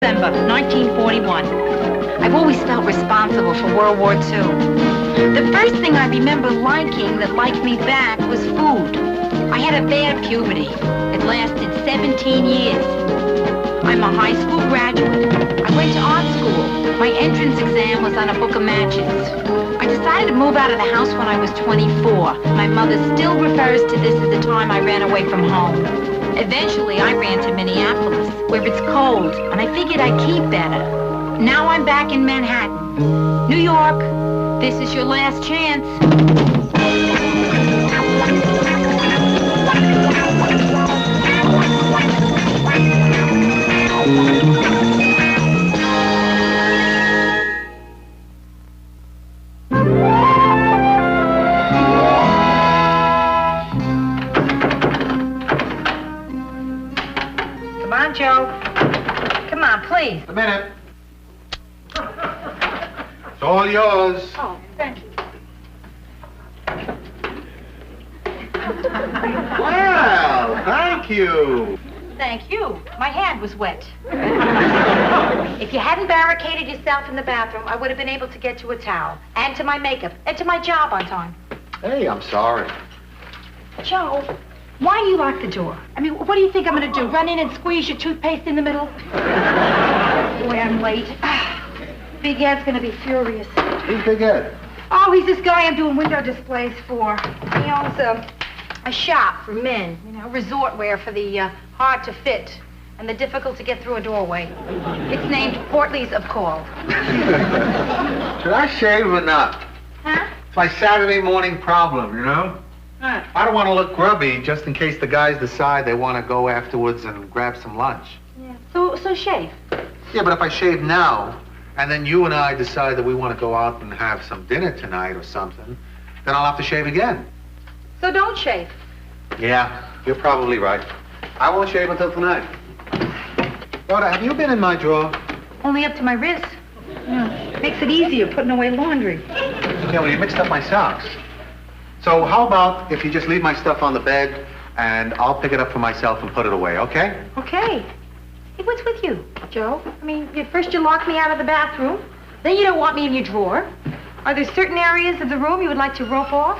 December 1941. I've always felt responsible for World War II. The first thing I remember liking that liked me back was food. I had a bad puberty. It lasted 17 years. I'm a high school graduate. I went to art school. My entrance exam was on a book of matches. I decided to move out of the house when I was 24. My mother still refers to this as the time I ran away from home. Eventually, I ran to Minneapolis, where it's cold, and I figured I'd keep better. Now I'm back in Manhattan. New York, this is your last chance. Come on, Joe. Come on, please. A minute. It's all yours. Oh, thank you. Well, thank you. Thank you. My hand was wet. If you hadn't barricaded yourself in the bathroom, I would have been able to get you a towel, and to my makeup, and to my job on time. Hey, I'm sorry. Joe, why do you lock the door? I mean, what do you think I'm going to do? Run in and squeeze your toothpaste in the middle? Boy, I'm late. Big Ed's going to be furious. Who's Big Ed? Oh, he's this guy I'm doing window displays for. He owns a shop for men, you know, resort wear for the hard to fit and the difficult to get through a doorway. It's named Portleys of Call. Should I shave or not? Huh? It's my Saturday morning problem, you know? Huh. I don't want to look grubby just in case the guys decide they want to go afterwards and grab some lunch. Yeah. So shave. Yeah, but if I shave now, and then you and I decide that we want to go out and have some dinner tonight or something, then I'll have to shave again. So don't shave. Yeah, you're probably right. I won't shave until tonight. Rhoda, have you been in my drawer? Only up to my wrist. Yeah. Makes it easier putting away laundry. Yeah, well, you mixed up my socks. So how about if you just leave my stuff on the bed, and I'll pick it up for myself and put it away, okay? Okay. Hey, what's with you, Joe? I mean, first you lock me out of the bathroom, then you don't want me in your drawer. Are there certain areas of the room you would like to rope off?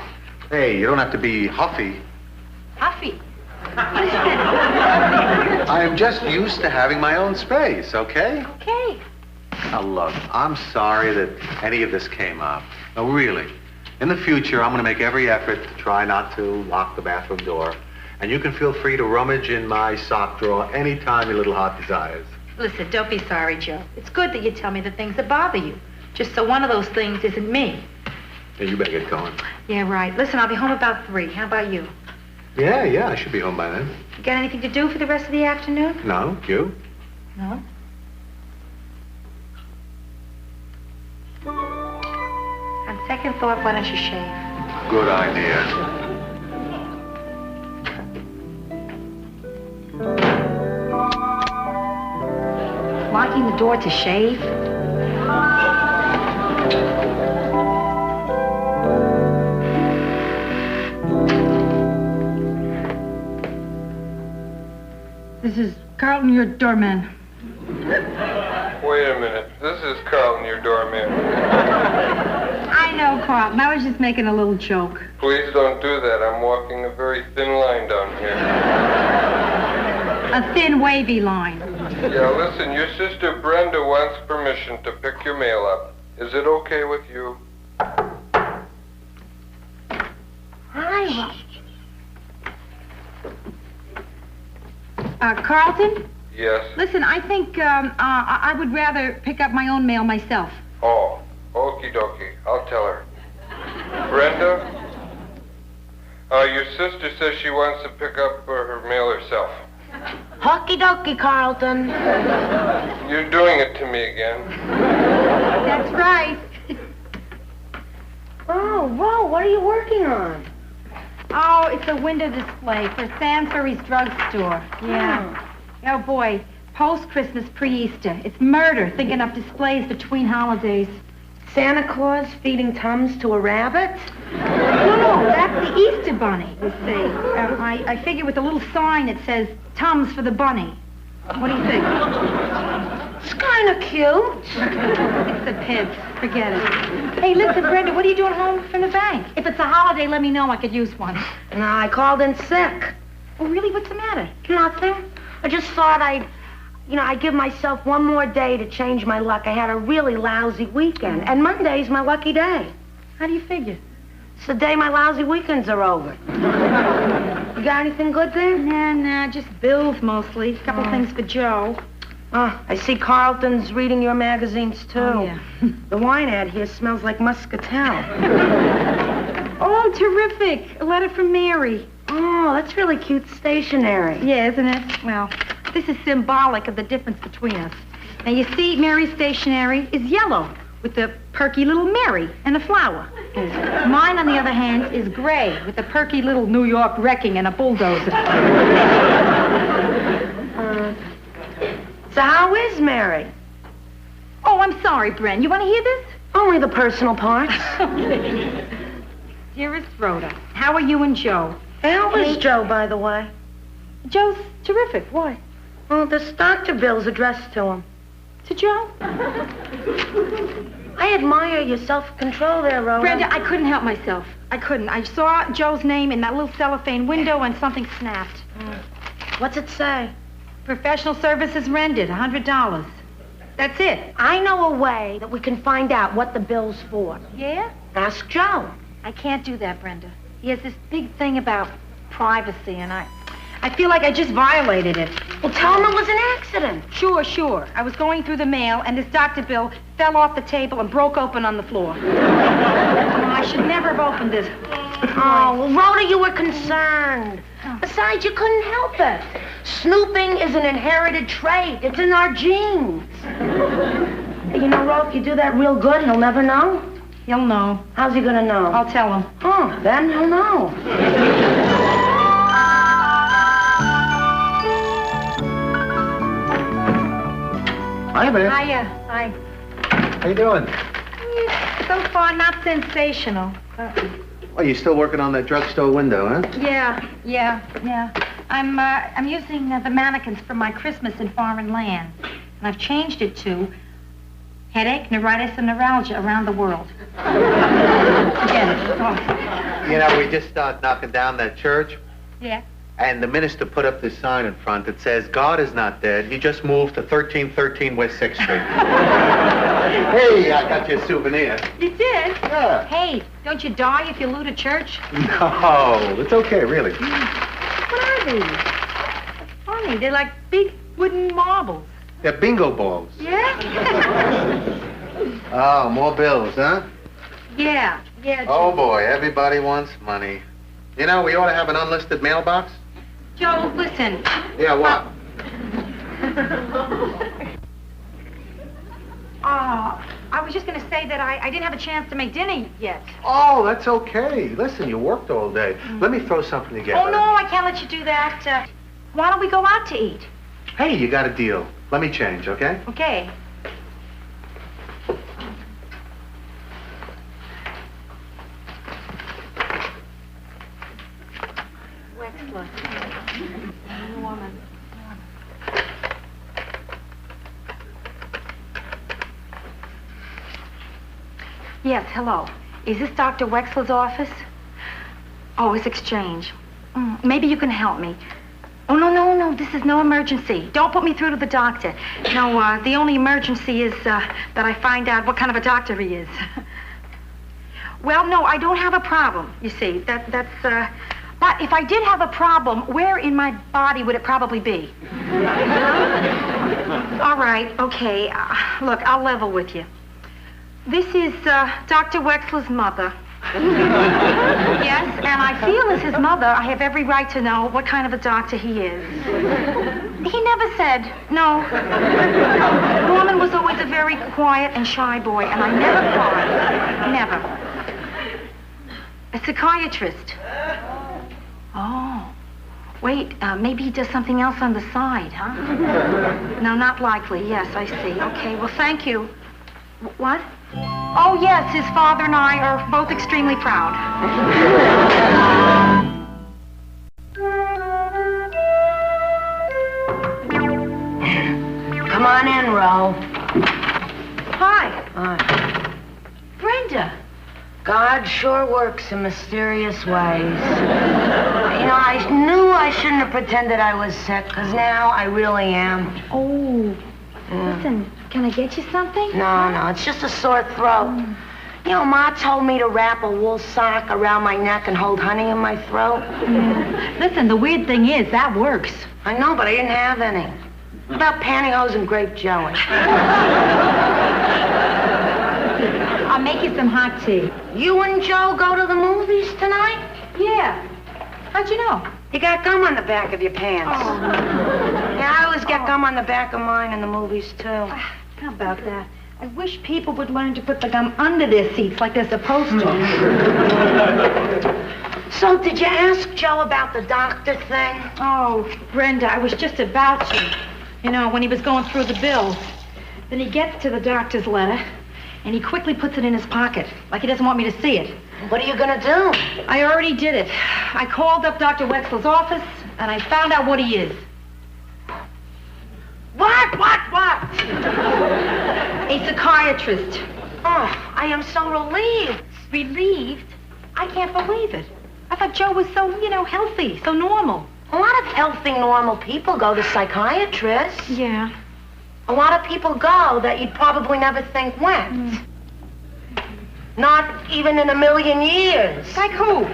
Hey, you don't have to be huffy. Huffy? What is that? I am just used to having my own space, okay? Okay. Now, look, I'm sorry that any of this came up. No, really. In the future, I'm going to make every effort to try not to lock the bathroom door. And you can feel free to rummage in my sock drawer anytime your little heart desires. Listen, don't be sorry, Joe. It's good that you tell me the things that bother you. Just so one of those things isn't me. Yeah, you better get going. Yeah, right. Listen, I'll be home about 3. How about you? Yeah, I should be home by then. You got anything to do for the rest of the afternoon? No, you? No? On second thought, why don't you shave? Good idea. Locking the door to shave? This is Carlton, your doorman. Wait a minute. This is Carlton, your doorman. I know, Carlton. I was just making a little joke. Please don't do that. I'm walking a very thin line down here. A thin, wavy line. Yeah, listen, your sister Brenda wants permission to pick your mail up. Is it okay with you? Hi, Carlton? Yes. Listen, I think I would rather pick up my own mail myself. Oh, okie dokie. I'll tell her. Brenda? Your sister says she wants to pick up her mail herself. Hockey dokie, Carlton. You're doing it to me again. That's right. Oh, Ro, what are you working on? Oh, it's a window display for Sansbury's drugstore. Yeah. Oh, boy. Post-Christmas, pre-Easter. It's murder thinking up displays between holidays. Santa Claus feeding Tums to a rabbit? No, that's the Easter bunny, you see. I figure with a little sign that says, Tums for the bunny. What do you think? kind of cute. It's the pits. Forget it. Hey, listen, Brenda, what are you doing home from the bank? If it's a holiday, let me know. I could use one. No, I called in sick. Oh, really? What's the matter? Nothing. I just thought I'd give myself one more day to change my luck. I had a really lousy weekend, and Monday's my lucky day. How do you figure? It's the day my lousy weekends are over. You got anything good there? Nah, just bills mostly. A couple things for Joe. Oh, I see Carlton's reading your magazines, too. Oh, yeah. The wine ad here smells like muscatel. Oh, terrific. A letter from Mary. Oh, that's really cute stationery. Yeah, isn't it? Well, this is symbolic of the difference between us. Now, you see, Mary's stationery is yellow with the perky little Mary and a flower. Mine, on the other hand, is gray with the perky little New York wrecking and a bulldozer. So how is Mary? Oh, I'm sorry, Bren. You want to hear this? Only the personal parts. Okay. Dearest Rhoda, how are you and Joe? How is Joe, by the way? Joe's terrific. Why? Well, this doctor bill's addressed to him. To Joe? I admire your self-control there, Rhoda. Brenda, I couldn't help myself. I couldn't. I saw Joe's name in that little cellophane window and something snapped. What's it say? Professional services rendered, $100. That's it. I know a way that we can find out what the bill's for. Yeah? Ask Joe. I can't do that, Brenda. He has this big thing about privacy, and I feel like I just violated it. Well, tell him it was an accident. Sure. I was going through the mail, and this doctor bill fell off the table and broke open on the floor. I should never have opened it. Oh, well, Rhoda, you were concerned. Besides, you couldn't help it. Snooping is an inherited trait. It's in our genes. You know, Ro, if you do that real good, he'll never know. He'll know. How's he gonna know? I'll tell him. Oh, then he'll know. Hi, man. Hiya. Hi. How you doing? So far, not sensational. Oh, you still working on that drugstore window, huh? Yeah. I'm using the mannequins from my Christmas in foreign land. And I've changed it to headache, neuritis, and neuralgia around the world. Forget it. Oh. You know, we just started knocking down that church. Yeah? And the minister put up this sign in front that says, God is not dead. He just moved to 1313 West 6th Street. Hey, I got you a souvenir. You did? Yeah. Hey, don't you die if you loot a church? No, it's okay, really. What are these? That's funny. They're like big wooden marbles. They're bingo balls. Yeah? Oh, more bills, huh? Yeah. Oh, boy, everybody wants money. You know, we ought to have an unlisted mailbox. Joe, listen. Yeah, what? I was just going to say that I didn't have a chance to make dinner yet. Oh, that's okay. Listen, you worked all day. Let me throw something together. Oh, no, I can't let you do that. Why don't we go out to eat? Hey, you got a deal. Let me change, okay? Okay. Wexler. New woman. Yes, hello. Is this Dr. Wexler's office? Oh, his exchange. Maybe you can help me. Oh, no, this is no emergency. Don't put me through to the doctor. No, the only emergency is that I find out what kind of a doctor he is. Well, no, I don't have a problem, you see. But if I did have a problem, where in my body would it probably be? All right, okay. Look, I'll level with you. This is Dr. Wexler's mother. Yes, and I feel as his mother, I have every right to know what kind of a doctor he is. He never said no. Norman was always a very quiet and shy boy, and I never cried. Never. A psychiatrist. Oh. Wait, maybe he does something else on the side, huh? No, not likely. Yes, I see. Okay, well, thank you. What? Oh, yes, his father and I are both extremely proud. Come on in, Ro. Hi. Brenda. God sure works in mysterious ways. You know, I knew I shouldn't have pretended I was sick, because now I really am. Oh, listen, can I get you something? No, it's just a sore throat. You know, Ma told me to wrap a wool sock around my neck and hold honey in my throat. Listen, the weird thing is, that works. I know, but I didn't have any. What about pantyhose and grape jelly? I'll make you some hot tea. You and Joe go to the movies tonight? Yeah. How'd you know? You got gum on the back of your pants. Oh. Yeah, I always get gum on the back of mine in the movies, too. How about that? I wish people would learn to put the gum under their seats like they're supposed to. So, did you ask Joe about the doctor thing? Oh, Brenda, I was just about to. You know, when he was going through the bills. Then he gets to the doctor's letter, and he quickly puts it in his pocket, like he doesn't want me to see it. What are you gonna do? I already did it. I called up Dr. Wexler's office, and I found out what he is. What? A psychiatrist. Oh, I am so relieved. Relieved? I can't believe it. I thought Joe was so, healthy, so normal. A lot of healthy, normal people go to psychiatrists. Yeah. A lot of people go that you'd probably never think went. Not even in a million years. Like who?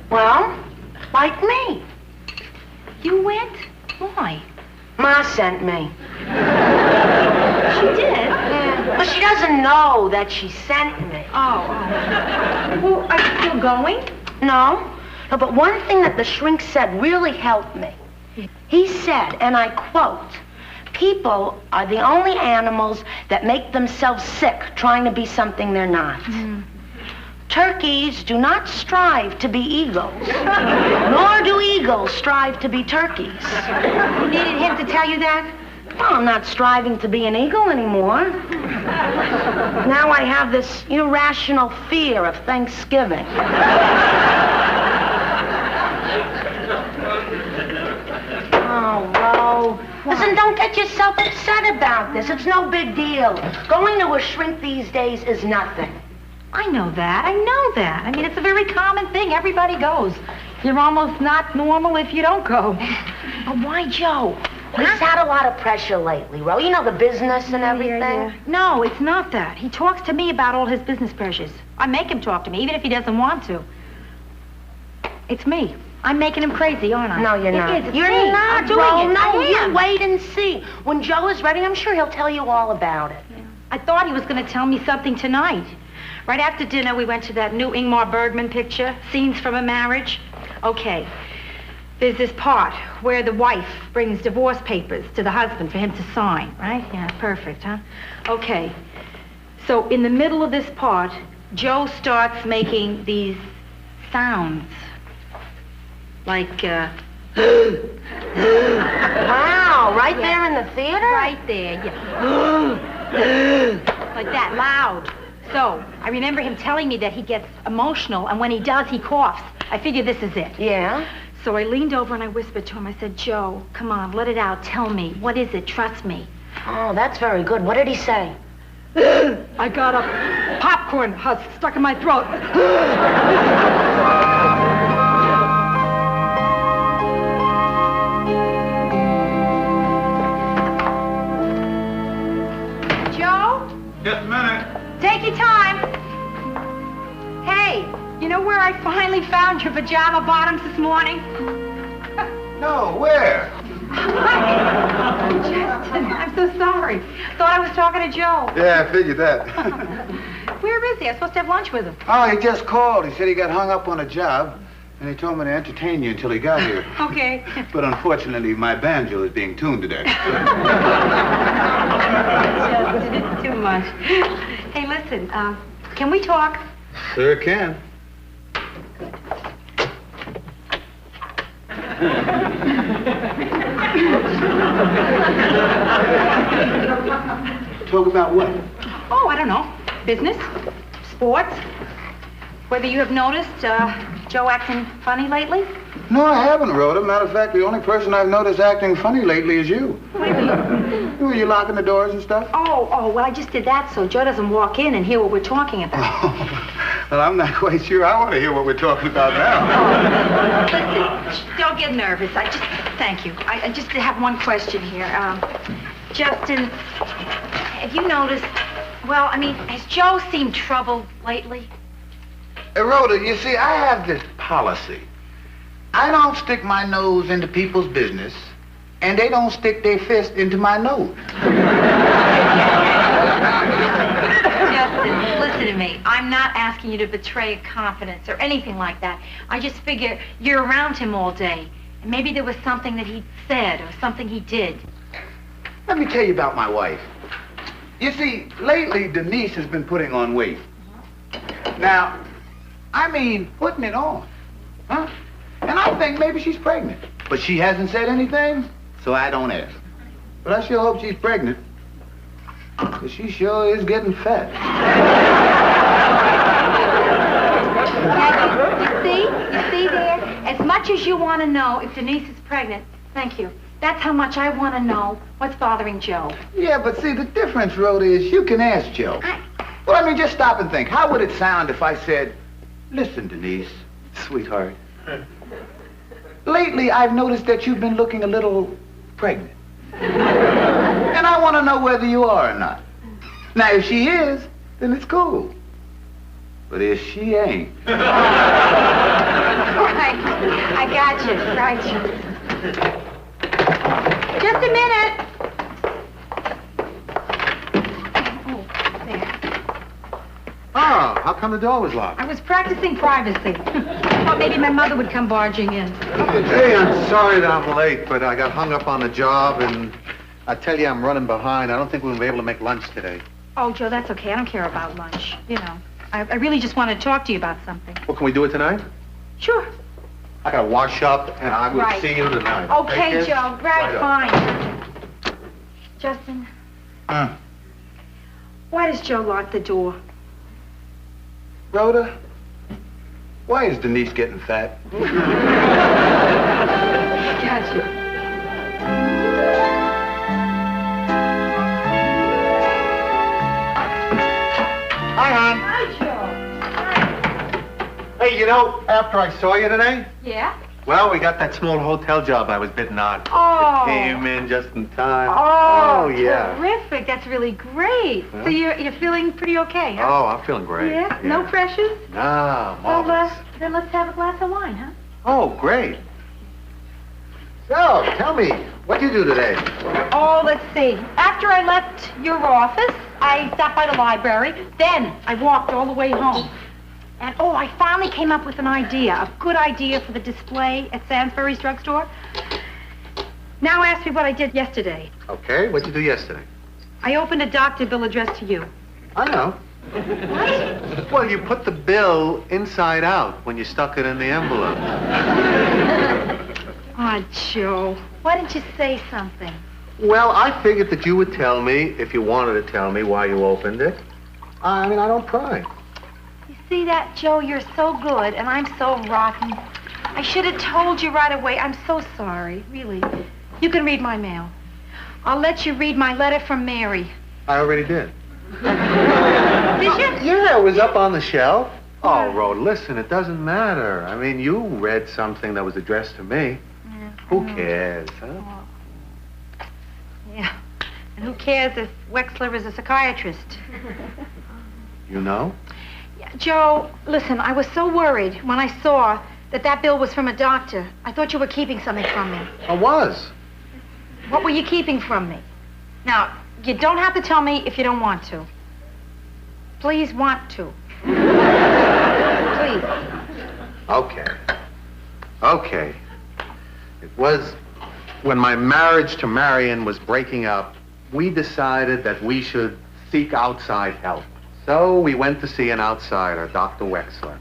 Well, like me. You went? Why? Ma sent me. She did? Yeah. But she doesn't know that she sent me. Oh. Well, are you still going? No, but one thing that the shrink said really helped me. He said, and I quote, "People are the only animals that make themselves sick trying to be something they're not. Turkeys do not strive to be eagles, nor do eagles strive to be turkeys." You needed him to tell you that? Well, I'm not striving to be an eagle anymore. Now I have this irrational fear of Thanksgiving. Oh, Ro. Listen, don't get yourself upset about this. It's no big deal. Going to a shrink these days is nothing. I know that. I mean, it's a very common thing. Everybody goes. You're almost not normal if you don't go. But why Joe? He's had a lot of pressure lately, Ro. You know, the business and everything. Yeah. No, it's not that. He talks to me about all his business pressures. I make him talk to me, even if he doesn't want to. It's me. I'm making him crazy, aren't I? No, you're not. It is. You're me. not, I'm doing Ro. it. No, I you am. wait and see. When Joe is ready, I'm sure he'll tell you all about it. Yeah. I thought he was going to tell me something tonight. Right after dinner, we went to that new Ingmar Bergman picture, Scenes from a Marriage. Okay. There's this part where the wife brings divorce papers to the husband for him to sign, right? Yeah, perfect, huh? Okay. So in the middle of this part, Joe starts making these sounds. Like, Wow, right there in the theater? Right there, yeah. Like that, loud. So, I remember him telling me that he gets emotional, and when he does, he coughs. I figured this is it. Yeah? So I leaned over and I whispered to him. I said, "Joe, come on, let it out. Tell me. What is it? Trust me." Oh, that's very good. What did he say? I got a popcorn husk stuck in my throat. Joe? Just a minute. Take your time. Hey, you know where I finally found your pajama bottoms this morning? No, where? Justin, I'm so sorry. Thought I was talking to Joe. Yeah, I figured that. Where is he? I'm supposed to have lunch with him. Oh, he just called. He said he got hung up on a job, and he told me to entertain you until he got here. Okay. But unfortunately, my banjo is being tuned today. Just too much. Hey, listen, can we talk? Sure can. Talk about what? Oh, I don't know. Business, sports. whether you have noticed Joe acting funny lately? No, I haven't, Rhoda. Matter of fact, the only person I've noticed acting funny lately is you. What do you mean? Were you locking the doors and stuff? Oh, well, I just did that so Joe doesn't walk in and hear what we're talking about. Well, I'm not quite sure I want to hear what we're talking about now. Listen, don't get nervous. Thank you. I just have one question here. Justin, have you noticed, well, I mean, has Joe seemed troubled lately? Rhoda, you see, I have this policy. I don't stick my nose into people's business, and they don't stick their fist into my nose. Justin, listen to me. I'm not asking you to betray a confidence or anything like that. I just figure you're around him all day, and maybe there was something that he said or something he did. Let me tell you about my wife. You see, lately, Denise has been putting on weight. Now, I mean, putting it on, huh? And I think maybe she's pregnant. But she hasn't said anything, so I don't ask. But I sure hope she's pregnant, because she sure is getting fat. Now, you see there? As much as you want to know if Denise is pregnant, thank you. That's how much I want to know what's bothering Joe. Yeah, but see, the difference, Rhoda, is you can ask Joe. Well, I mean, just stop and think. How would it sound if I said, listen, Denise, sweetheart, lately I've noticed that you've been looking a little pregnant. And I want to know whether you are or not. Now, if she is, then it's cool. But if she ain't... I got you. Just a minute. Oh, there. Oh, how come the door was locked? I was practicing privacy. I thought maybe my mother would come barging in. Hey, I'm sorry that I'm late, but I got hung up on the job, and I tell you, I'm running behind. I don't think we'll be able to make lunch today. Oh, Joe, that's okay. I don't care about lunch. You know, I really just want to talk to you about something. Well, can we do it tonight? Sure. I gotta wash up, and I will Right. see you tonight. Okay, kids? Joe. Right up. Fine. Justin, Huh? why does Joe lock the door? Rhoda, why is Denise getting fat? Gotcha. Hi, hon. Hi, Joe. Hey, you know, after I saw you today, Yeah? well, we got that small hotel job I was bidding on. Oh. Came in just in time. Oh, yeah. Terrific. That's really great. Huh? So you're feeling pretty okay, huh? Oh, I'm feeling great. Yeah? No pressures? No, Well, marvelous. then let's have a glass of wine, huh? Oh, great. So, tell me, what'd you do today? Oh, let's see. After I left your office, I stopped by the library. Then I walked all the way home. And, I finally came up with an idea, a good idea for the display at Sainsbury's drugstore. Now ask me what I did yesterday. Okay, what'd you do yesterday? I opened a doctor bill addressed to you. I know. What? Well, you put the bill inside out when you stuck it in the envelope. Oh, Joe, why didn't you say something? Well, I figured that you would tell me if you wanted to tell me why you opened it. I mean, I don't pry. You see that, Joe? You're so good, and I'm so rotten. I should have told you right away. I'm so sorry, really. You can read my mail. I'll let you read my letter from Mary. I already did. Did you? Yeah, it was up on the shelf. Oh, Rhoda, listen, it doesn't matter. I mean, you read something that was addressed to me. Yeah. Who cares, huh? Oh. Yeah. And who cares if Wexler is a psychiatrist? You know? Yeah, Joe, listen, I was so worried when I saw that bill was from a doctor. I thought you were keeping something from me. I was. What were you keeping from me? Now, you don't have to tell me if you don't want to. Please want to. Please. Okay. It was when my marriage to Marion was breaking up, we decided that we should seek outside help. So we went to see an outsider, Dr. Wexler.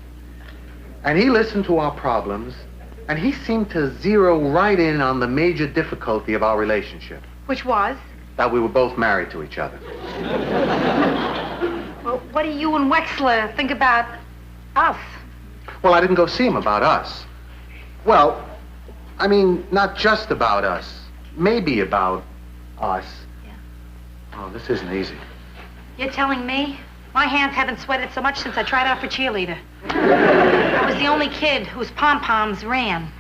And he listened to our problems, and he seemed to zero right in on the major difficulty of our relationship. Which was? That we were both married to each other. Well, what do you and Wexler think about us? Well, I didn't go see him about us. Well, I mean, not just about us. Maybe about us. Yeah. Oh, this isn't easy. You're telling me? My hands haven't sweated so much since I tried out for cheerleader. I was the only kid whose pom-poms ran.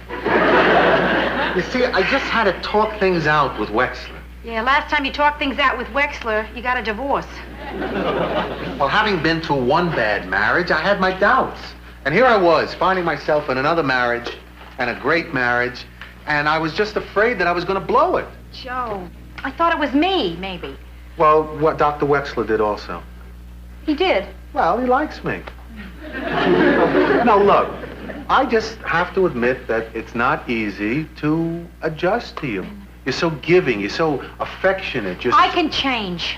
You see, I just had to talk things out with Wexler. Yeah, last time you talked things out with Wexler, you got a divorce. Well, having been through one bad marriage, I had my doubts. And here I was, finding myself in another marriage, and a great marriage, and I was just afraid that I was going to blow it. Joe, I thought it was me, maybe. Well, what Dr. Wexler did also. He did. Well, he likes me. Now, look, I just have to admit that it's not easy to adjust to you. You're so giving, you're so affectionate. I can change.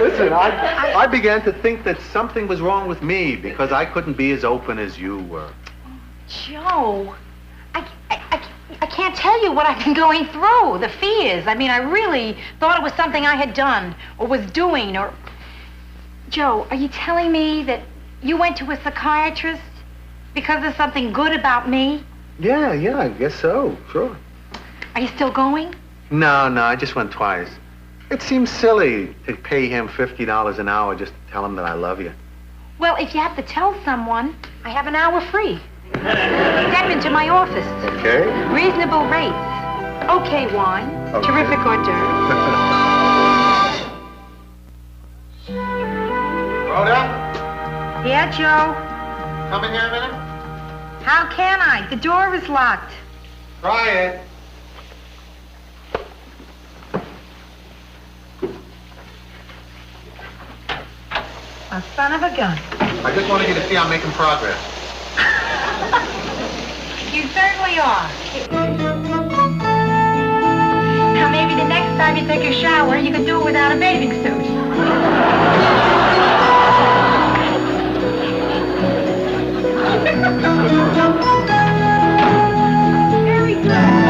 Listen, I began to think that something was wrong with me because I couldn't be as open as you were. Joe, I can't tell you what I've been going through, the fears. I mean, I really thought it was something I had done or was doing or... Joe, are you telling me that you went to a psychiatrist because there's something good about me? Yeah, I guess so, sure. Are you still going? No, I just went twice. It seems silly to pay him $50 an hour just to tell him that I love you. Well, if you have to tell someone, I have an hour free. Step into my office. Okay. Reasonable rates. Okay wine. Okay. Terrific hors d'oeuvres. Rhoda, Yeah, Joe? come in here a minute. How can I? The door is locked. Try it. A son of a gun. I just wanted you to see I'm making progress. You certainly are. Now, maybe the next time you take a shower, you can do it without a bathing suit. Very good.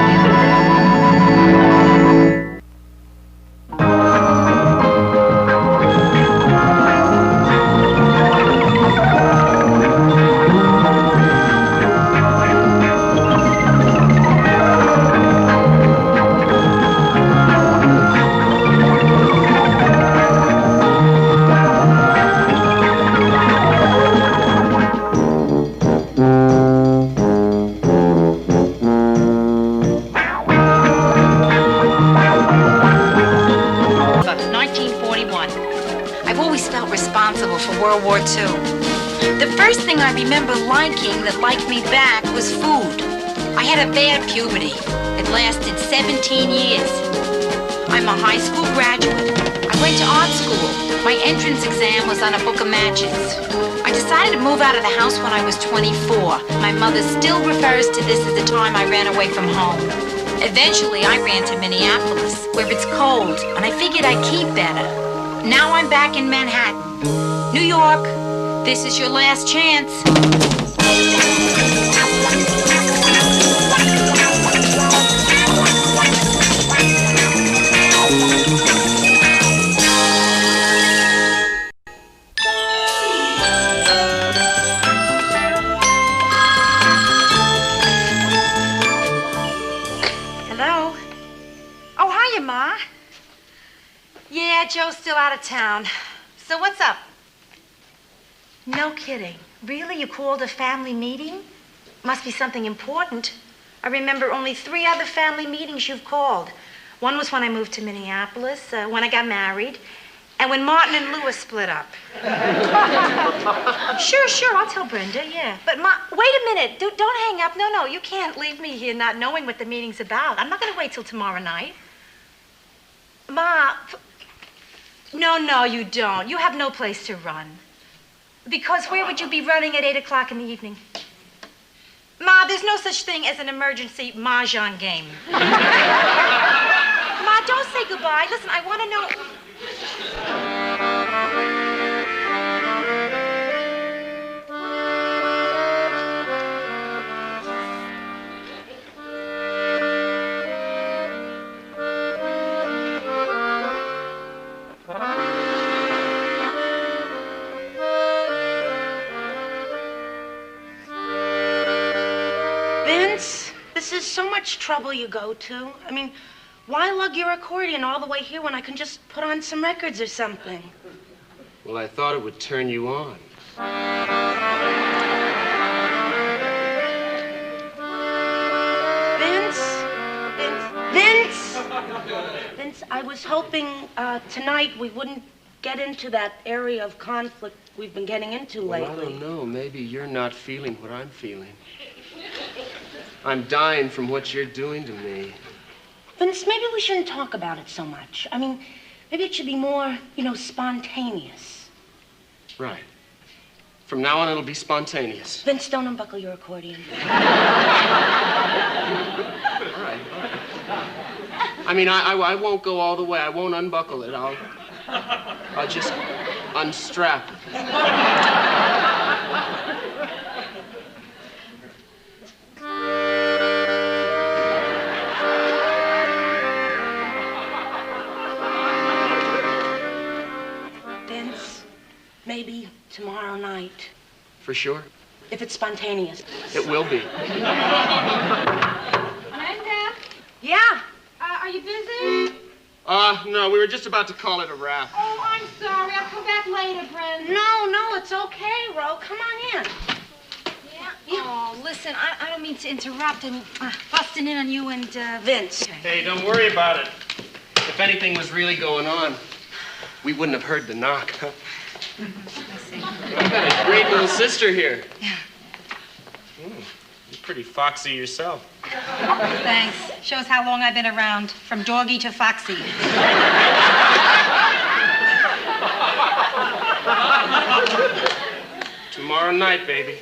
World War II. The first thing I remember liking that liked me back was food. I had a bad puberty. It lasted 17 years. I'm a high school graduate. I went to art school. My entrance exam was on a book of matches. I decided to move out of the house when I was 24. My mother still refers to this as the time I ran away from home. Eventually, I ran to Minneapolis, where it's cold, and I figured I'd keep better. Now I'm back in Manhattan. New York, this is your last chance. Hello? Oh, hiya, Ma. Yeah, Joe's still out of town. So what's up? No kidding. Really? You called a family meeting? Must be something important. I remember only 3 other family meetings you've called. One was when I moved to Minneapolis, when I got married, and when Martin and Louis split up. Sure, I'll tell Brenda, yeah. But Ma, wait a minute. Don't hang up. No, you can't leave me here not knowing what the meeting's about. I'm not going to wait till tomorrow night. Ma, no, you don't. You have no place to run. Because where would you be running at 8 o'clock in the evening? Ma, there's no such thing as an emergency mahjong game. Ma, don't say goodbye. Listen, I want to know... there's so much trouble you go to. I mean, why lug your accordion all the way here when I can just put on some records or something? Well, I thought it would turn you on. Vince, I was hoping tonight we wouldn't get into that area of conflict we've been getting into lately. Well, I don't know. Maybe you're not feeling what I'm feeling. I'm dying from what you're doing to me. Vince, maybe we shouldn't talk about it so much. I mean, maybe it should be more, spontaneous. Right. From now on, it'll be spontaneous. Vince, don't unbuckle your accordion. All right. I mean, I won't go all the way. I won't unbuckle it. I'll just unstrap it. Vince, maybe tomorrow night. For sure? If it's spontaneous. It will be. Brenda? Yeah? Are you busy? No, we were just about to call it a wrap. Oh, I'm sorry. I'll come back later, Brenda. No, it's okay, Ro. Come on in. Yeah? Oh, listen, I don't mean to interrupt. I'm busting in on you and, Vince. Hey, don't worry about it. If anything was really going on, we wouldn't have heard the knock. I see. I've got a great little sister here. Yeah. You're pretty foxy yourself. Thanks. Shows how long I've been around, from doggy to foxy. Tomorrow night, baby.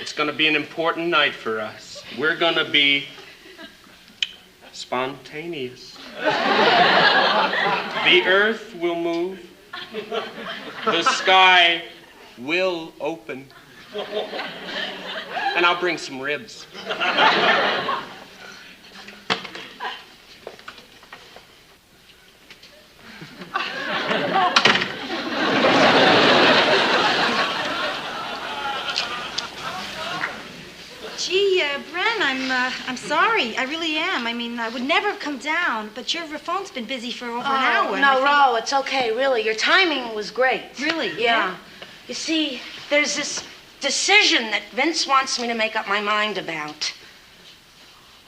It's gonna be an important night for us. We're gonna be spontaneous. The earth will move. The sky will open. And I'll bring some ribs. Gee, Bren, I'm sorry. I really am. I mean, I would never have come down, but your phone's been busy for over an hour. No, Ro, it's okay, really. Your timing was great. Really? Yeah. You see, there's this decision that Vince wants me to make up my mind about.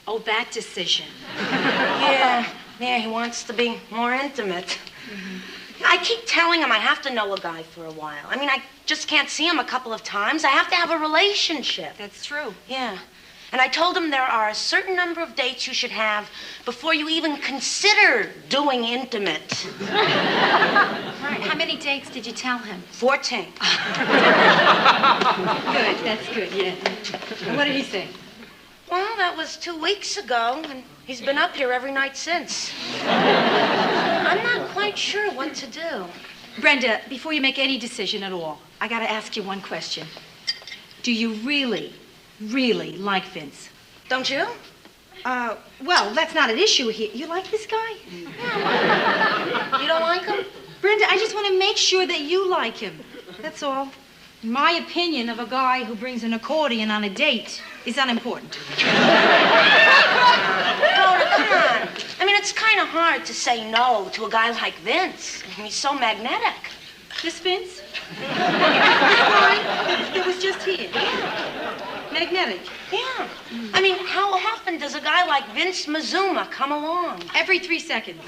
Oh, that decision. Yeah, he wants to be more intimate. I keep telling him I have to know a guy for a while. I mean, I just can't see him a couple of times. I have to have a relationship. That's true. Yeah. And I told him there are a certain number of dates you should have before you even consider doing intimate. Right. How many dates did you tell him? 14. Good. That's good, yeah. What did he say? Well, that was 2 weeks ago, and he's been up here every night since. I'm not quite sure what to do. Brenda, before you make any decision at all, I gotta ask you one question. Do you really like Vince? Don't you? Well, that's not an issue here. You like this guy? Yeah. You don't like him? Brenda, I just want to make sure that you like him. That's all. My opinion of a guy who brings an accordion on a date is unimportant. Rhoda, come on. I mean, it's kind of hard to say no to a guy like Vince. I mean, he's so magnetic. This Vince? It was just here. Magnetic. Yeah. I mean, how often does a guy like Vince Mazuma come along? Every 3 seconds.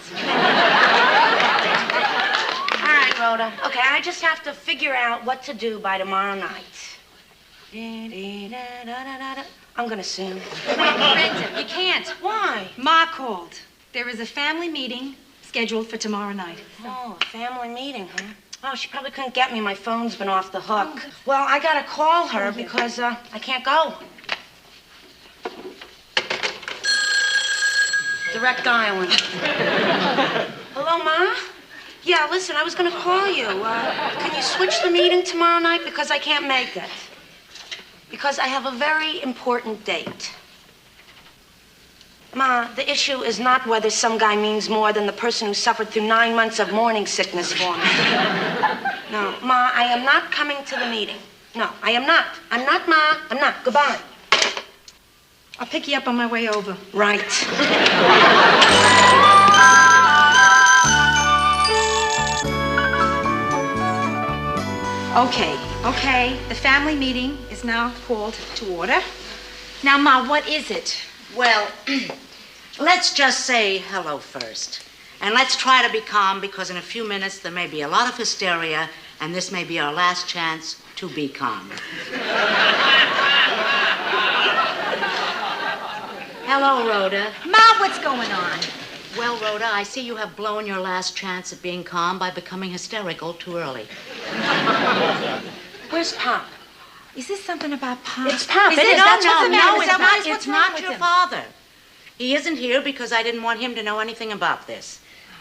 All right, Rhoda. Okay, I just have to figure out what to do by tomorrow night. I'm gonna sing. Brenda, you can't. Why? Ma called. There is a family meeting scheduled for tomorrow night. Oh, a family meeting, huh? Oh, she probably couldn't get me. My phone's been off the hook. Well, I gotta call her because I can't go. Direct dialing. Hello, Ma? Yeah, listen, I was gonna call you. Can you switch the meeting tomorrow night because I can't make it? Because I have a very important date. Ma, the issue is not whether some guy means more than the person who suffered through 9 months of morning sickness for me. No, Ma, I am not coming to the meeting. No, I am not. I'm not, Ma. I'm not. Goodbye. I'll pick you up on my way over. Right. Okay. The family meeting is now called to order. Now, Ma, what is it? Well, let's just say hello first. And let's try to be calm because in a few minutes there may be a lot of hysteria and this may be our last chance to be calm. Hello, Rhoda. Ma, what's going on? Well, Rhoda, I see you have blown your last chance at being calm by becoming hysterical too early. Where's Pop? Is this something about Pop? It's Pop. Is It is. No, That's no, what's the matter. no, Is it's that not. why- It's It's not not your him. father. He isn't here because I didn't want him to know anything about this.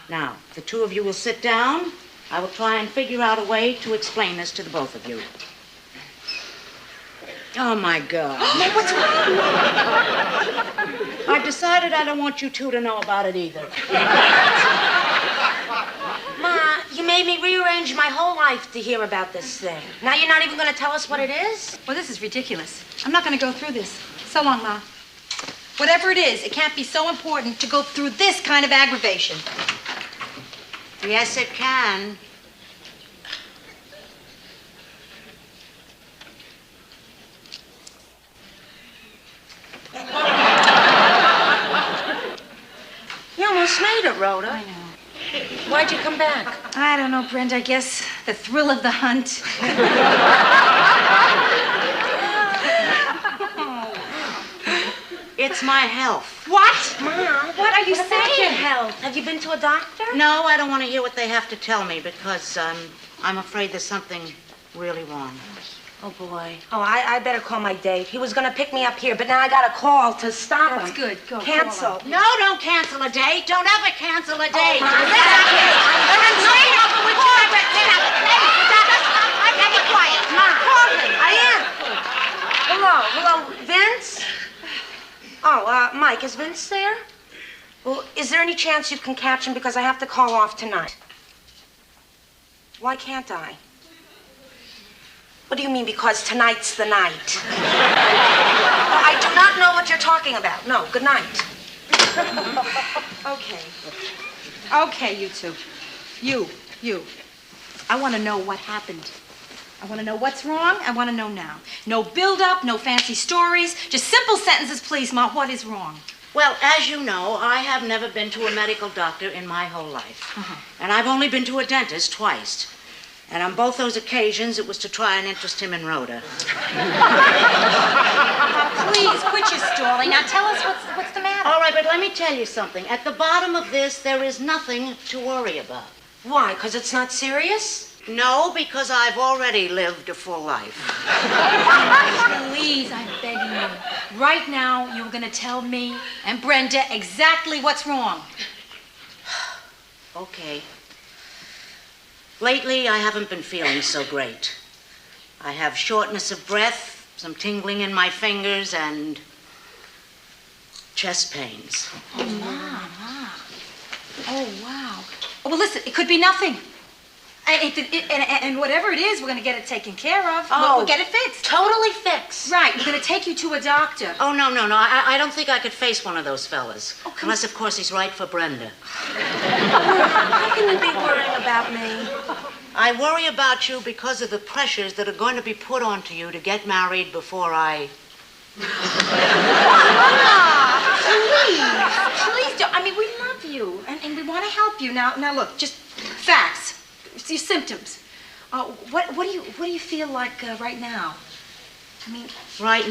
Now, the two of you will sit down. I will try and figure out a way to explain this to the both of you. Oh, my God. What's wrong? I've decided I don't want you two to know about it either. Ma, you made me rearrange my whole life to hear about this thing. Now you're not even going to tell us what it is? Well, this is ridiculous. I'm not going to go through this. So long, Ma. Whatever it is, it can't be so important to go through this kind of aggravation. Yes, it can. You almost made it, Rhoda. I know. Why'd you come back? I don't know, Brenda. I guess the thrill of the hunt. It's my health. What? Mom, What are you what about your saying? health? Have you been to a doctor? No, I don't want to hear what they have to tell me because I'm afraid there's something really wrong. Oh, boy. Oh, I better call my date. He was going to pick me up here, but now I got a call to stop him. That's good. Go. Cancel. No, don't cancel a date. Don't ever cancel a date. Mom, Be quiet. Call him. I am. Hello, Vince? Oh, Mike, is Vince there? Well, is there any chance you can catch him because I have to call off tonight? Why can't I? What do you mean, because tonight's the night? I do not know what you're talking about. No, good night. Okay, you two. You. I want to know what happened. I want to know what's wrong. I want to know now. No build-up, no fancy stories. Just simple sentences, please, Ma. What is wrong? Well, as you know, I have never been to a medical doctor in my whole life. And I've only been to a dentist twice. And on both those occasions, it was to try and interest him in Rhoda. Now, please, quit your stalling. Now, tell us what's the matter. All right, but let me tell you something. At the bottom of this, there is nothing to worry about. Why? Because it's not serious? No, because I've already lived a full life. Please, I'm begging you. Right now, you're going to tell me and Brenda exactly what's wrong. Okay. Lately, I haven't been feeling so great. I have shortness of breath, some tingling in my fingers, and chest pains. Oh, Mom. Oh, wow. Oh, well, listen, it could be nothing. And whatever it is, we're going to get it taken care of. We'll get it fixed. Totally fixed. Right, we're going to take you to a doctor. Oh, no. I don't think I could face one of those fellas. Unless, of course, he's right for Brenda. How can you be worrying about me? I worry about you because of the pressures that are going to be put onto you to get married before I... Please don't. I mean, we love you, and we want to help you. Now, look, just facts. Your symptoms. What do you feel like right now? I mean, Right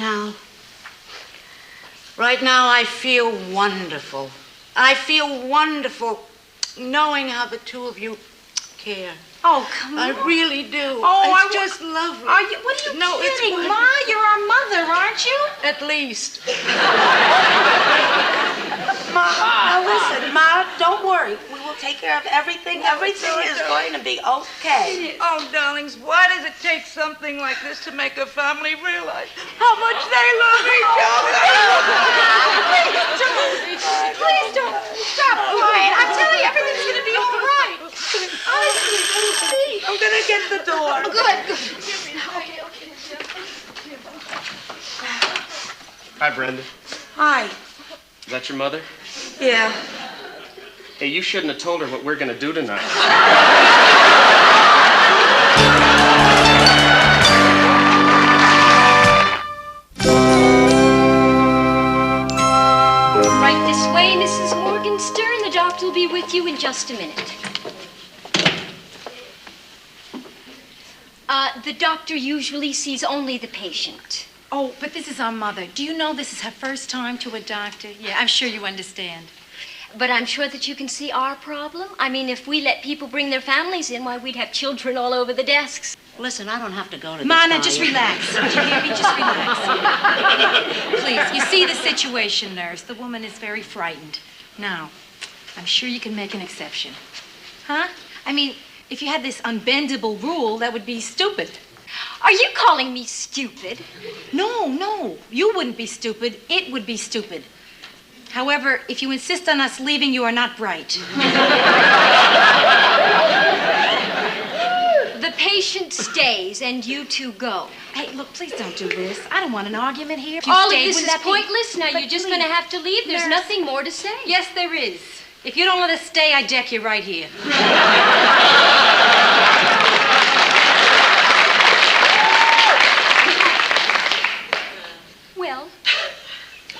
now, I feel wonderful. I feel wonderful knowing how the two of you care. oh, come on. I really do. Oh, it's just lovely. What are you kidding, it's Ma? You're our mother, aren't you? At least. Ma, now listen, Ma, don't worry. We will take care of everything. Everything is going to be okay. Oh, darlings, why does it take something like this to make a family realize how much they love each other? Please don't. Stop crying. I'm telling you, everything's going to be all right. Honestly. I'm going to get the door. Good. Hi, Brenda. Hi. Is that your mother? Yeah. Hey, you shouldn't have told her what we're gonna do tonight. Right this way, Mrs. Morgenstern. The doctor will be with you in just a minute. The doctor usually sees only the patient. Oh, but this is our mother. Do you know this is her first time to a doctor? Yeah, I'm sure you understand. But I'm sure that you can see our problem. I mean, if we let people bring their families in, why, we'd have children all over the desks. Listen, I don't have to go to Mana, this. just relax. Did you hear me? Just relax. Please, you see the situation, nurse. The woman is very frightened. Now, I'm sure you can make an exception. Huh? I mean, if you had this unbendable rule, that would be stupid. Are you calling me stupid? No. You wouldn't be stupid. It would be stupid. However, if you insist on us leaving, you are not bright. The patient stays and you two go. Hey, look, please don't do this. I don't want an argument here. If you All of stayed, this wouldn't is that be- pointless. Now But you're just please. going to have to leave. There's Nurse. nothing more to say. Yes, there is. If you don't let us stay, I deck you right here. Well,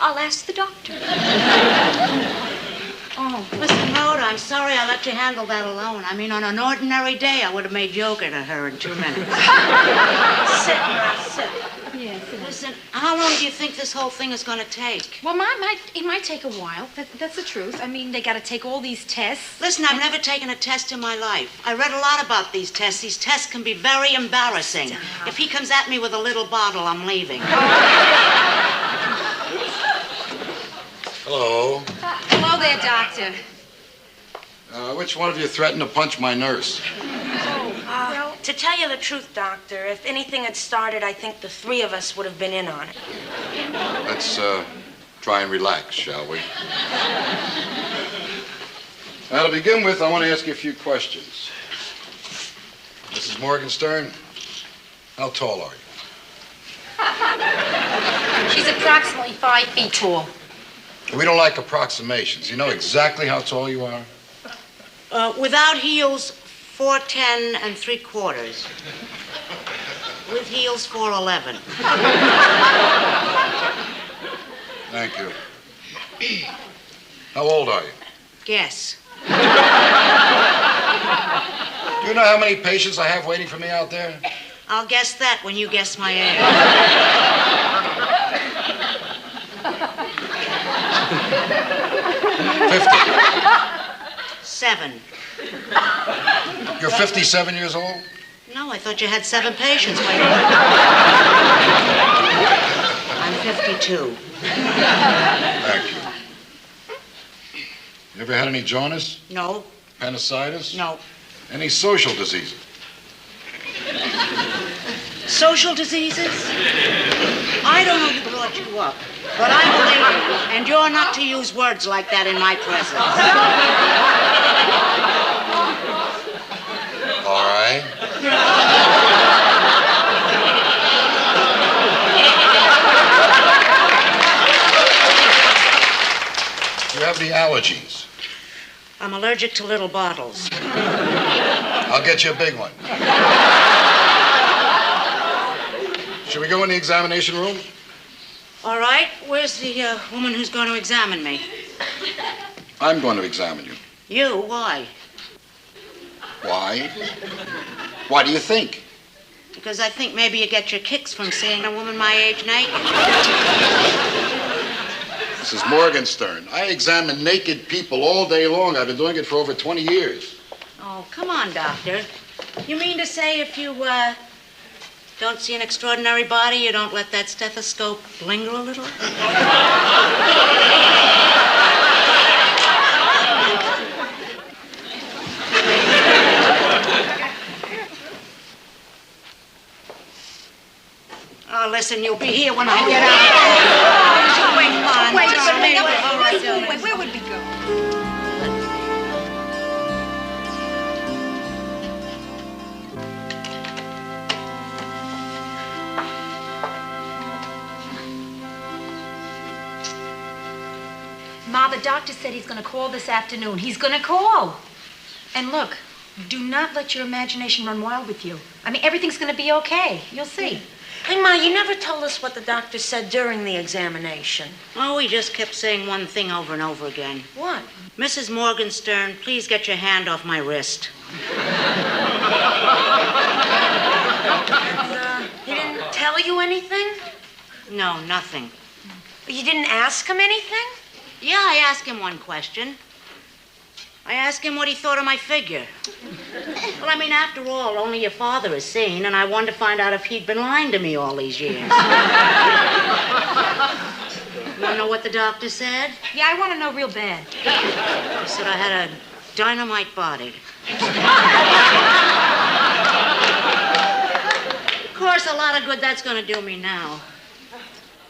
I'll ask the doctor. Oh, listen, Rhoda, I'm sorry I let you handle that alone. I mean, on an ordinary day, I would have made yoga to her in 2 minutes. Sit, Ma, sit. Yes. Listen, how long do you think this whole thing is going to take? Well, it might take a while. That's the truth. I mean, they got to take all these tests. Listen, I've never taken a test in my life. I read a lot about these tests. These tests can be very embarrassing. If he comes at me with a little bottle, I'm leaving. Hello. Hello there, doctor. Which one of you threatened to punch my nurse? Well, to tell you the truth, Doctor, if anything had started, I think the three of us would have been in on it. Let's try and relax, shall we? Now, to begin with, I want to ask you a few questions. Mrs. Morgenstern, how tall are you? She's approximately 5 feet tall. We don't like approximations. You know exactly how tall you are? Without heels, 4'10" and 3/4. With heels, 4'11". Thank you. How old are you? Guess. Do you know how many patients I have waiting for me out there? I'll guess that when you guess my age. 50. 7. You're 57 years old? No, I thought you had 7 patients waiting. I'm 52. Thank you. You ever had any jaundice? No. Appendicitis? No. Any social diseases? Social diseases? I don't know who brought you up, but I'm a lady, and you're not to use words like that in my presence. All right. Do you have any allergies? I'm allergic to little bottles. I'll get you a big one. Should we go in the examination room? All right, where's the woman who's going to examine me? I'm going to examine you. You? Why? Why? Why do you think? Because I think maybe you get your kicks from seeing a woman my age naked. Mrs. Morgenstern, I examine naked people all day long. I've been doing it for over 20 years. Oh, come on, Doctor. You mean to say if you, don't see an extraordinary body, you don't let that stethoscope linger a little? Oh, listen, you'll be here when I get out. Wait, come on. Wait, darling. all right, darling. wait, where would we go? Ma, the doctor said he's going to call this afternoon. He's going to call. And look, do not let your imagination run wild with you. I mean, everything's going to be okay. You'll see. Hey, Ma, you never told us what the doctor said during the examination. Oh, he just kept saying one thing over and over again. What? Mrs. Morgenstern, please get your hand off my wrist. And, he didn't tell you anything? No, nothing. You didn't ask him anything? Yeah, I asked him one question. I asked him what he thought of my figure. Well, I mean, after all, only your father is seen, and I wanted to find out if he'd been lying to me all these years. You want to know what the doctor said? Yeah, I want to know real bad. He said I had a dynamite body. Of course, a lot of good that's going to do me now.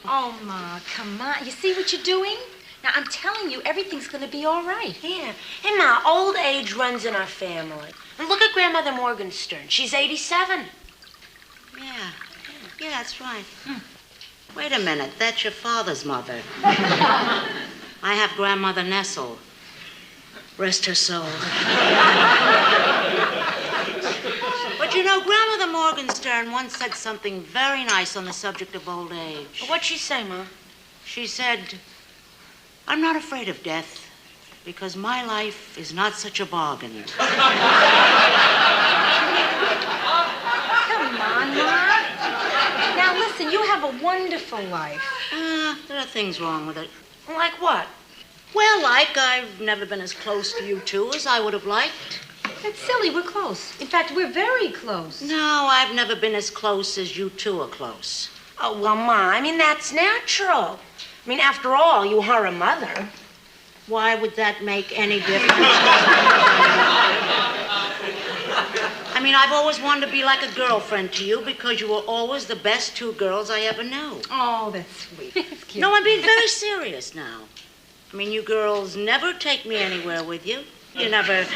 Oh, Ma, come on. You see what you're doing? Now, I'm telling you, everything's going to be all right. Yeah. Hey, Ma, old age runs in our family. And look at Grandmother Morgenstern. She's 87. Yeah, that's right. Wait a minute, that's your father's mother. I have Grandmother Nessel. Rest her soul. But you know, Grandmother Morgenstern once said something very nice on the subject of old age. What'd she say, Ma? She said, I'm not afraid of death because my life is not such a bargain. Come on, Ma. Now, listen, you have a wonderful life. There are things wrong with it. Like what? Well, like I've never been as close to you two as I would have liked. That's silly. We're close. In fact, we're very close. No, I've never been as close as you two are close. Oh, well, Ma, I mean, that's natural. I mean, after all, you are a mother. Why would that make any difference? I mean, I've always wanted to be like a girlfriend to you because you were always the best two girls I ever knew. Oh, that's sweet. That's cute. No, I'm being very serious now. I mean, you girls never take me anywhere with you. You never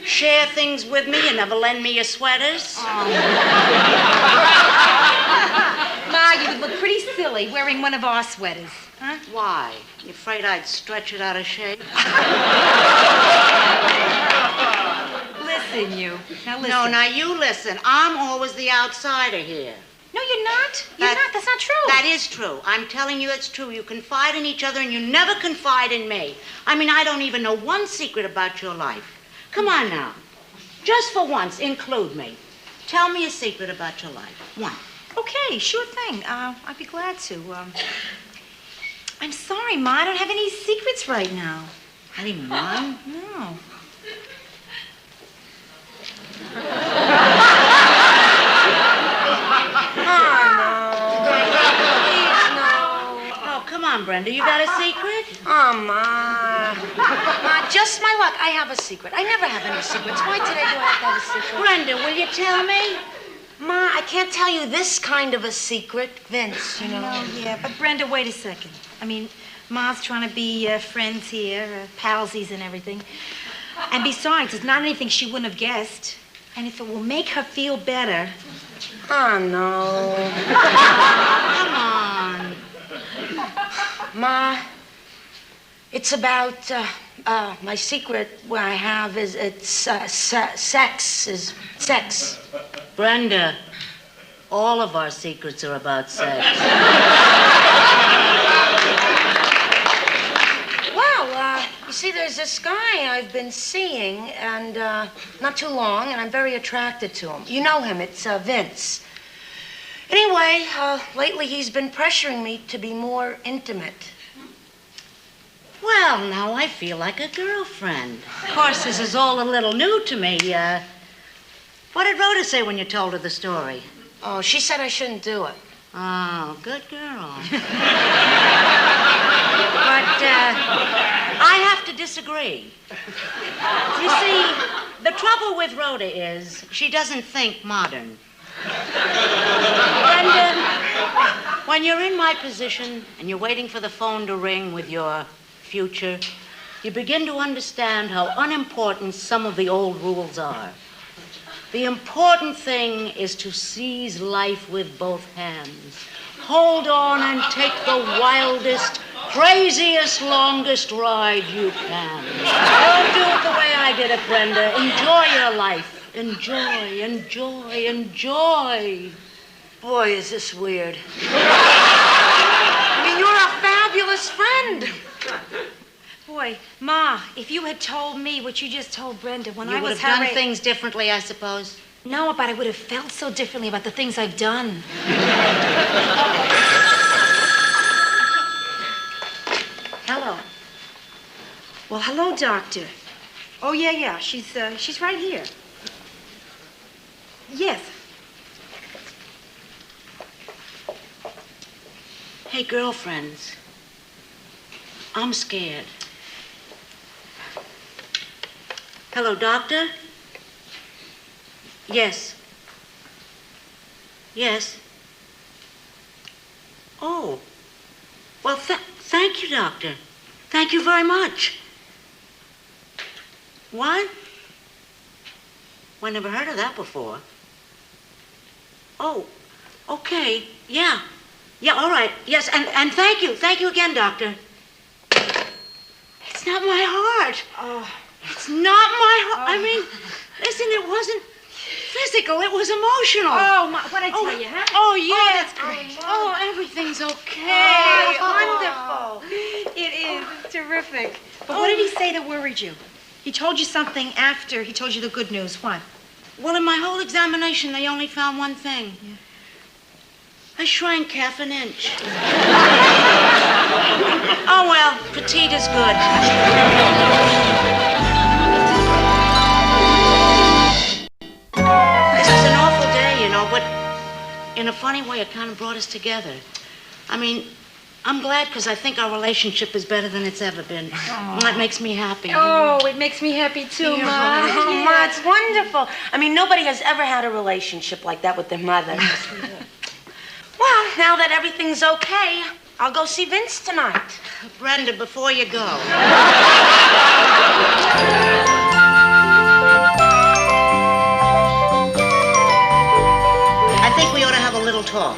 share things with me. You never lend me your sweaters. Oh. Ma, you would look pretty silly wearing one of our sweaters. Huh? Why? You afraid I'd stretch it out of shape? Listen, you. Now listen. No, now you listen. I'm always the outsider here. No, you're not. You're not. That's not true. That is true. I'm telling you it's true. You confide in each other and you never confide in me. I mean, I don't even know one secret about your life. Come on now. Just for once, include me. Tell me a secret about your life. One. Okay, sure thing. I'd be glad to. I'm sorry, Ma. I don't have any secrets right now. Not even one? No. Oh, come on, Brenda. You got a secret? Oh, Ma. Ma, just my luck. I have a secret. I never have any secrets. Why today do I have to have a secret? Brenda, will you tell me? Ma, I can't tell you this kind of a secret. Vince, you know. Oh, yeah, but Brenda, wait a second. I mean, Ma's trying to be friends here, palsies and everything. And besides, it's not anything she wouldn't have guessed. And if it will make her feel better... Oh, no. Come on. Ma, it's about, my secret what I have is, it's, sex. Brenda, all of our secrets are about sex. Well, you see, there's this guy I've been seeing, and, not too long, and I'm very attracted to him. You know him, it's, Vince. Anyway, lately he's been pressuring me to be more intimate. Well, now I feel like a girlfriend. Of course, this is all a little new to me. What did Rhoda say when you told her the story? Oh, she said I shouldn't do it. Oh, good girl. But, I have to disagree. You see, the trouble with Rhoda is she doesn't think modern. Brenda, when you're in my position and you're waiting for the phone to ring with your future, you begin to understand how unimportant some of the old rules are. The important thing is to seize life with both hands. Hold on and take the wildest, craziest, longest ride you can. Don't do it the way I did it, Brenda. Enjoy your life. Enjoy, enjoy, enjoy. Boy, is this weird. I mean, you're a fabulous friend. Boy, Ma, if you had told me what you just told Brenda when I You would was have her done age- things differently, I suppose. No, but I would have felt so differently about the things I've done. Hello. Well, hello, Doctor. Oh, yeah, she's right here. Yes. Hey, girlfriends. I'm scared. Hello, doctor? Yes. Yes. Oh. Well, thank you, doctor. Thank you very much. What? Well, I never heard of that before. Oh, okay. Yeah. Yeah, all right. Yes, and thank you. Thank you again, doctor. It's not my heart. Oh. It's not my heart. I mean, listen, it wasn't physical. It was emotional. Oh, Ma, what'd I tell you, huh? Oh, yeah. Oh, that's great. Oh, everything's okay. Wonderful. It is. It's terrific. But what did he say that worried you? He told you something after he told you the good news. What? Well, in my whole examination, they only found one thing. Yeah. I shrank half an inch. Oh, well, petite is good. This is an awful day, you know, but in a funny way, it kind of brought us together. I mean, I'm glad because I think our relationship is better than it's ever been. And that makes me happy. Oh, it makes me happy too, Yeah. Ma. Oh, Ma, it's wonderful. I mean, nobody has ever had a relationship like that with their mother. Well, now that everything's okay, I'll go see Vince tonight. Brenda, before you go. I think we ought to have a little talk.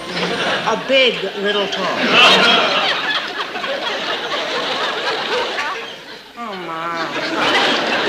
A big little talk. Oh, Ma.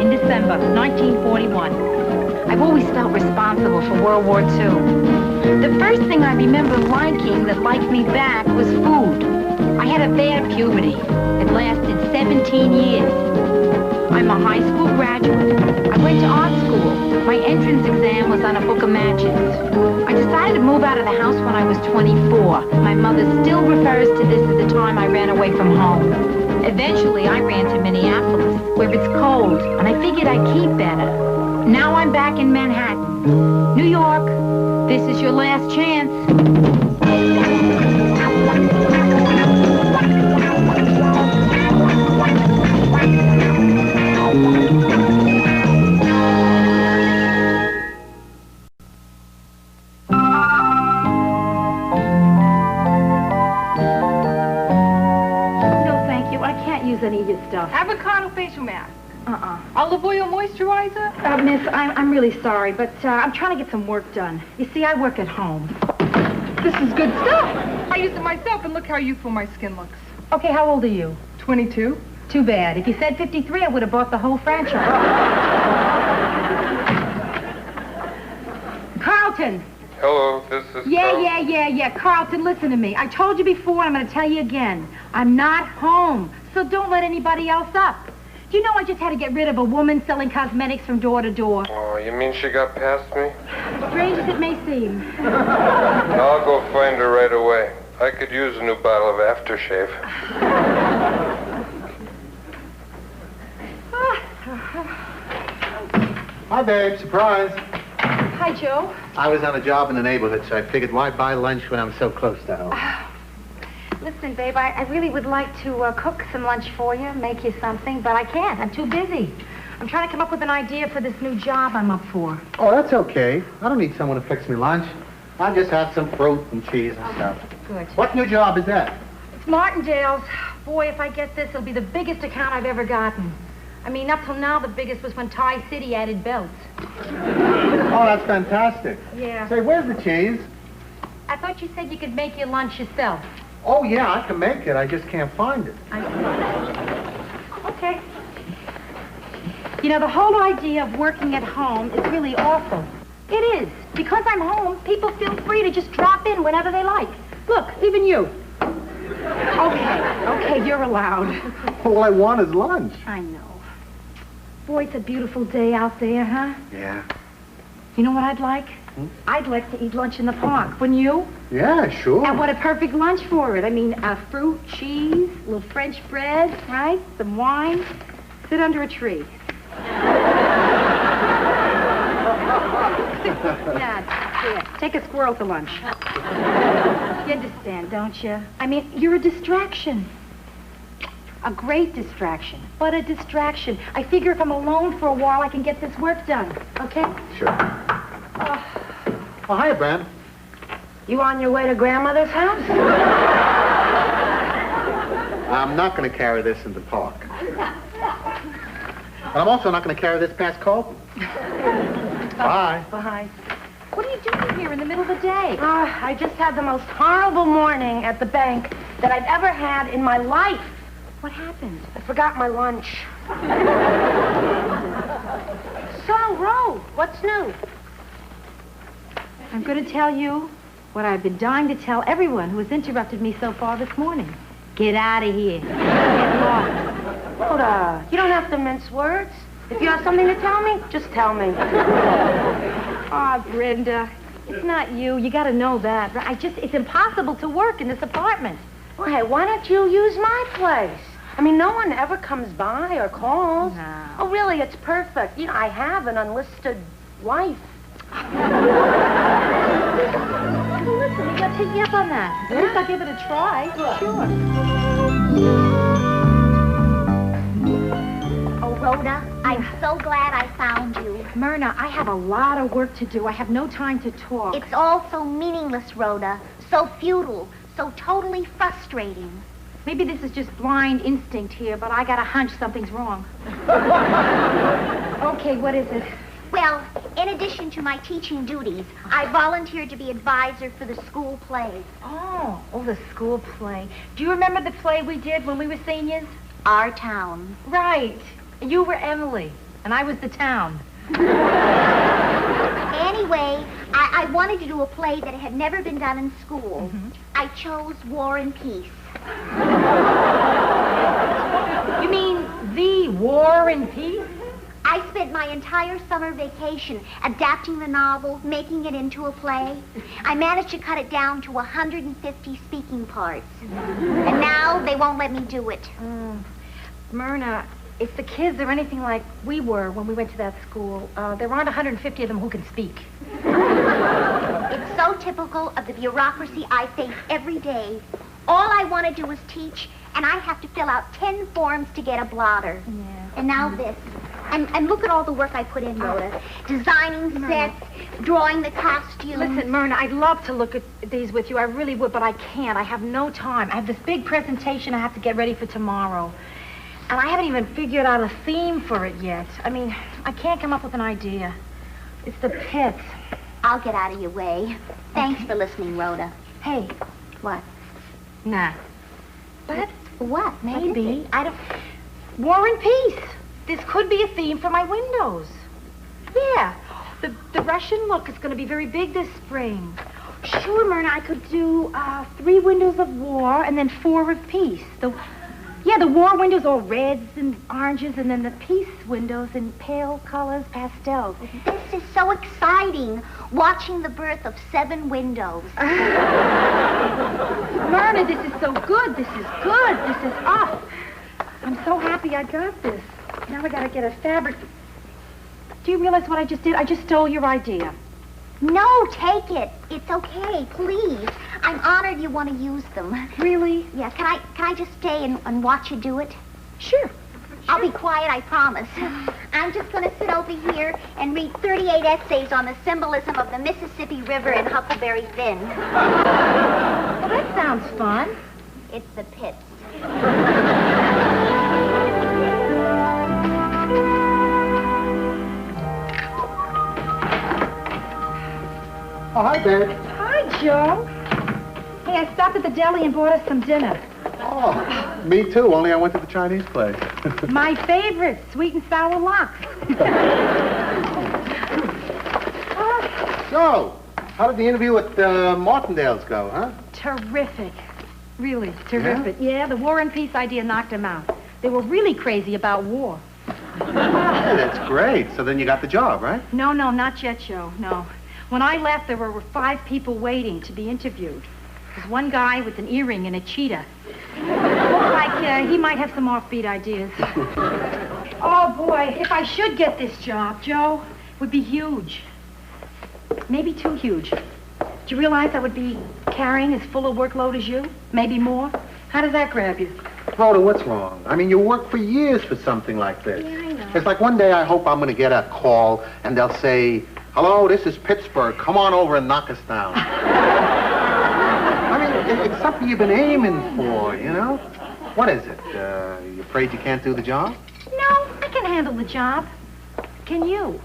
In December 1941. I've always felt responsible for World War II. The first thing I remember liking that liked me back was food. I had a bad puberty. It lasted 17 years. I'm a high school graduate. I went to art school. My entrance exam was on a book of matches. I decided to move out of the house when I was 24. My mother still refers to this as the time I ran away from home. Eventually, I ran to Minneapolis, where it's cold, and I figured I'd keep better. Now I'm back in Manhattan. New York, this is your last chance. Any of your stuff. Avocado facial mask. Olive oil moisturizer? Miss, I'm really sorry, but I'm trying to get some work done. You see, I work at home. This is good stuff. I use it myself, and look how youthful my skin looks. Okay, how old are you? 22. Too bad. If you said 53, I would have bought the whole franchise. Carlton! Hello, this is Carl. Yeah. Carlton, listen to me. I told you before, I'm going to tell you again. I'm not home, so don't let anybody else up. Do you know I just had to get rid of a woman selling cosmetics from door to door? Oh, you mean she got past me? Strange as it may seem. I'll go find her right away. I could use a new bottle of aftershave. Hi, babe. Surprise. Hi, Joe. I was on a job in the neighborhood, so I figured why buy lunch when I'm so close to home? Listen, babe, I really would like to cook some lunch for you, make you something, but I can't. I'm too busy. I'm trying to come up with an idea for this new job I'm up for. Oh, that's okay. I don't need someone to fix me lunch. I'll just have some fruit and cheese and stuff. Good. What new job is that? It's Martindale's. Boy, if I get this, it'll be the biggest account I've ever gotten. I mean, up till now, the biggest was when Tie City added belts. Oh, that's fantastic. Yeah. Say, where's the cheese? I thought you said you could make your lunch yourself. Oh, yeah, I can make it. I just can't find it. Okay. You know, the whole idea of working at home is really awful. It is. Because I'm home, people feel free to just drop in whenever they like. Look, even you. Okay, you're allowed. All I want is lunch. I know. Boy, it's a beautiful day out there, huh? Yeah. You know what I'd like? I'd like to eat lunch in the park, wouldn't you? Yeah, sure. And what a perfect lunch for it. I mean, fruit, cheese, a little French bread, right? Some wine. Sit under a tree. Yeah, take a squirrel to lunch. You understand, don't you? I mean, you're a distraction. A great distraction. What a distraction. I figure if I'm alone for a while, I can get this work done. Okay? Sure. Oh, hiya, Bran. You on your way to Grandmother's house? I'm not going to carry this in the park. But I'm also not going to carry this past Colton. Bye. Bye. What are you doing here in the middle of the day? I just had the most horrible morning at the bank that I've ever had in my life. What happened? I forgot my lunch. So, Ro, what's new? I'm going to tell you what I've been dying to tell everyone who has interrupted me so far this morning. Get out of here. Get lost. Rhoda, you don't have to mince words. If you have something to tell me, just tell me. Brenda, it's not you. You got to know that. It's impossible to work in this apartment. Well, hey, why don't you use my place? I mean, no one ever comes by or calls. No. Oh, really, it's perfect. You know, I have an unlisted wife. Well, listen, you got to take me up on that. At least I'll give it a try. Sure. Oh, Rhoda, I'm so glad I found you. Myrna, I have a lot of work to do. I have no time to talk. It's all so meaningless, Rhoda. So futile. So totally frustrating. Maybe this is just blind instinct here, but I got a hunch something's wrong. Okay, what is it? Well, in addition to my teaching duties, I volunteered to be advisor for the school play. Oh, the school play. Do you remember the play we did when we were seniors? Our Town. Right. You were Emily, and I was the town. Anyway, I wanted to do a play that had never been done in school. Mm-hmm. I chose War and Peace. You mean the War and Peace? I spent my entire summer vacation adapting the novel, making it into a play. I managed to cut it down to 150 speaking parts. And now they won't let me do it. Myrna, if the kids are anything like we were when we went to that school, there aren't 150 of them who can speak. It's so typical of the bureaucracy I face every day. All I want to do is teach, and I have to fill out 10 forms to get a blotter. Yeah. And now this. And look at all the work I put in, Rhoda. Designing sets, drawing the costumes. Listen, Myrna, I'd love to look at these with you. I really would, but I can't. I have no time. I have this big presentation I have to get ready for tomorrow. And I haven't even figured out a theme for it yet. I mean, I can't come up with an idea. It's the pits. I'll get out of your way. Thanks for listening, Rhoda. Hey. What? Nah. What? What? Maybe. I don't... War and Peace. This could be a theme for my windows. Yeah. The Russian look is going to be very big this spring. Sure, Myrna, I could do 3 windows of war and then 4 of peace. The war windows all reds and oranges, and then the peace windows in pale colors, pastels. This is so exciting, watching the birth of 7 windows. Myrna, this is so good. This is good. This is I'm so happy I got this. Now I gotta get a fabric. Do you realize what I just did? I just stole your idea. No, take it. It's okay, please. I'm honored you want to use them. Really? Yeah, can I just stay and watch you do it? Sure. I'll be quiet, I promise. I'm just going to sit over here and read 38 essays on the symbolism of the Mississippi River and Huckleberry Finn. Well, that sounds fun. It's the pits. Oh, hi, babe. Hi, Joe. Hey, I stopped at the deli and bought us some dinner. Oh, me too, only I went to the Chinese place. My favorite, sweet and sour lox. So, how did the interview at Martindale's go, huh? Terrific. Really, terrific. Yeah, the War and Peace idea knocked them out. They were really crazy about war. Hey, that's great. So then you got the job, right? No, not yet, Joe, no. When I left, there were 5 people waiting to be interviewed. There's one guy with an earring and a cheetah. Looks like he might have some offbeat ideas. Oh, boy, if I should get this job, Joe, it would be huge. Maybe too huge. Do you realize I would be carrying as full a workload as you? Maybe more? How does that grab you? Rhoda, what's wrong? I mean, you worked for years for something like this. Yeah, I know. It's like one day I hope I'm going to get a call and they'll say, "Hello, this is Pittsburgh. Come on over and knock us down." I mean, it's something you've been aiming for, you know? What is it? You afraid you can't do the job? No, I can handle the job. Can you?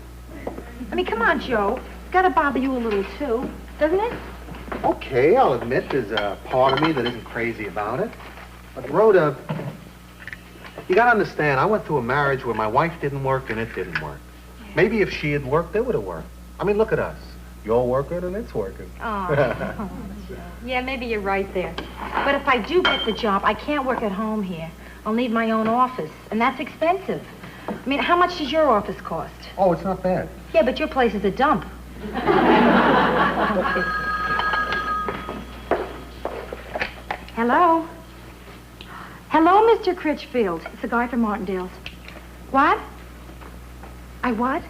I mean, come on, Joe. It's got to bother you a little, too, doesn't it? Okay, I'll admit there's a part of me that isn't crazy about it. But Rhoda, you gotta understand, I went through a marriage where my wife didn't work and it didn't work. Maybe if she had worked, it would have worked. I mean, look at us. You're working and it's working. Oh, yeah, maybe you're right there. But if I do get the job, I can't work at home here. I'll need my own office, and that's expensive. I mean, how much does your office cost? Oh, it's not bad. Yeah, but your place is a dump. Hello? Hello, Mr. Critchfield. It's a guy from Martindale's. What? I what?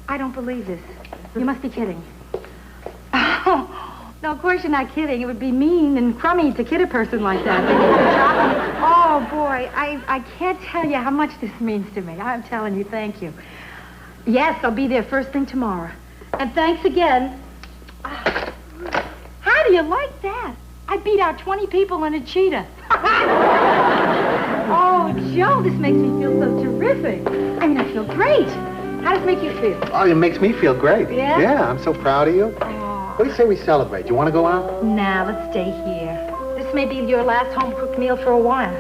I don't believe this. You must be kidding. Oh, no, of course you're not kidding. It would be mean and crummy to kid a person like that. Oh, boy, I can't tell you how much this means to me. I'm telling you, thank you. Yes, I'll be there first thing tomorrow. And thanks again. How do you like that? I beat out 20 people in a cheetah. Oh, Joe, this makes me feel so terrific. I mean, I feel great. How does it make you feel? Oh, it makes me feel great. Yeah? Yeah, I'm so proud of you. Oh. What do you say we celebrate? You want to go out? Nah, let's stay here. This may be your last home-cooked meal for a while.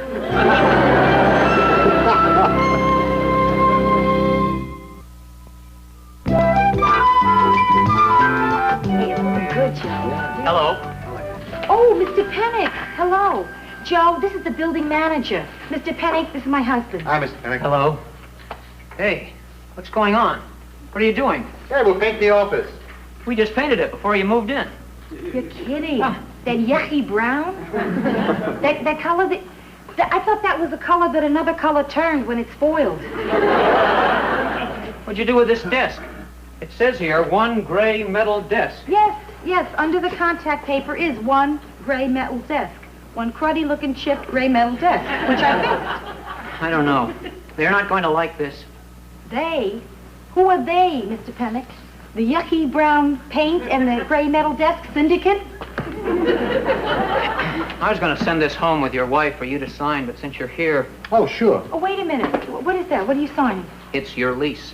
Hey, it's looking good, Joe. Hello. Oh, Mr. Pennick. Hello. Joe, this is the building manager. Mr. Pennick, this is my husband. Hi, Mr. Pennick. Hello. Hey, what's going on? What are you doing? Hey, we'll paint the office. We just painted it before you moved in. You're kidding. That yucky brown? that color that... I thought that was a color that another color turned when it spoiled. What'd you do with this desk? It says here, 1 gray metal desk. Yes, under the contact paper is 1 gray metal desk. 1 cruddy-looking chipped gray metal desk, which I fixed. I don't know. They're not going to like this. They? Who are they, Mr. Pennick? The yucky brown paint and the gray metal desk syndicate? I was going to send this home with your wife for you to sign, but since you're here... Oh, sure. Oh, wait a minute. What is that? What are you signing? It's your lease.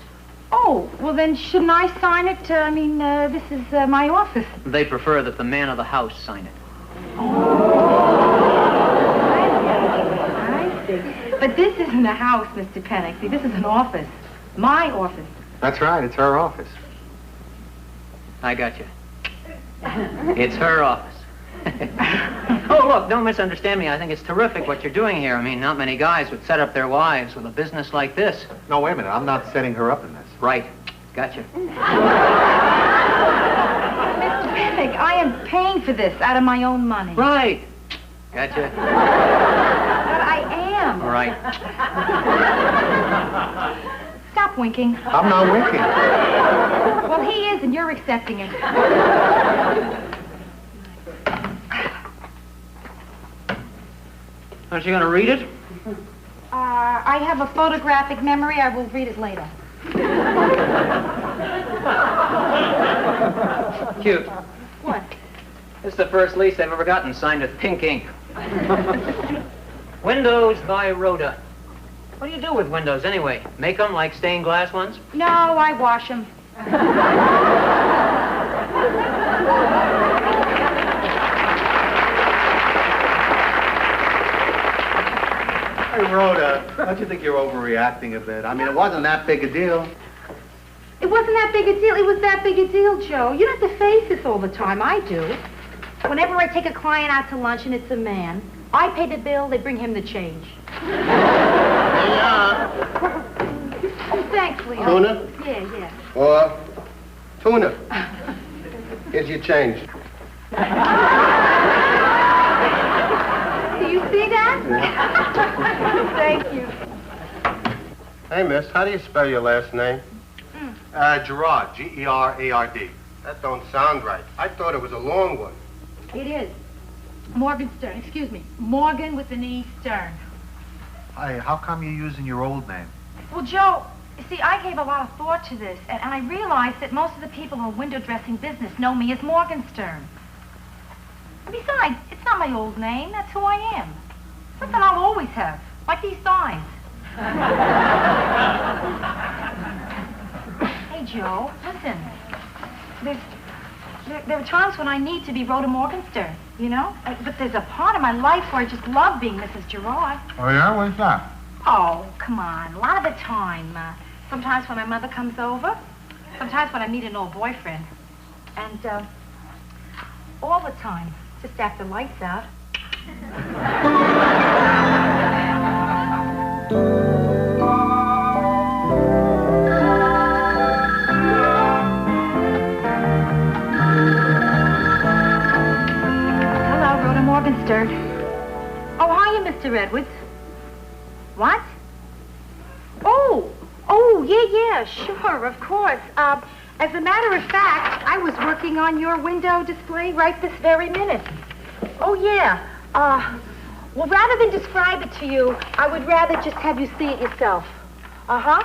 Oh, well then shouldn't I sign it? This is my office. They prefer that the man of the house sign it. I see. But this isn't a house, Mr. Pennick. See, this is an office. My office. That's right, it's her office. I got you. It's her office. Oh, look, don't misunderstand me. I think it's terrific what you're doing here. I mean, not many guys would set up their wives with a business like this. No, wait a minute. I'm not setting her up in this. Right. Gotcha. Mr. Pennick, I am paying for this out of my own money. Right. Gotcha. But I am. Right. Stop winking? I'm not winking. Well, he is, and you're accepting it. Aren't you going to read it? I have a photographic memory. I will read it later. Cute. What? This is the first lease I've ever gotten signed with pink ink. Windows by Rhoda. What do you do with windows anyway? Make them like stained glass ones? No, I wash them. Hey, Rhoda, don't you think you're overreacting a bit? I mean, it wasn't that big a deal. It wasn't that big a deal. It was that big a deal, Joe. You don't have to face this all the time. I do. Whenever I take a client out to lunch and it's a man, I pay the bill, they bring him the change. Oh, thanks, Leo. Tuna? Yeah. Or tuna. Here's your change. Do you see that? Thank you. Hey, miss, how do you spell your last name? Gerard, Gerard. That don't sound right. I thought it was a long one. It is. Morgan Stern, excuse me. Morgan with an E, Stern. Hey, how come you're using your old name? Well, Joe, you see, I gave a lot of thought to this, and I realized that most of the people in the window dressing business know me as Morgan Stern. And besides, it's not my old name. That's who I am. Something I'll always have, like these thighs. Hey, Joe, listen. There are times when I need to be Rhoda Morgenstern, you know? But there's a part of my life where I just love being Mrs. Gerard. Oh, yeah? What's that? Oh, come on. A lot of the time. Sometimes when my mother comes over. Sometimes when I meet an old boyfriend. And, all the time. Just after lights out. Morgenstern. Oh, hiya, Mr. Edwards. What? Oh, yeah, sure, of course. As a matter of fact, I was working on your window display right this very minute. Oh, yeah. Well, rather than describe it to you, I would rather just have you see it yourself. Uh-huh.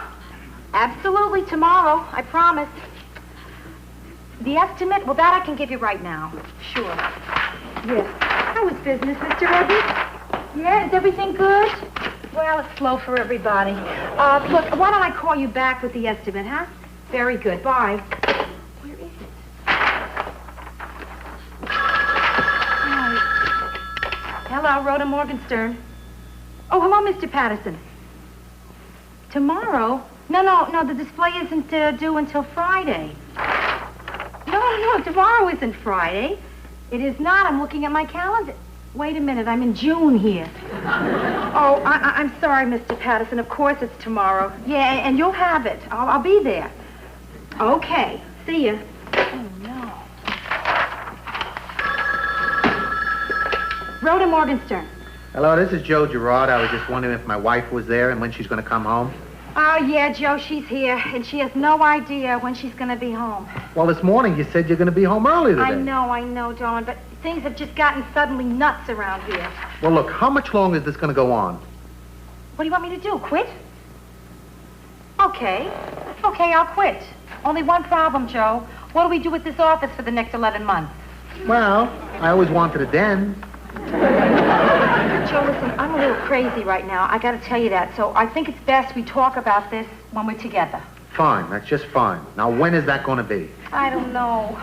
Absolutely, tomorrow, I promise. The estimate, well, that I can give you right now. Sure. Yes. How is business, Mr. Edwards? Yeah, is everything good? Well, it's slow for everybody. Look, why don't I call you back with the estimate, huh? Very good. Bye. Where is it? Oh. Hello, Rhoda Morgenstern. Oh, hello, Mr. Patterson. Tomorrow? No, the display isn't due until Friday. No, tomorrow isn't Friday. It is not. I'm looking at my calendar. Wait a minute. I'm in June here. Oh, I'm sorry, Mr. Patterson. Of course it's tomorrow. Yeah, and you'll have it. I'll be there. Okay. See ya. Oh, no. Rhoda Morgenstern. Hello, this is Joe Gerard. I was just wondering if my wife was there and when she's going to come home. Oh, yeah, Joe, she's here, and she has no idea when she's going to be home. Well, this morning you said you're going to be home early today. I know, Dawn, but things have just gotten suddenly nuts around here. Well, look, how much longer is this going to go on? What do you want me to do, quit? Okay, I'll quit. Only one problem, Joe. What do we do with this office for the next 11 months? Well, I always wanted a den. Joe, listen, I'm a little crazy right now. I got to tell you that. So I think it's best we talk about this when we're together. Fine, that's just fine. Now, when is that going to be? I don't know.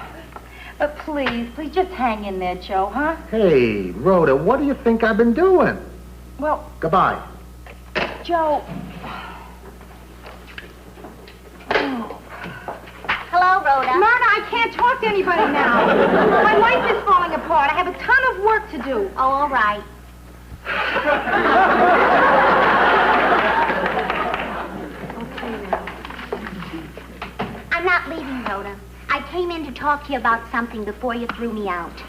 But please just hang in there, Joe, huh? Hey, Rhoda, what do you think I've been doing? Well... Goodbye. Joe... Hello, Rhoda. Myrna, I can't talk to anybody now. My life is falling apart. I have a ton of work to do. Oh, all right. Okay, now. I'm not leaving, Rhoda. I came in to talk to you about something before you threw me out.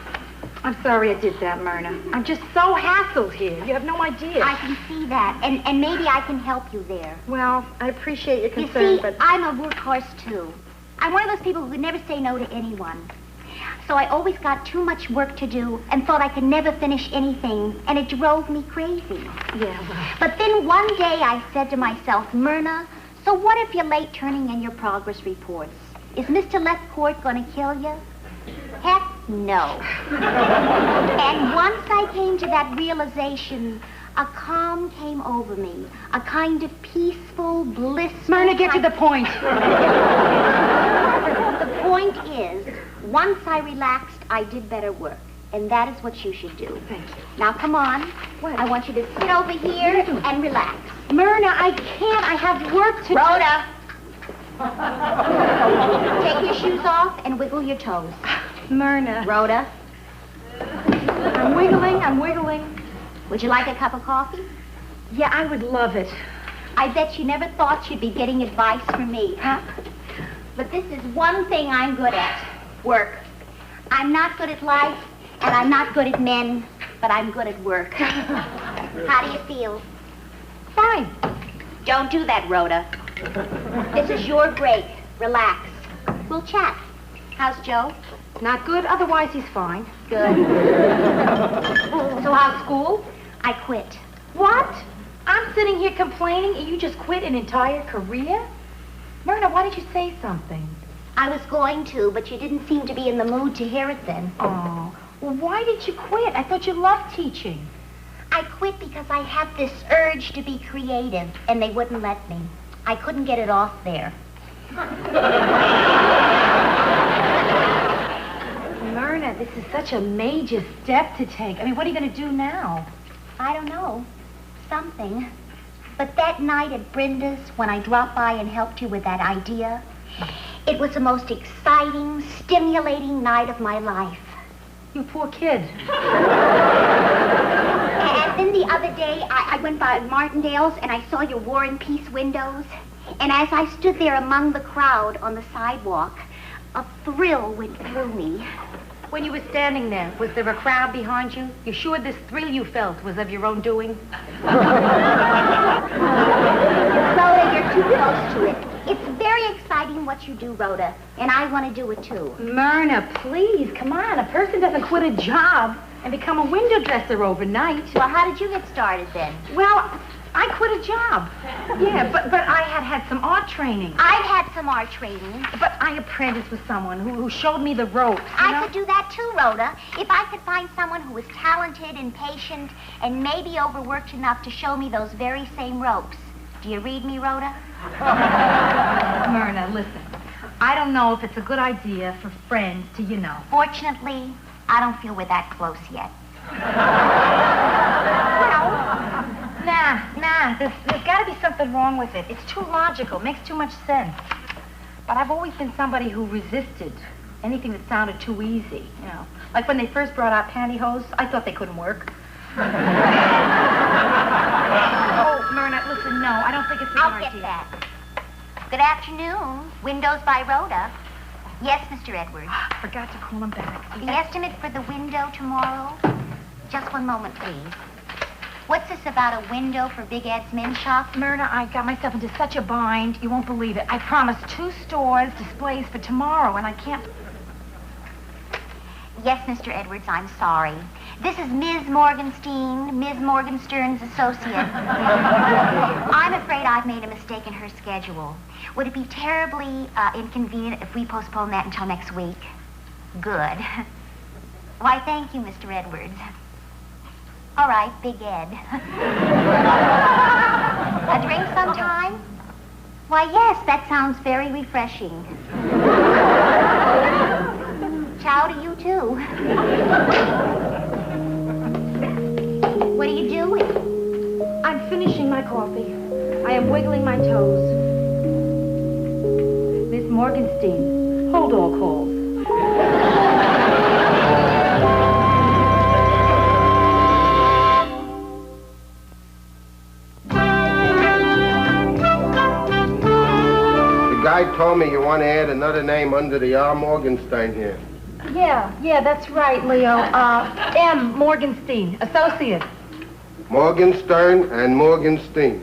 I'm sorry I did that, Myrna. I'm just so hassled here. You have no idea. I can see that, and maybe I can help you there. Well, I appreciate your concern, you see, but... I'm a workhorse, too. I'm one of those people who could never say no to anyone. So I always got too much work to do and thought I could never finish anything, and it drove me crazy. Yeah, well... But then one day I said to myself, Myrna, so what if you're late turning in your progress reports? Is Mr. Lethcourt going to kill you? Heck no. And once I came to that realization, a calm came over me, a kind of peaceful, blissful... Myrna, get to the point. The point is, once I relaxed, I did better work. And that is what you should do. Thank you. Now, come on. What? I want you to sit over here and relax. Myrna, I can't. I have work to Rhoda! Take your shoes off and wiggle your toes. Myrna. Rhoda. I'm wiggling. Would you like a cup of coffee? Yeah, I would love it. I bet you never thought you'd be getting advice from me, huh? But this is one thing I'm good at. Work. I'm not good at life, and I'm not good at men, but I'm good at work. How do you feel? Fine. Don't do that, Rhoda. This is your break. Relax. We'll chat. How's Joe? Not good, otherwise he's fine. Good. So how's school? I quit. What? I'm sitting here complaining and you just quit an entire career? Myrna, why didn't you say something? I was going to, but you didn't seem to be in the mood to hear it then. Oh, well, why did you quit? I thought you loved teaching. I quit because I had this urge to be creative, and they wouldn't let me. I couldn't get it off there. Myrna, this is such a major step to take. I mean, what are you going to do now? I don't know. Something. But that night at Brenda's, when I dropped by and helped you with that idea, it was the most exciting, stimulating night of my life. You poor kid. And then the other day, I went by Martindale's and I saw your War and Peace windows. And as I stood there among the crowd on the sidewalk, a thrill went through me. When you were standing there, was there a crowd behind you? You sure this thrill you felt was of your own doing? Rhoda, you're too close to it. It's very exciting what you do, Rhoda, and I want to do it too. Myrna, please, come on. A person doesn't quit a job and become a window dresser overnight. Well, how did you get started then? Well, I quit a job. Yeah, but I had some art training. I've had some art training. But I apprenticed with someone who showed me the ropes. I could do that too, Rhoda. If I could find someone who was talented and patient and maybe overworked enough to show me those very same ropes. Do you read me, Rhoda? Myrna, listen. I don't know if it's a good idea for friends to, Fortunately, I don't feel we're that close yet. Nah. There's got to be something wrong with it. It's too logical. Makes too much sense. But I've always been somebody who resisted anything that sounded too easy, Like when they first brought out pantyhose, I thought they couldn't work. Oh, Myrna, listen, no, I don't think it's a good idea. I'll get that. Good afternoon. Windows by Rhoda. Yes, Mr. Edwards. Forgot to call him back. The estimate for the window tomorrow? Just one moment, please. What's this about a window for Big Ed's men's shop? Myrna, I got myself into such a bind, you won't believe it. I promised 2 stores displays for tomorrow, and I can't... Yes, Mr. Edwards, I'm sorry. This is Ms. Morgenstein, Ms. Morgenstern's associate. I'm afraid I've made a mistake in her schedule. Would it be terribly inconvenient if we postpone that until next week? Good. Why, thank you, Mr. Edwards. All right, Big Ed. A drink sometime? Why, yes, that sounds very refreshing. Ciao to you, too. What are you doing? I'm finishing my coffee. I am wiggling my toes. Miss Morgenstein, hold all calls. The guy told me you want to add another name under the R. Morgenstein here. Yeah, that's right, Leo. M. Morgenstein, associate. Morgenstern and Morgenstein.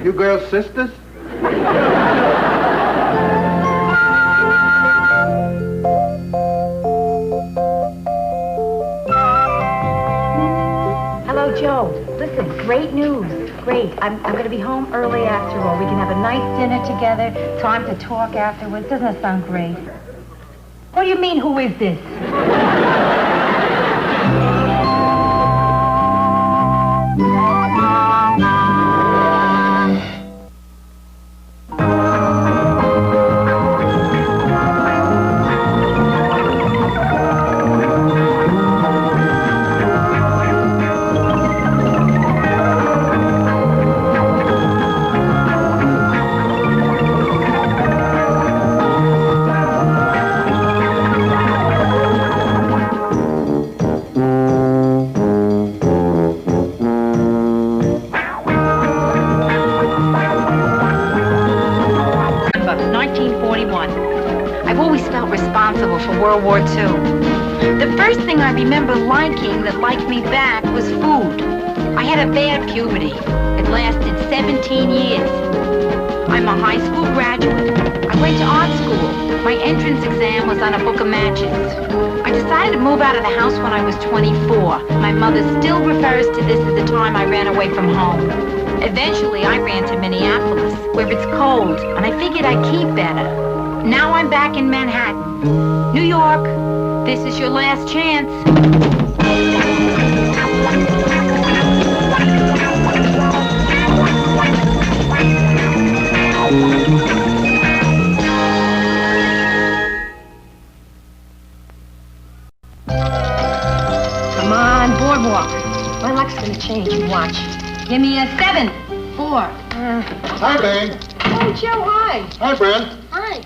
You girls sisters? Hello, Joe. Listen, great news. Great. I'm going to be home early after all. We can have a nice dinner together, time to talk afterwards. Doesn't that sound great? What do you mean, who is this? For World War II. The first thing I remember liking that liked me back was food. I had a bad puberty. It lasted 17 years. I'm a high school graduate. I went to art school. My entrance exam was on a book of matches. I decided to move out of the house when I was 24. My mother still refers to this as the time I ran away from home. Eventually, I ran to Minneapolis, where it's cold, and I figured I'd keep better. Now I'm back in Manhattan. New York, this is your last chance. Come on, boardwalk. My luck's gonna change, you watch. Give me a 7, 4. Hi, babe. Oh, Joe, hi. Hi, Brent. Hi.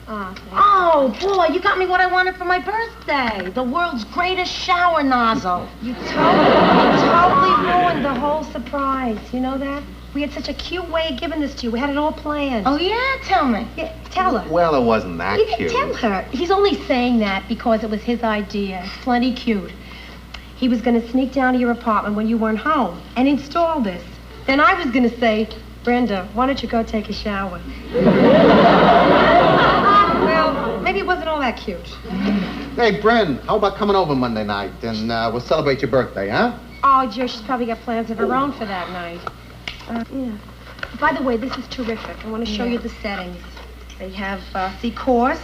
Oh, boy, you got me what I wanted for my birthday. The world's greatest shower nozzle. You totally ruined the whole surprise. You know that? We had such a cute way of giving this to you. We had it all planned. Oh, yeah? Tell me. Yeah, tell her. Well, it wasn't that You cute. can tell her. He's only saying that because it was his idea. It's plenty cute. He was going to sneak down to your apartment when you weren't home and install this. Then I was going to say, Brenda, why don't you go take a shower? Well, maybe it wasn't all that cute. Hey, Bren, how about coming over Monday night and we'll celebrate your birthday, huh? Oh, Joe, she's probably got plans of her own for that night. Yeah. By the way, this is terrific. I want to show you the settings. They have, see, coarse,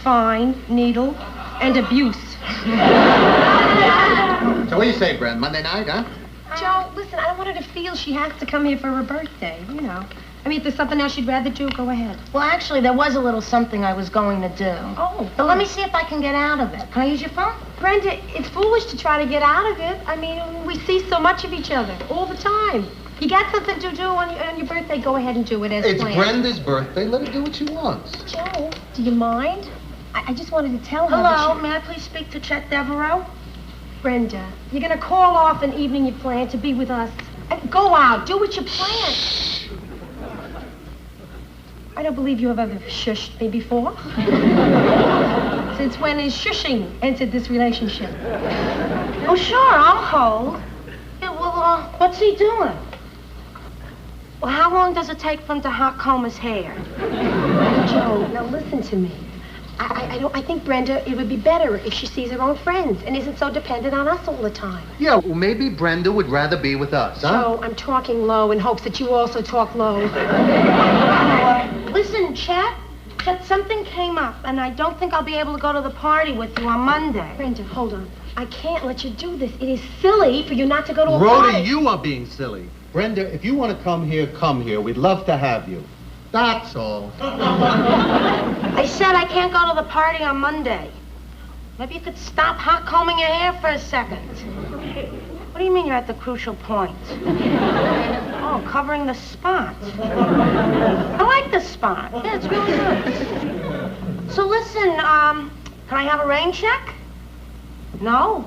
fine, needle, and abuse. So what do you say, Bren? Monday night, huh? Joe, listen, I don't want her to feel she has to come here for her birthday, you know. I mean, if there's something else she'd rather do, go ahead. Well, actually, there was a little something I was going to do. Oh. But let me see if I can get out of it. Can I use your phone? Brenda, it's foolish to try to get out of it. I mean, we see so much of each other all the time. You got something to do on your birthday, go ahead and do it as It's planned. Brenda's birthday. Let her do what she wants. Joe, do you mind? I just wanted to tell her. Hello, may I please speak to Chet Devereaux? Brenda, you're going to call off an evening you planned to be with us. Go out. Do what you planned. I don't believe you have ever shushed me before. Since when is shushing entered this relationship? Oh, sure, I'll hold. Yeah, well, what's he doing? Well, how long does it take for him to hot comb his hair? Joe, now listen to me. I think, Brenda, it would be better if she sees her own friends and isn't so dependent on us all the time. Yeah, well, maybe Brenda would rather be with us, huh? Joe, I'm talking low in hopes that you also talk low. Listen, Chet, something came up, and I don't think I'll be able to go to the party with you on Monday. Brenda, hold on. I can't let you do this. It is silly for you not to go to a Rhoda, party. you are being silly. Brenda, if you want to come here, come here. We'd love to have you. That's all. I said I can't go to the party on Monday. Maybe you could stop hot combing your hair for a second. What do you mean you're at the crucial point? Oh, covering the spot. I like the spot. Yeah, it's really good. So listen, can I have a rain check? No?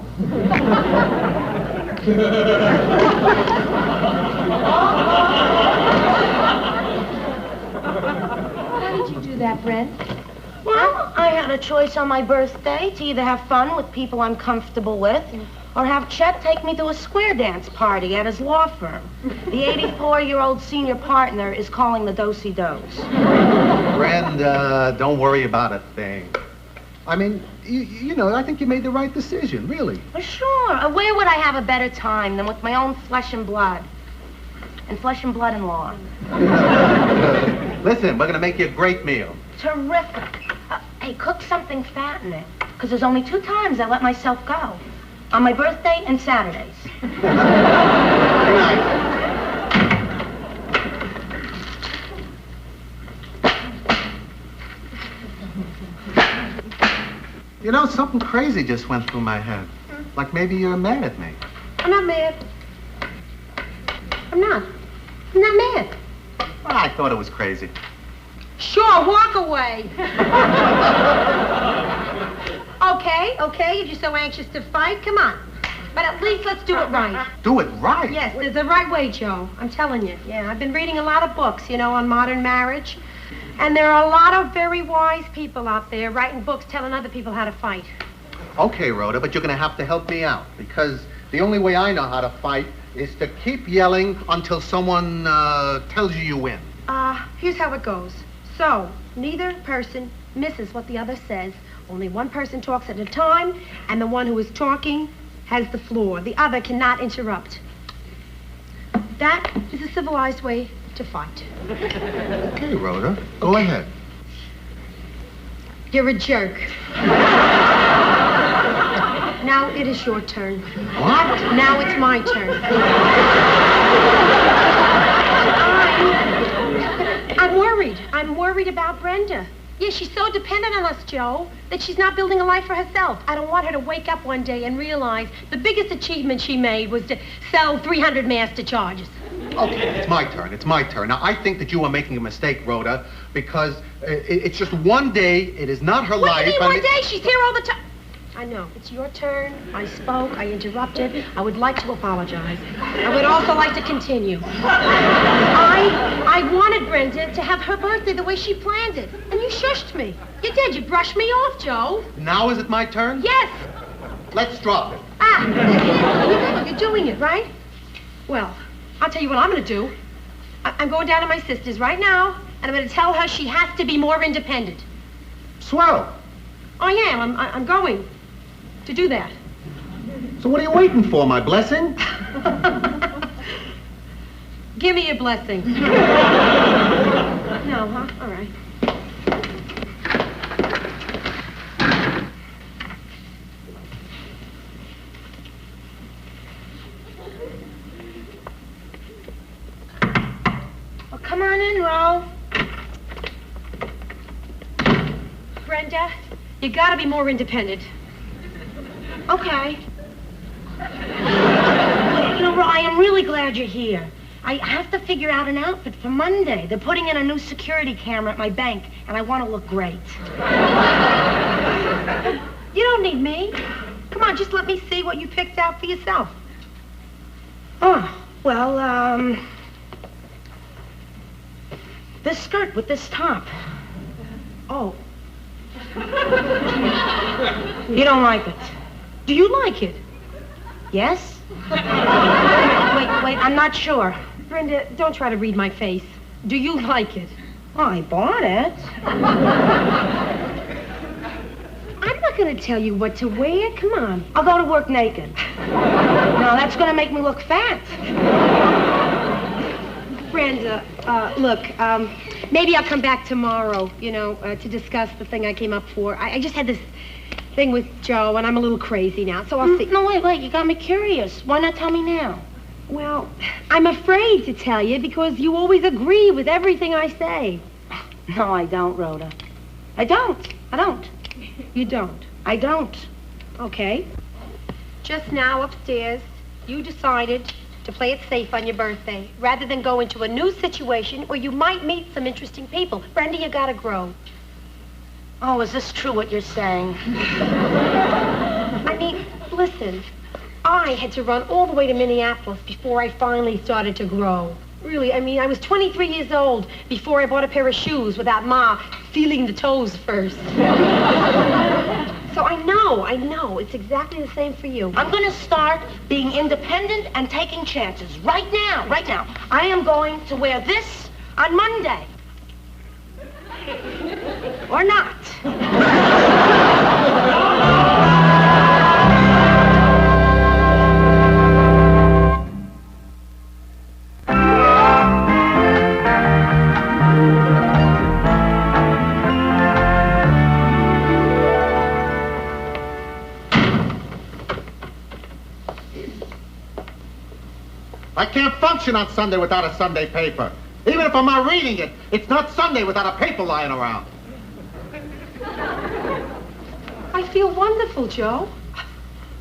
Why did you do that, Brent? Well, Well, I had a choice on my birthday to either have fun with people I'm comfortable with or have Chet take me to a square dance party at his law firm. The 84-year-old senior partner is calling the do-si-dos. Brenda, don't worry about a thing. I mean, you know, I think you made the right decision, really. Well, sure. Where would I have a better time than with my own flesh and blood? And flesh and blood-in-law. Listen, we're going to make you a great meal. Terrific. Hey, cook something fattening. Because there's only 2 times I let myself go. On my birthday and Saturdays. Good night. You know, something crazy just went through my head. Like maybe you're mad at me. I'm not mad. I'm not mad. Well, I thought it was crazy. Sure, walk away. Okay, if you're so anxious to fight, come on. But at least let's do it right. Do it right? Yes, there's the right way, Joe. I'm telling you. Yeah, I've been reading a lot of books, on modern marriage. And there are a lot of very wise people out there writing books telling other people how to fight. Okay, Rhoda, but you're going to have to help me out. Because the only way I know how to fight is to keep yelling until someone tells you win. Here's how it goes. So, neither person misses what the other says. Only one person talks at a time, and the one who is talking has the floor. The other cannot interrupt. That is a civilized way to fight. Okay, Rhoda, go ahead. You're a jerk. Now it is your turn. What? Now it's my turn. I'm worried. I'm worried about Brenda. Yeah, she's so dependent on us, Joe, that she's not building a life for herself. I don't want her to wake up one day and realize the biggest achievement she made was to sell 300 master charges. Okay, it's my turn. It's my turn. Now, I think that you are making a mistake, Rhoda, because it's just one day. It is not her life. What do you mean one day? She's here all the time. I know. It's your turn. I spoke. I interrupted. I would like to apologize. I would also like to continue. I wanted Brenda to have her birthday the way she planned it. And you shushed me. You did. You brushed me off, Joe. Now is it my turn? Yes. Let's drop it. You're doing it, right? Well, I'll tell you what I'm going to do. I'm going down to my sister's right now, and I'm going to tell her she has to be more independent. Swell. I am. I'm going to do that. So what are you waiting for, my blessing? Give me your blessing. No, huh? All right. Well, come on in, Ro. Brenda, you gotta be more independent. Okay. Ro, I am really glad you're here. I have to figure out an outfit for Monday. They're putting in a new security camera at my bank, and I want to look great. You don't need me. Come on, just let me see what you picked out for yourself. Oh, well, this skirt with this top. Oh. You don't like it. Do you like it? Yes? Wait, I'm not sure. Brenda, don't try to read my face. Do you like it? Oh, I bought it. I'm not going to tell you what to wear. Come on. I'll go to work naked. No, that's going to make me look fat. Brenda, look, maybe I'll come back tomorrow, to discuss the thing I came up for. I just had this thing with Joe, and I'm a little crazy now, so I'll see. No, wait, you got me curious. Why not tell me now? Well, I'm afraid to tell you because you always agree with everything I say. No, I don't, Rhoda. I don't. You don't. I don't. Okay. Just now upstairs, you decided to play it safe on your birthday rather than go into a new situation where you might meet some interesting people. Brenda, you gotta grow. Oh, is this true what you're saying? I mean, listen, I had to run all the way to Minneapolis before I finally started to grow. Really, I mean, I was 23 years old before I bought a pair of shoes without Ma feeling the toes first. So I know. It's exactly the same for you. I'm going to start being independent and taking chances. Right now. I am going to wear this on Monday. Or not. I can't function on Sunday without a Sunday paper. Even if I'm not reading it, it's not Sunday without a paper lying around. I feel wonderful, Joe.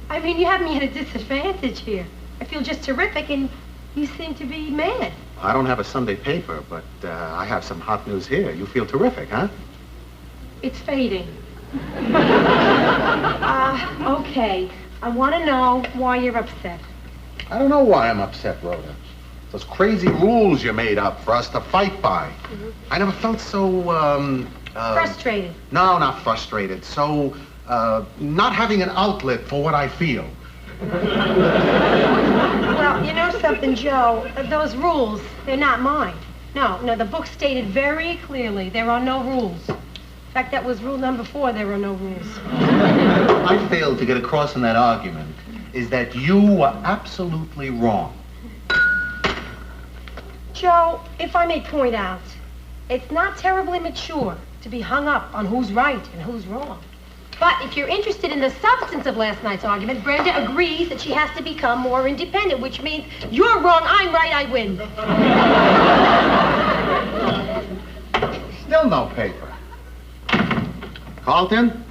I mean, you have me at a disadvantage here. I feel just terrific, and you seem to be mad. I don't have a Sunday paper, but I have some hot news here. You feel terrific, huh? It's fading. Okay. I want to know why you're upset. I don't know why I'm upset, Rhoda. Those crazy rules you made up for us to fight by. Mm-hmm. I never felt so, Frustrated. No, not frustrated. So, not having an outlet for what I feel. Well, you know something, Joe? Those rules, they're not mine. No, the book stated very clearly there are no rules. In fact, that was rule number 4, there are no rules. I failed to get across in that argument is that you were absolutely wrong. Joe, if I may point out, it's not terribly mature to be hung up on who's right and who's wrong. But if you're interested in the substance of last night's argument, Brenda agrees that she has to become more independent, which means you're wrong, I'm right, I win. Still no paper. Carlton?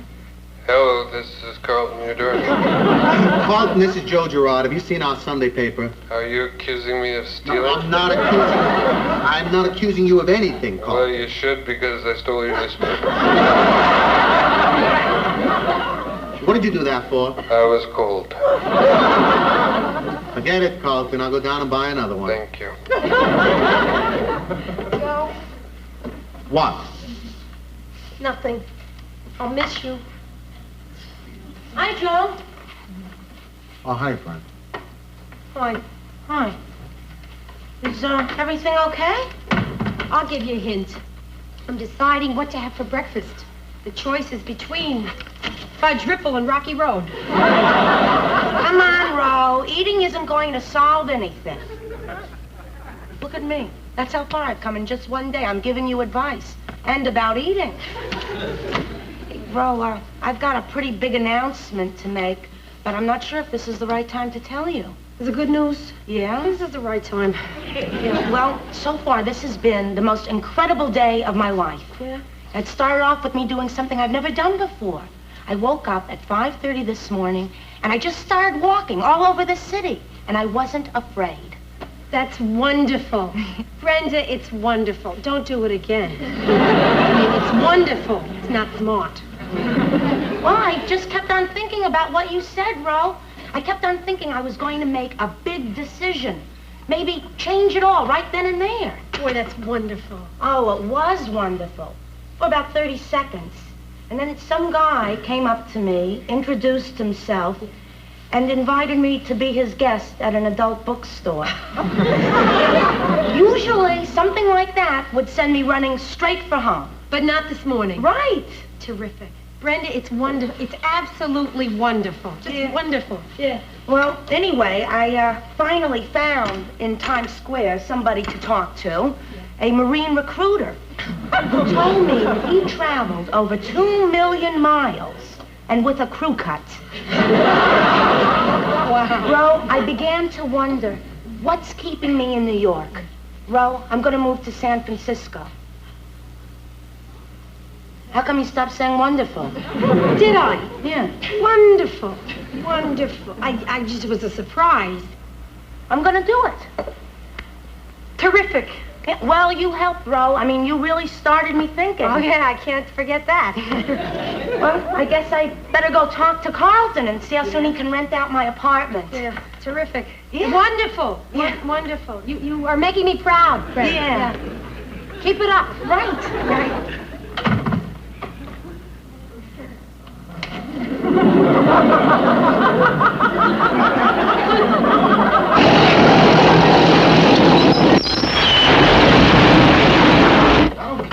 Hello, this is Carlton. Your door. Carlton, this is Joe Gerard. Have you seen our Sunday paper? Are you accusing me of stealing? No, I'm not accusing you of anything, Carlton. Well, you should, because I stole your newspaper. What did you do that for? I was cold. Forget it, Carlton. I'll go down and buy another one. Thank you. Joe? What? Nothing. I'll miss you. Hi, Joe. Oh, hi, friend. Hi. Is everything okay? I'll give you a hint. I'm deciding what to have for breakfast. The choice is between Fudge Ripple and Rocky Road. Come on, Ro. Eating isn't going to solve anything. Look at me. That's how far I've come in just one day. I'm giving you advice. And about eating. Ro, I've got a pretty big announcement to make, but I'm not sure if this is the right time to tell you. Is it good news? Yeah? This is the right time. Yeah, well, so far this has been the most incredible day of my life. Yeah? It started off with me doing something I've never done before. I woke up at 5:30 this morning, and I just started walking all over the city, and I wasn't afraid. That's wonderful. Brenda, it's wonderful. Don't do it again. I mean, it's wonderful. It's not smart. Well, I just kept on thinking about what you said, Ro. I kept on thinking I was going to make a big decision. Maybe change it all right then and there. Boy, that's wonderful. Oh, it was wonderful. For about 30 seconds. And then some guy came up to me, introduced himself, and invited me to be his guest at an adult bookstore. Usually, something like that would send me running straight for home. But not this morning. Right. Terrific. Brenda, it's wonderful. It's absolutely wonderful. Just wonderful. Yeah. Well, anyway, I finally found in Times Square somebody to talk to, a Marine recruiter, who told me that he traveled over 2 million miles and with a crew cut. Wow. Ro, I began to wonder, what's keeping me in New York? Ro, I'm going to move to San Francisco. How come you stopped saying wonderful? Did I? Yeah. Wonderful. Wonderful. I just was a surprise. I'm going to do it. Terrific. Yeah, well, you helped, Ro. I mean, you really started me thinking. Oh, yeah, I can't forget that. Well, I guess I better go talk to Carlton and see how soon he can rent out my apartment. Yeah, terrific. Yeah. Wonderful. Yeah. Wonderful. You are making me proud, Brenda. Yeah. Keep it up. Right.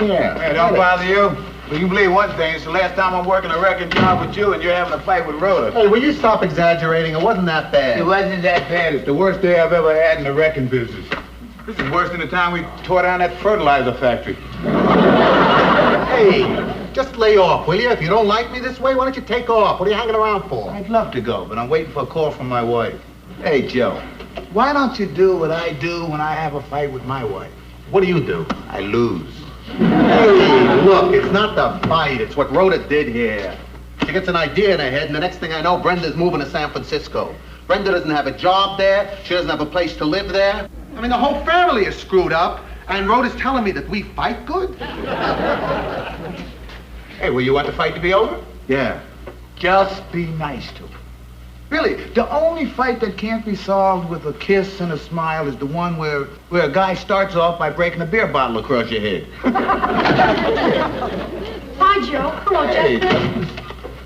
Yeah. Hey, don't bother you. Well, you believe one thing. It's the last time I'm working a wrecking job with you, and you're having a fight with Rhoda. Hey, will you stop exaggerating? It wasn't that bad. It wasn't that bad. It's the worst day I've ever had in the wrecking business. This is worse than the time we tore down that fertilizer factory. Hey, just lay off, will you? If you don't like me this way, why don't you take off? What are you hanging around for? I'd love to go, but I'm waiting for a call from my wife. Hey, Joe, why don't you do what I do when I have a fight with my wife? What do you do? I lose. Hey, look, it's not the fight. It's what Rhoda did here. She gets an idea in her head, and the next thing I know, Brenda's moving to San Francisco. Brenda doesn't have a job there. She doesn't have a place to live there. I mean, the whole family is screwed up, and Rhoda's telling me that we fight good? Hey, well, you want the fight to be over? Yeah. Just be nice to her. Really, the only fight that can't be solved with a kiss and a smile is the one where a guy starts off by breaking a beer bottle across your head. Hi, Joe. Hello, Hey. Justin.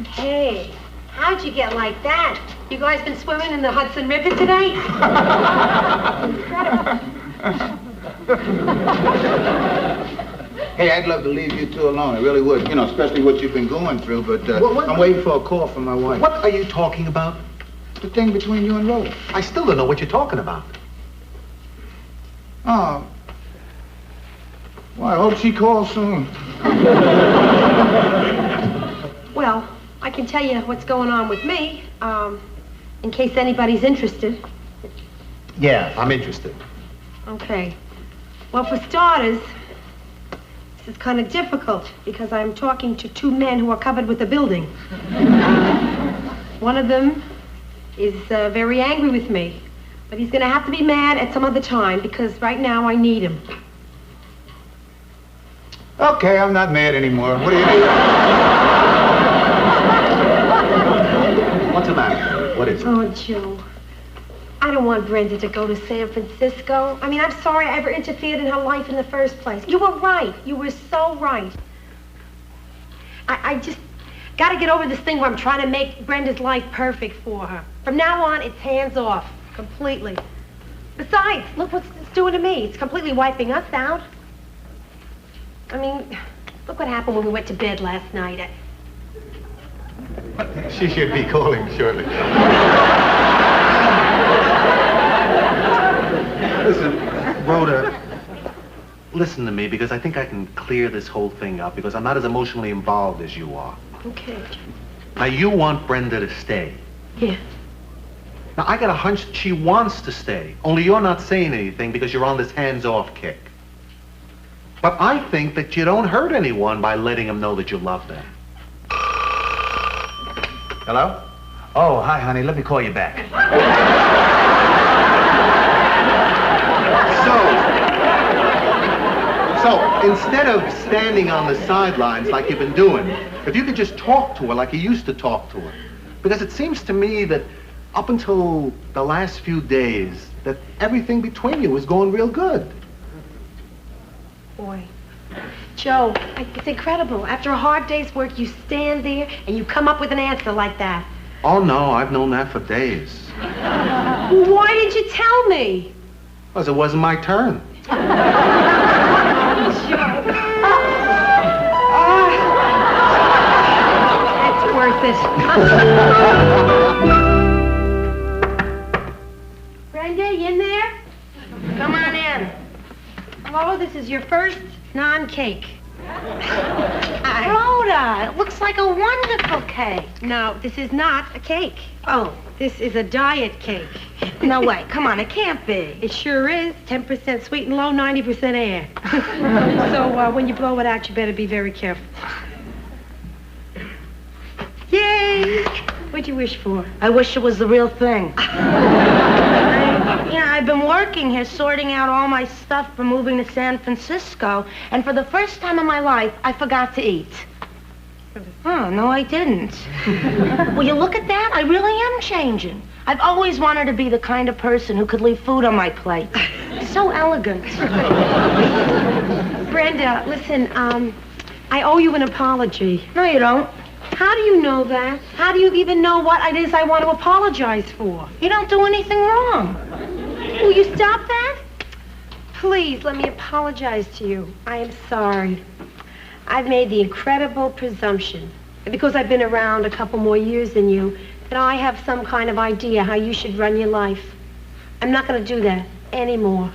Hey, how'd you get like that? You guys been swimming in the Hudson River today? Hey, I'd love to leave you two alone. I really would. You know, especially what you've been going through, but I'm waiting for a call from my wife. What are you talking about? The thing between you and Rhoda. I still don't know what you're talking about. Oh. Well, I hope she calls soon. Well, I can tell you what's going on with me, in case anybody's interested. Yeah, I'm interested. Okay. Well, for starters, this is kind of difficult because I'm talking to two men who are covered with a building. One of them is very angry with me, but he's going to have to be mad at some other time because right now I need him. Okay, I'm not mad anymore. What do you need? What's the matter? What is it? Oh, Joe. I don't want Brenda to go to San Francisco. I mean, I'm sorry I ever interfered in her life in the first place. You were right. You were so right. I just got to get over this thing where I'm trying to make Brenda's life perfect for her. From now on, it's hands off, completely. Besides, look what it's doing to me. It's completely wiping us out. I mean, look what happened when we went to bed last night. She should be calling shortly. Listen, Rhoda, listen to me because I think I can clear this whole thing up because I'm not as emotionally involved as you are. Okay. Now, you want Brenda to stay. Yeah. Now, I got a hunch that she wants to stay, only you're not saying anything because you're on this hands-off kick. But I think that you don't hurt anyone by letting them know that you love them. Hello? Oh, hi, honey. Let me call you back. So instead of standing on the sidelines like you've been doing, if you could just talk to her like you used to talk to her. Because it seems to me that up until the last few days, that everything between you was going real good. Boy. Joe, it's incredible. After a hard day's work, you stand there and you come up with an answer like that. Oh, no, I've known that for days. Why didn't you tell me? Because it wasn't my turn. That's worth it. Brenda, you in there? Come on in. Hello, this is your first non-cake. Rhoda, it looks like a wonderful cake. No, this is not a cake. Oh, this is a diet cake. No way. Come on, it can't be. It sure is. 10% sweet and low, 90% air. So when you blow it out, you better be very careful. Yay! What'd you wish for? I wish it was the real thing. I've been working here sorting out all my stuff for moving to San Francisco, and for the first time in my life, I forgot to eat. Oh, no, I didn't. Will you look at that? I really am changing. I've always wanted to be the kind of person who could leave food on my plate. So elegant. Brenda, listen, I owe you an apology. No, you don't. How do you know that? How do you even know what it is I want to apologize for? You don't do anything wrong. Will you stop that? Please, let me apologize to you. I am sorry. I've made the incredible presumption that because I've been around a couple more years than you, that I have some kind of idea how you should run your life. I'm not going to do that anymore.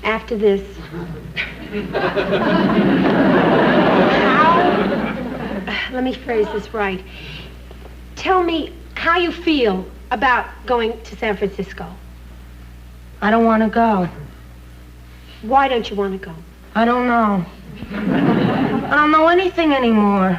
After this. Let me phrase this right. Tell me how you feel about going to San Francisco. I don't want to go. Why don't you want to go? I don't know. I don't know anything anymore.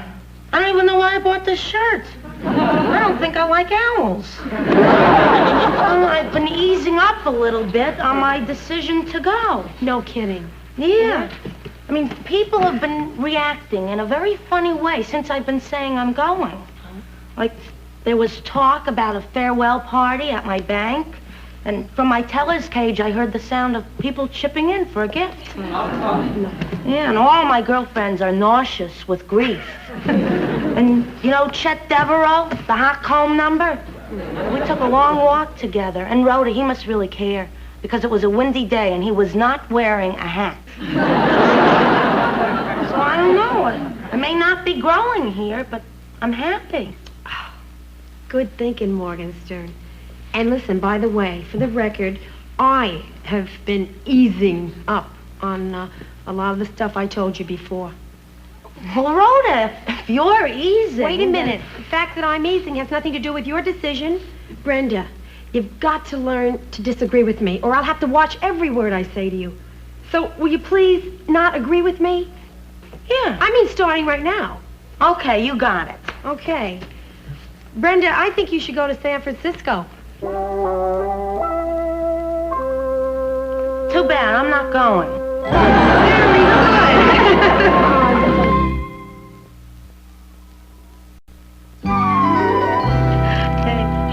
I don't even know why I bought this shirt. I don't think I like owls. I've been easing up a little bit on my decision to go. No kidding. Yeah. I mean, people have been reacting in a very funny way since I've been saying I'm going. Like, there was talk about a farewell party at my bank, and from my teller's cage, I heard the sound of people chipping in for a gift. Yeah, and all my girlfriends are nauseous with grief. And, you know, Chet Devereaux, the hot comb number? We took a long walk together, and Rhoda, he must really care, because it was a windy day, and he was not wearing a hat. So I don't know. I may not be growing here, but I'm happy. Good thinking, Morgenstern. And listen, by the way, for the record, I have been easing up on a lot of the stuff I told you before. Well, Rhoda, if you're easing... Wait a minute. The fact that I'm easing has nothing to do with your decision. Brenda, you've got to learn to disagree with me, or I'll have to watch every word I say to you. So, will you please not agree with me? Yeah. I mean, starting right now. Okay, you got it. Okay. Brenda, I think you should go to San Francisco. Too bad, I'm not going.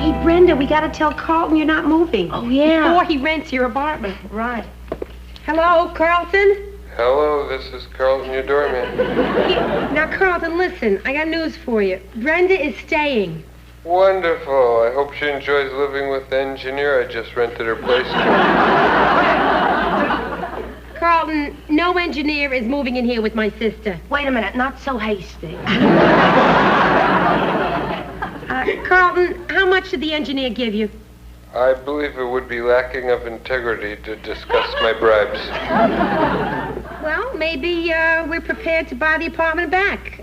Hey, Brenda, we gotta tell Carlton you're not moving. Oh, yeah. Before he rents your apartment. Right. Hello, Carlton? Hello, this is Carlton, your doorman. Now, Carlton, listen, I got news for you. Brenda is staying. Wonderful. I hope she enjoys living with the engineer I just rented her place to. Carlton, no engineer is moving in here with my sister. Wait a minute, not so hasty. Carlton, how much did the engineer give you? I believe it would be lacking of integrity to discuss my bribes. Well, maybe we're prepared to buy the apartment back.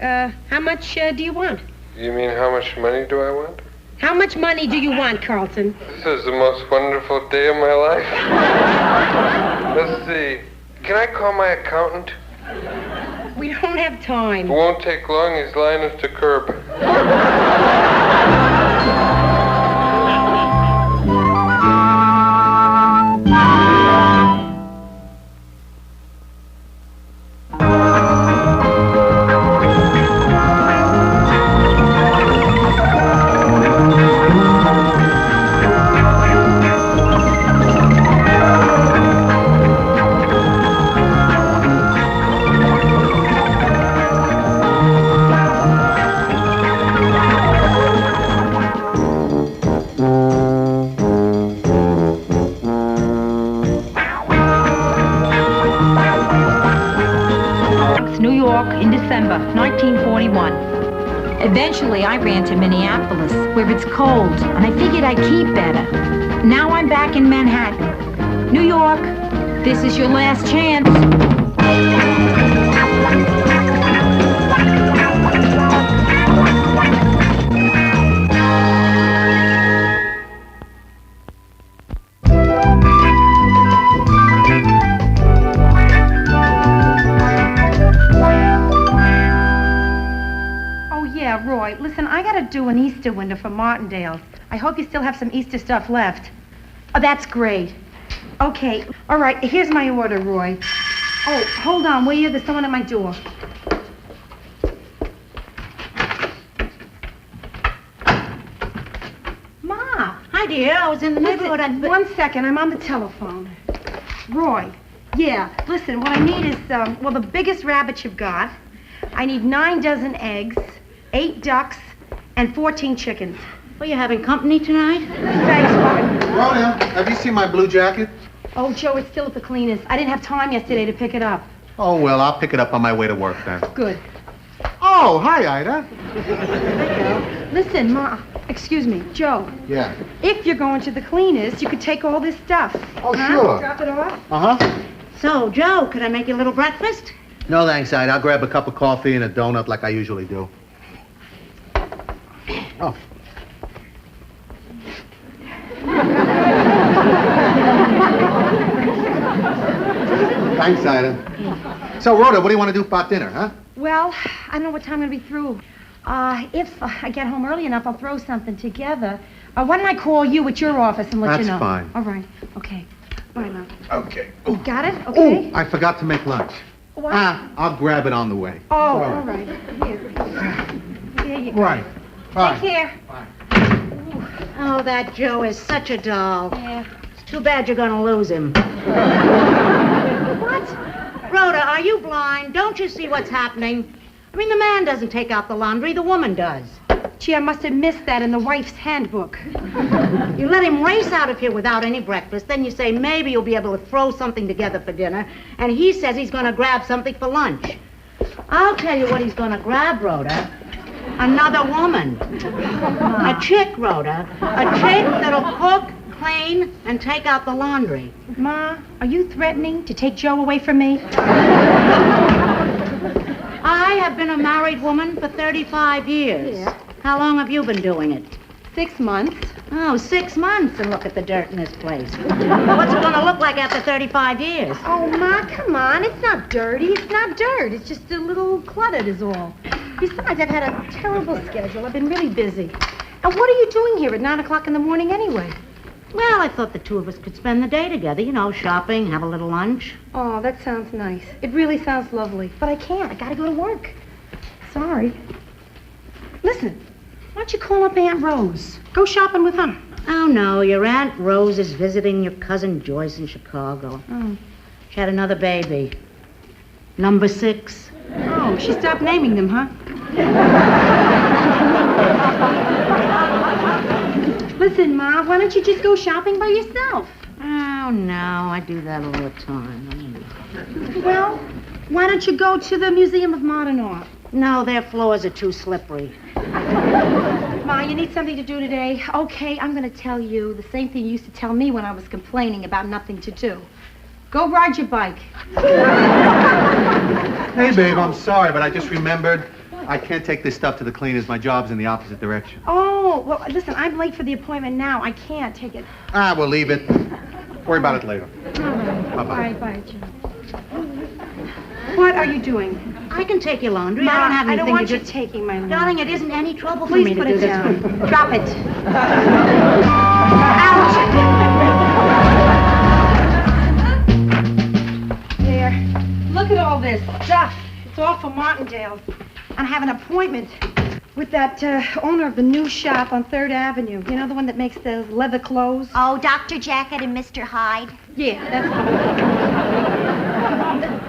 How much do you want? You mean how much money do I want? How much money do you want, Carlton? This is the most wonderful day of my life. Let's see. Can I call my accountant? We don't have time. It won't take long. He's lying us to curb. In December 1941. Eventually, I ran to Minneapolis, where it's cold, and I figured I'd keep better. Now I'm back in Manhattan. New York, this is your last chance. Roy, listen, I gotta do an Easter window for Martindale. I hope you still have some Easter stuff left. Oh, that's great. Okay, all right, here's my order, Roy. Oh, hold on, will you? There's someone at my door. Ma, here. I was in the neighborhood. One second, I'm on the telephone. Roy, yeah, listen, what I need is, the biggest rabbit you've got. I need 9 dozen eggs, 8 ducks, and 14 chickens. Well, you having company tonight? Thanks, Martin. Rhoda, have you seen my blue jacket? Oh, Joe, it's still at the cleaners. I didn't have time yesterday to pick it up. Oh, well, I'll pick it up on my way to work then. Good. Oh, hi, Ida. Listen, excuse me, Joe. Yeah. If you're going to the cleaners, you could take all this stuff. Oh, sure. Drop it off? Uh-huh. So, Joe, could I make you a little breakfast? No, thanks, Ida. I'll grab a cup of coffee and a donut like I usually do. Oh. Thanks, Ida. So, Rhoda, what do you want to do about dinner, huh? Well, I don't know what time I'm going to be through. If I get home early enough, I'll throw something together. Why don't I call you at your office and let you know? That's fine. All right. Okay. Bye, Mom. Okay. You got it? Okay. Ooh, I forgot to make lunch. What? I'll grab it on the way. Oh, all right. Here. There you go. Right. Bye. Take care. Oh, that Joe is such a doll. Yeah. It's too bad you're going to lose him. What? Rhoda, are you blind? Don't you see what's happening? I mean, the man doesn't take out the laundry, the woman does. Gee, I must have missed that in the wife's handbook. You let him race out of here without any breakfast, then you say maybe you'll be able to throw something together for dinner, and he says he's going to grab something for lunch. I'll tell you what he's going to grab, Rhoda. Another woman. A chick, Rhoda. A chick that'll cook, clean, and take out the laundry. Ma, are you threatening to take Joe away from me? I have been a married woman for 35 years. Yeah. How long have you been doing it? 6 months. Oh, 6 months, and look at the dirt in this place. What's it going to look like after 35 years? Oh, Ma, come on. It's not dirty. It's not dirt. It's just a little cluttered is all. Besides, I've had a terrible schedule. I've been really busy. And what are you doing here at 9 o'clock in the morning anyway? Well, I thought the two of us could spend the day together, you know, shopping, have a little lunch. Oh, that sounds nice. It really sounds lovely. But I can't. I gotta go to work. Sorry. Listen, why don't you call up Aunt Rose? Go shopping with her. Oh, no, your Aunt Rose is visiting your cousin Joyce in Chicago. Oh. She had another baby. Number 6. Oh, she stopped naming them, huh? Listen, Ma, why don't you just go shopping by yourself? Oh, no, I do that all the time. Well, why don't you go to the Museum of Modern Art? No, their floors are too slippery. Ma, you need something to do today? Okay, I'm going to tell you the same thing you used to tell me when I was complaining about nothing to do. Go ride your bike. Hey, babe, I'm sorry, but I just remembered I can't take this stuff to the cleaners. My job's in the opposite direction. Oh, well, listen, I'm late for the appointment now. I can't take it. We'll leave it. Worry about it later. All right, bye, Joe. What are you doing? I can take your laundry. Ma, I don't have anything I don't want to you do. taking my laundry. Darling, it isn't any trouble for Please me to put do it this. down. Drop it. There. Look at all this stuff. It's all for Martindale. I have an appointment with that owner of the new shop on 3rd Avenue. You know, the one that makes those leather clothes? Oh, Dr. Jacket and Mr. Hyde? Yeah, that's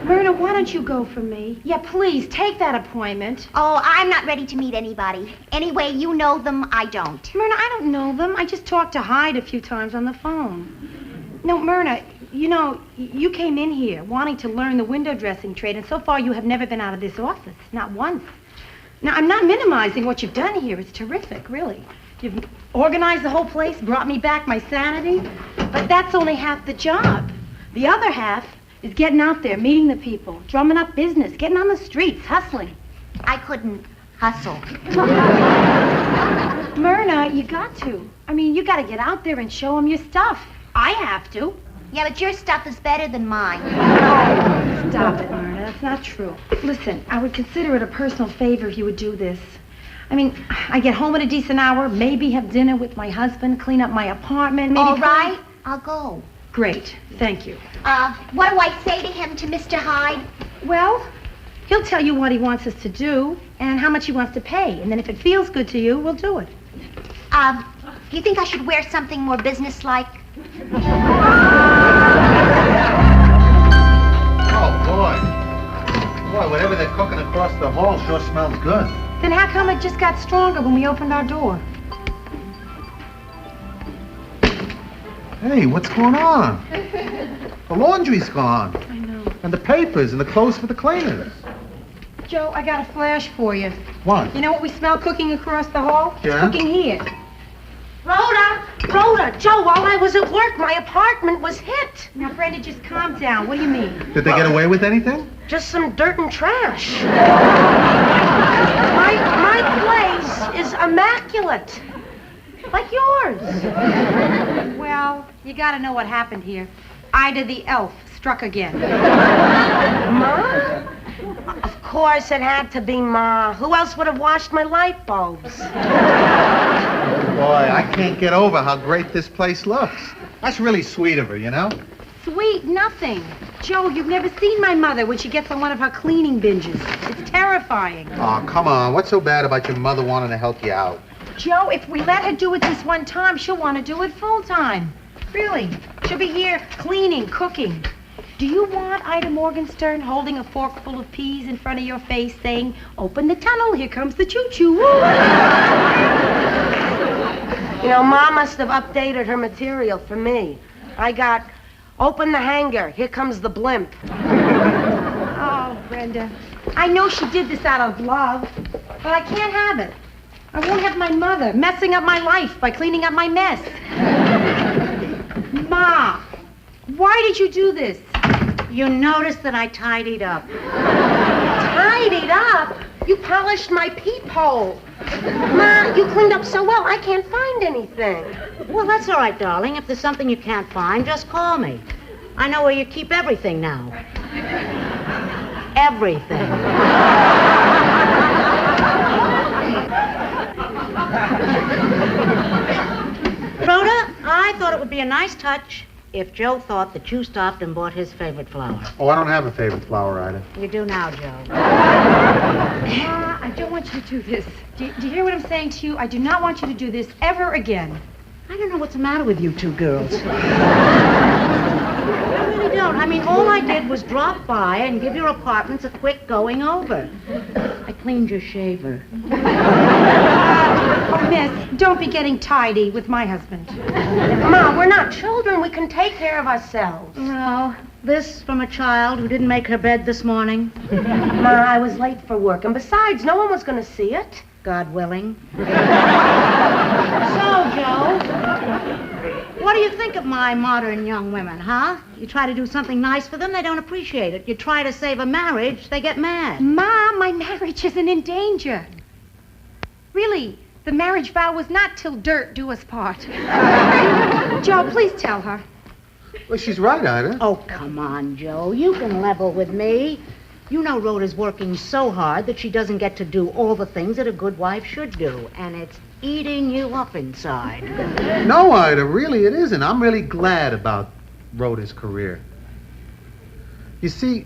Myrna, why don't you go for me? Yeah, please, take that appointment. Oh, I'm not ready to meet anybody. Anyway, you know them, I don't. Myrna, I don't know them. I just talked to Hyde a few times on the phone. No, Myrna, you know, you came in here wanting to learn the window dressing trade, and so far you have never been out of this office, not once. Now, I'm not minimizing what you've done here. It's terrific, really. You've organized the whole place, brought me back my sanity, but that's only half the job. The other half is getting out there, meeting the people, drumming up business, getting on the streets, hustling. I couldn't hustle. Myrna, you got to. I mean, you got to get out there and show them your stuff. I have to. Yeah, but your stuff is better than mine. Oh, stop it, Myrna. That's not true. Listen, I would consider it a personal favor if you would do this. I mean, I get home at a decent hour, maybe have dinner with my husband, clean up my apartment, maybe... All right, I'll go. Great, thank you. What do I say to him, to Mr. Hyde? Well, he'll tell you what he wants us to do and how much he wants to pay. And then if it feels good to you, we'll do it. Do you think I should wear something more businesslike? Oh, boy. Boy, whatever they're cooking across the hall sure smells good. Then how come it just got stronger when we opened our door? Hey, what's going on? The laundry's gone. I know. And the papers and the clothes for the cleaners. Joe, I got a flash for you. What? You know what we smell cooking across the hall? Yeah? It's cooking here. Rhoda, Joe, while I was at work, my apartment was hit. Now, Brenda, just calm down. What do you mean? Did they get away with anything? Just some dirt and trash. My place is immaculate. Like yours. Well, you gotta know what happened here. Ida the elf struck again. Ma? Of course it had to be Ma. Who else would have washed my light bulbs? Boy, I can't get over how great this place looks. That's really sweet of her, you know? Sweet nothing. Joe, you've never seen my mother when she gets on one of her cleaning binges. It's terrifying. Oh, come on. What's so bad about your mother wanting to help you out? Joe, if we let her do it this one time, she'll want to do it full time. Really. She'll be here cleaning, cooking. Do you want Ida Morgenstern holding a fork full of peas in front of your face saying, "Open the tunnel, here comes the choo-choo"? You know, Ma must have updated her material for me. I got, "Open the hanger, here comes the blimp." Oh, Brenda. I know she did this out of love, but I can't have it. I won't have my mother messing up my life by cleaning up my mess. Ma, why did you do this? You noticed that I tidied up. Tidied up? You polished my peephole. Ma, you cleaned up so well, I can't find anything. Well, that's all right, darling. If there's something you can't find, just call me. I know where you keep everything now. Everything. Rhoda, I thought it would be a nice touch if Joe thought that you stopped and bought his favorite flower. Oh, I don't have a favorite flower, Ida. You do now, Joe. Ma, I don't want you to do this. Do you hear what I'm saying to you? I do not want you to do this ever again. I don't know what's the matter with you two girls. I really don't. I mean, all I did was drop by and give your apartments a quick going over. I cleaned your shaver. Oh, miss, don't be getting tidy with my husband. Ma, we're not children. We can take care of ourselves. No, this from a child who didn't make her bed this morning. Ma, I was late for work, and besides, no one was going to see it. God willing. So, Joe, what do you think of my modern young women, huh? You try to do something nice for them, they don't appreciate it. You try to save a marriage, they get mad. Ma, my marriage isn't in danger. Really, the marriage vow was not till dirt do us part. Joe, please tell her. Well, she's right, Ida. Oh, come on, Joe. You can level with me. You know Rhoda's working so hard that she doesn't get to do all the things that a good wife should do, and it's eating you up inside. No, Ida, really it isn't. I'm really glad about Rhoda's career. You see,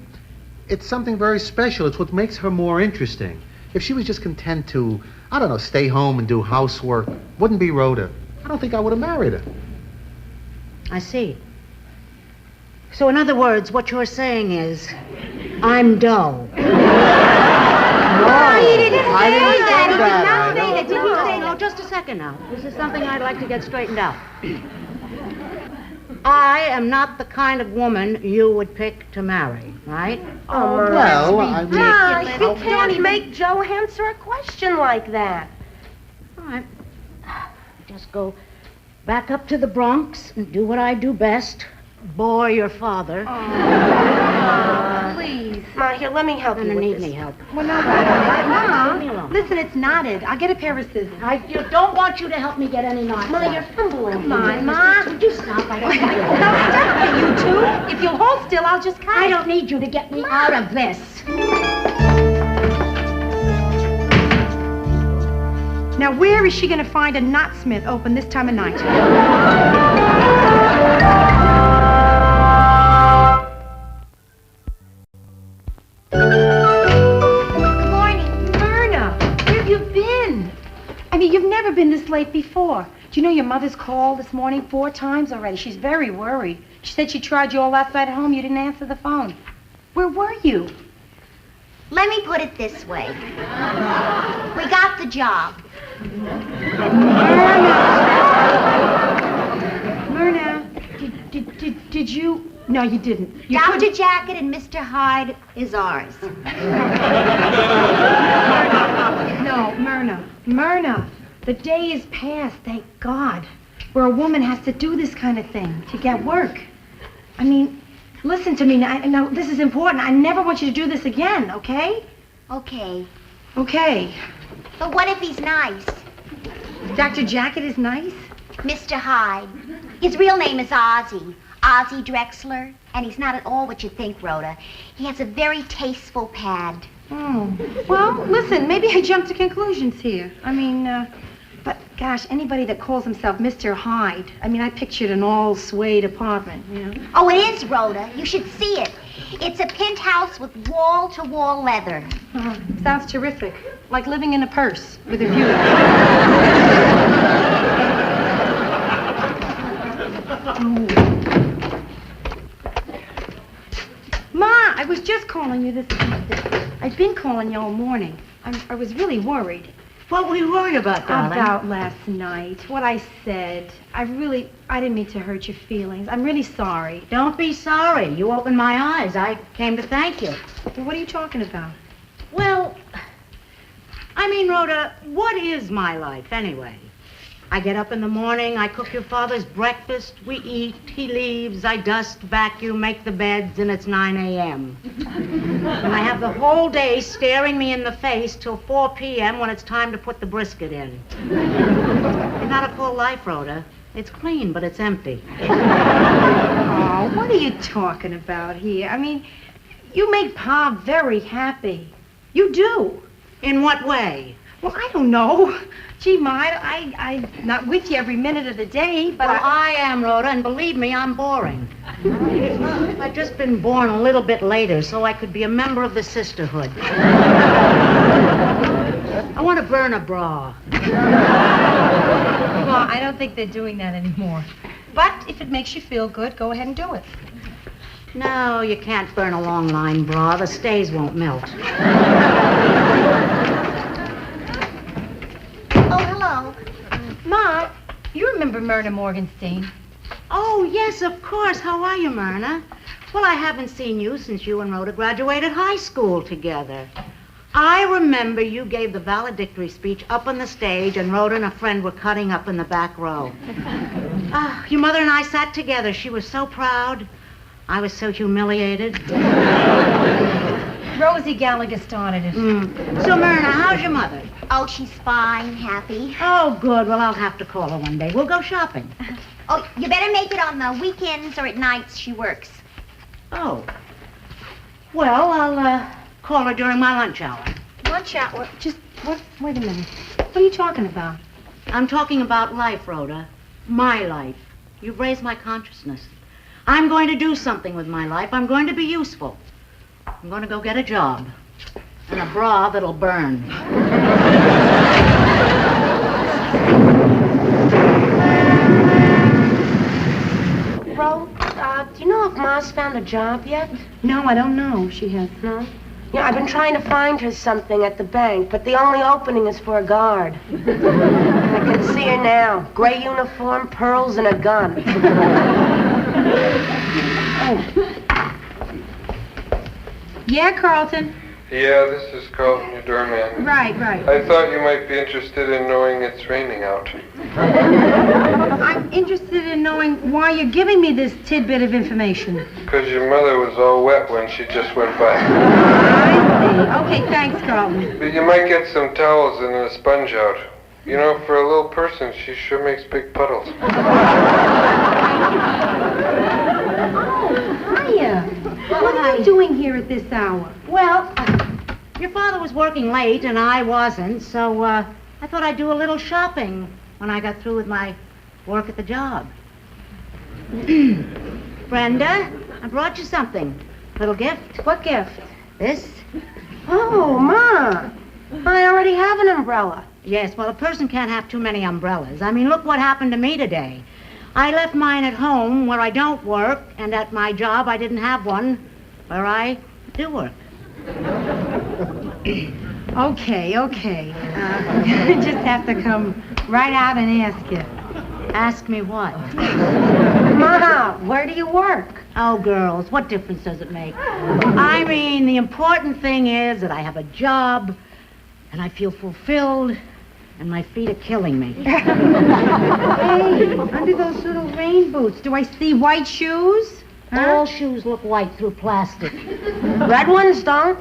it's something very special. It's what makes her more interesting. If she was just content to, I don't know, stay home and do housework, wouldn't be Rhoda. I don't think I would have married her. I see. So in other words, what you're saying is, I'm dull. No, you didn't say that. Did you say no? Just a second now. This is something I'd like to get straightened out. I am not the kind of woman you would pick to marry, right? Oh, well, I mean... Ma, you can't make Joe answer a question like that. All right. Just go back up to the Bronx and do what I do best. Bore your father. Please. Ma, here, let me help you I don't with need this. any help. Well, no, Leave me Ma, alone. listen, it's knotted. I'll get a pair of scissors. I don't want you to help me get any knots. Ma, you're fumbling. Come on, Ma. Would you stop? I don't need Now, stop it, you two. If you'll hold still, I'll just cut. I don't need you to get me out of this. Now, where is she going to find a knotsmith open this time of night? Good morning. Myrna, where have you been? I mean, you've never been this late before. Do you you know your mother's called this morning 4 times already? She's very worried. She said she tried you all last night at home. You didn't answer the phone. Where were you? Let me put it this way. We got the job. Myrna, did you... No, you didn't. You Dr. couldn't- Jacket and Mr. Hyde is ours. No, Myrna, the day is past, thank God, where a woman has to do this kind of thing to get work. I mean, listen to me now, this is important. I never want you to do this again, okay? Okay. Okay. But what if he's nice? Dr. Jacket is nice? Mr. Hyde. His real name is Ozzy. Ozzy Drexler. And he's not at all what you think, Rhoda. He has a very tasteful pad. Oh. Well, listen, maybe I jumped to conclusions here. I mean, but gosh, anybody that calls himself Mr. Hyde, I mean, I pictured an all suede apartment, you know? Oh, it is, Rhoda. You should see it. It's a penthouse with wall-to-wall leather. Sounds terrific. Like living in a purse with a view. Ma, I was just calling you this. I've been calling you all morning. I was really worried. What were you worried about, darling? About last night. What I said. I didn't mean to hurt your feelings. I'm really sorry. Don't be sorry. You opened my eyes. I came to thank you. Well, what are you talking about? Well, I mean, Rhoda, what is my life anyway? I get up in the morning, I cook your father's breakfast, we eat, he leaves, I dust, vacuum, make the beds, and it's 9 a.m. And I have the whole day staring me in the face till 4 p.m. when it's time to put the brisket in. It's not a full life, Rhoda. It's clean, but it's empty. Oh, what are you talking about here? I mean, you make Pa very happy. You do. In what way? Well, I don't know. Gee, Ma, I'm not with you every minute of the day, but well, I am, Rhoda, and believe me, I'm boring. I've just been born a little bit later so I could be a member of the sisterhood. I want to burn a bra. Well, I don't think they're doing that anymore. But if it makes you feel good, go ahead and do it. No, you can't burn a long line bra. The stays won't melt. Oh, hello. Ma, you remember Myrna Morgenstein? Oh, yes, of course. How are you, Myrna? Well, I haven't seen you since you and Rhoda graduated high school together. I remember you gave the valedictory speech up on the stage, and Rhoda and a friend were cutting up in the back row. Your mother and I sat together. She was so proud. I was so humiliated. Rosie Gallagher started it. So, Myrna, how's your mother? Oh, she's fine, happy. Oh, good. Well, I'll have to call her one day. We'll go shopping. Oh, you better make it on the weekends or at nights she works. Oh. Well, I'll call her during my lunch hour. Lunch hour? Wait a minute. What are you talking about? I'm talking about life, Rhoda. My life. You've raised my consciousness. I'm going to do something with my life. I'm going to be useful. I'm going to go get a job. And a bra that'll burn. Ro, do you know if Ma's found a job yet? No, I don't know. She has. No? Yeah, I've been trying to find her something at the bank, but the only opening is for a guard. I can see her now. Gray uniform, pearls, and a gun. Yeah, Carlton? Yeah, this is Carlton, your doorman. Right. I thought you might be interested in knowing it's raining out. I'm interested in knowing why you're giving me this tidbit of information. Because your mother was all wet when she just went by. I see. Okay, thanks, Carlton. But you might get some towels and a sponge out. You know, for a little person, she sure makes big puddles. Hiya. What are you doing here at this hour? Well, your father was working late and I wasn't, so I thought I'd do a little shopping when I got through with my work at the job. Brenda, I brought you something. Little gift. What gift? This. Oh, Ma. I already have an umbrella. Yes, well, a person can't have too many umbrellas. I mean, look what happened to me today. I left mine at home where I don't work, and at my job I didn't have one where I do work. Okay. I just have to come right out and ask you. Ask me what? Ma, where do you work? Oh, girls, what difference does it make? I mean, the important thing is that I have a job, and I feel fulfilled, and my feet are killing me. Hey, under those little rain boots, do I see white shoes? All shoes look white through plastic. Red ones don't?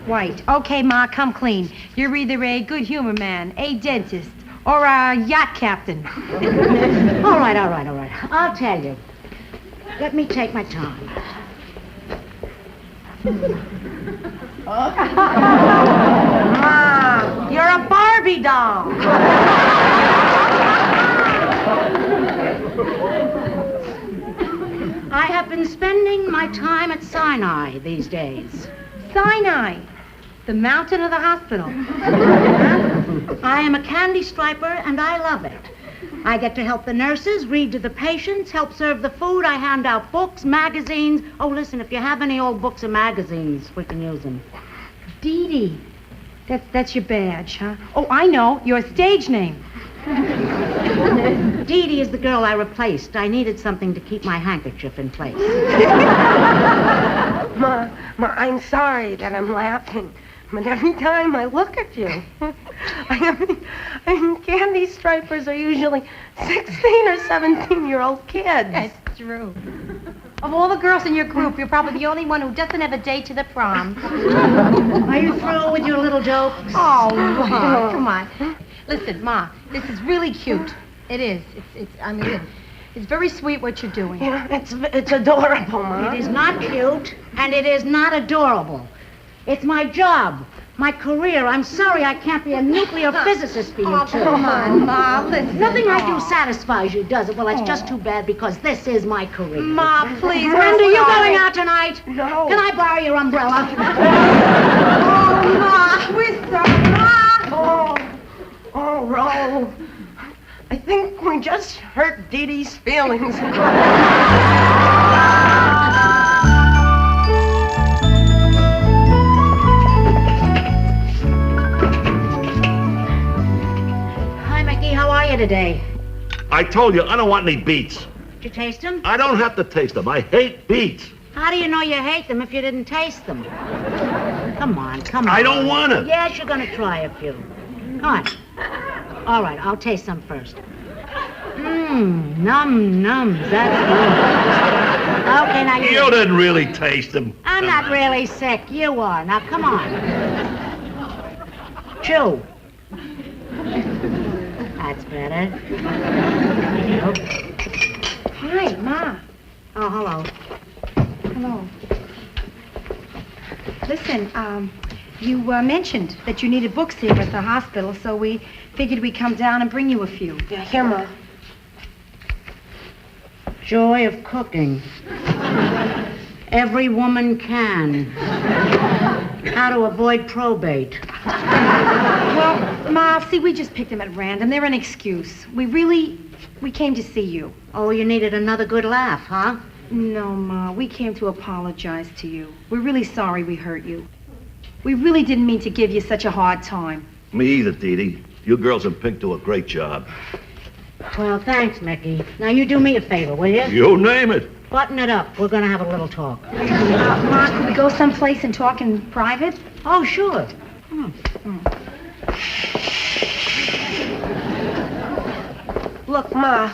White. Okay, Ma, come clean. You're either a good humor man, a dentist, or a yacht captain. All right. I'll tell you. Let me take my time. Ma, you're a Barbie doll. I have been spending my time at Sinai these days. Sinai, the mountain of the hospital. I am a candy striper, and I love it. I get to help the nurses, read to the patients, help serve the food. I hand out books, magazines. Oh, listen, if you have any old books or magazines, we can use them. Dee Dee. That's your badge, huh? Oh, I know. Your stage name. Dee Dee is the girl I replaced. I needed something to keep my handkerchief in place. Ma, I'm sorry that I'm laughing, but every time I look at you, I mean, candy stripers are usually 16 or 17-year-old kids. That's true. Of all the girls in your group, you're probably the only one who doesn't have a date to the prom. Are you through with your little jokes? Oh, Ma, come on. Listen, Ma, this is really cute. It is. It's very sweet what you're doing. Yeah, it's adorable, Ma. It is not cute, and it is not adorable. It's my job, my career. I'm sorry I can't be a nuclear physicist for you two. Come on, Ma, listen. Nothing I do satisfies you, does it? Well, it's just too bad because this is my career. Ma, please. Brenda, you going out tonight? No. Can I borrow your umbrella? Oh, Ma, we're sorry, Ma. Oh, Ro. I think we just hurt Dee Dee's feelings. Hi, Mickey. How are you today? I told you, I don't want any beets. Did you taste them? I don't have to taste them. I hate beets. How do you know you hate them if you didn't taste them? Come on. I don't want to. Yes, you're going to try a few. Come on. All right, I'll taste some first. Nums. That's good. Okay, now You didn't really taste them. I'm not really sick. You are. Now, come on. Chew. That's better. Nope. Hi, Ma. Oh, hello. Hello. Listen, you mentioned that you needed books here at the hospital, so we figured we'd come down and bring you a few. Yeah, here, Ma. Joy of cooking. Every woman can. How to avoid probate. Well, Ma, see, we just picked them at random. They're an excuse. We came to see you. Oh, you needed another good laugh, huh? No, Ma, we came to apologize to you. We're really sorry we hurt you. We really didn't mean to give you such a hard time. Me either, Dee Dee. You girls in pink do a great job. Well, thanks, Mickey. Now, you do me a favor, will you? You name it. Button it up. We're going to have a little talk. Ma, could we go someplace and talk in private? Oh, sure. Look, Ma,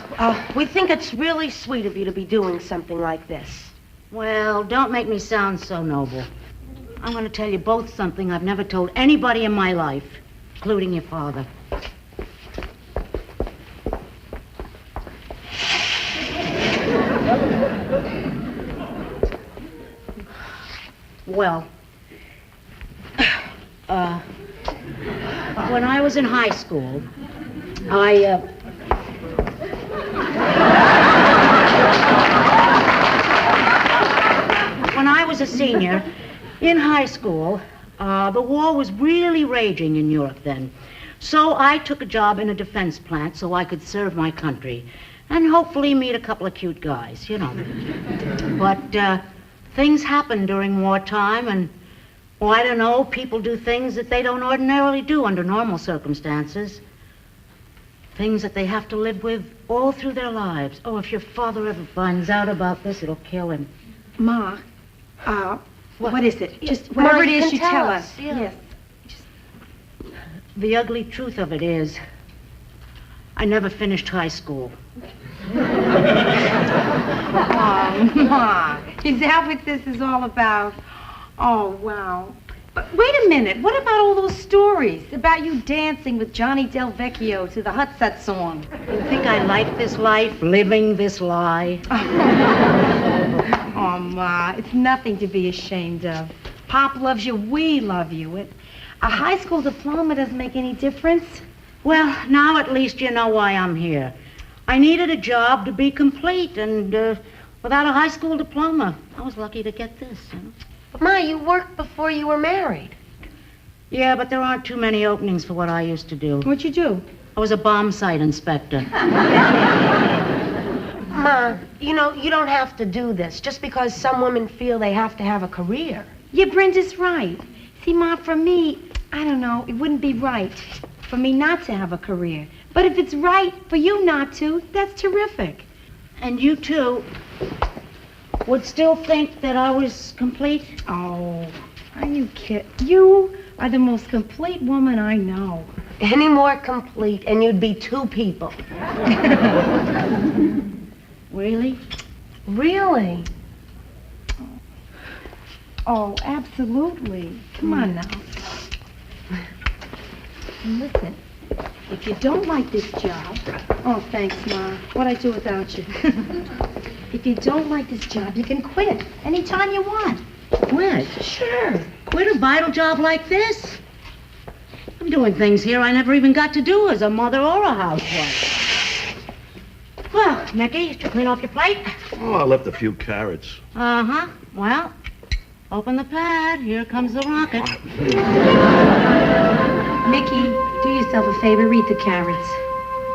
we think it's really sweet of you to be doing something like this. Well, don't make me sound so noble. I'm going to tell you both something I've never told anybody in my life, including your father. Well, when I was in high school, when I was a senior in high school, The war was really raging in Europe then. So I took a job in a defense plant so I could serve my country and hopefully meet a couple of cute guys, you know. But things happen during wartime, and, well, I don't know, people do things that they don't ordinarily do under normal circumstances. Things that they have to live with all through their lives. Oh, if your father ever finds out about this, it'll kill him. Ma, what is it? Just whatever it is, you tell us. Yes. The ugly truth of it is, I never finished high school. Oh, Ma, is that what this is all about? Oh, wow. But wait a minute, what about all those stories about you dancing with Johnny Del Vecchio to the Hut Set song? You think I like this life, living this lie? Oh, Ma, it's nothing to be ashamed of. Pop loves you, we love you. A high school diploma doesn't make any difference. Well, now at least you know why I'm here. I needed a job to be complete, and without a high school diploma, I was lucky to get this, you know. But, Ma, you worked before you were married. Yeah, but there aren't too many openings for what I used to do. What'd you do? I was a bomb site inspector. Ma, you know, you don't have to do this just because some women feel they have to have a career. Yeah, Brenda's right. See, Ma, for me, I don't know, it wouldn't be right for me not to have a career. But if it's right for you not to, that's terrific. And you, too, would still think that I was complete? Oh, are you kidding? You are the most complete woman I know. Any more complete, and you'd be two people. Really? Really? Oh, absolutely. Come on now. And listen, if you don't like this job... Oh, thanks, Ma. What'd I do without you? If you don't like this job, you can quit anytime you want. Quit? Sure. Quit a vital job like this? I'm doing things here I never even got to do as a mother or a housewife. Well, Mickey, did you clean off your plate? Oh, I left a few carrots. Uh-huh. Well, open the pad. Here comes the rocket. Mickey, do yourself a favor, read the carrots.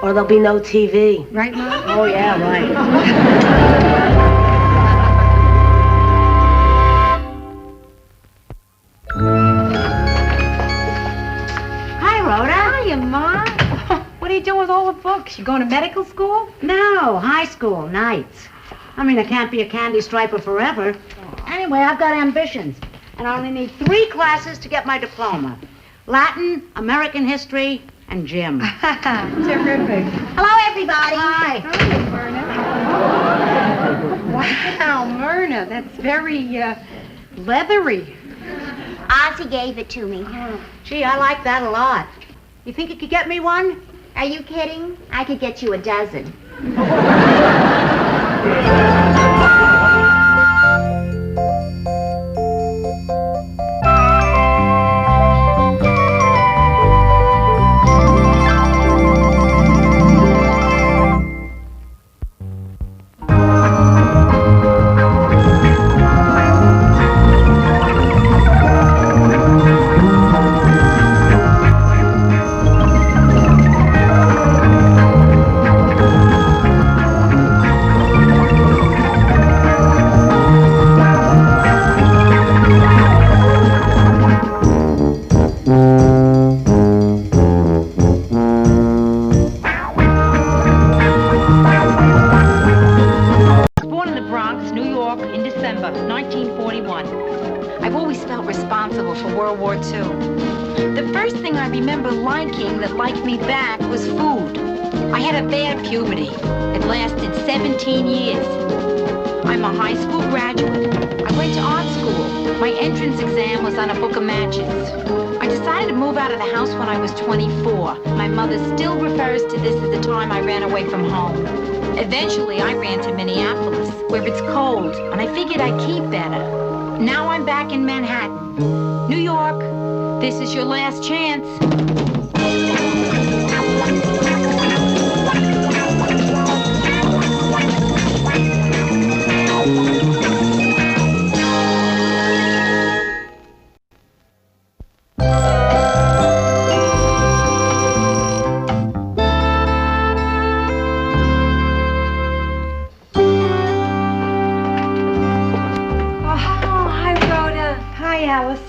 Or there'll be no TV. Right, Ma? Oh, yeah, right. Hi, Rhoda. Hiya, Ma. What are you doing with all the books? You going to medical school? No, high school, nights. I mean, I can't be a candy striper forever. Anyway, I've got ambitions, and I only need 3 classes to get my diploma. Latin, American history, and gym. Terrific. Hello, everybody. Hi. Hi, Myrna. Wow, Myrna, that's very, leathery. Ozzy gave it to me. Gee, I like that a lot. You think you could get me one? Are you kidding? I could get you a dozen. Eventually, I ran to Minneapolis, where it's cold, and I figured I'd keep better. Now I'm back in Manhattan. New York, this is your last chance. Alice.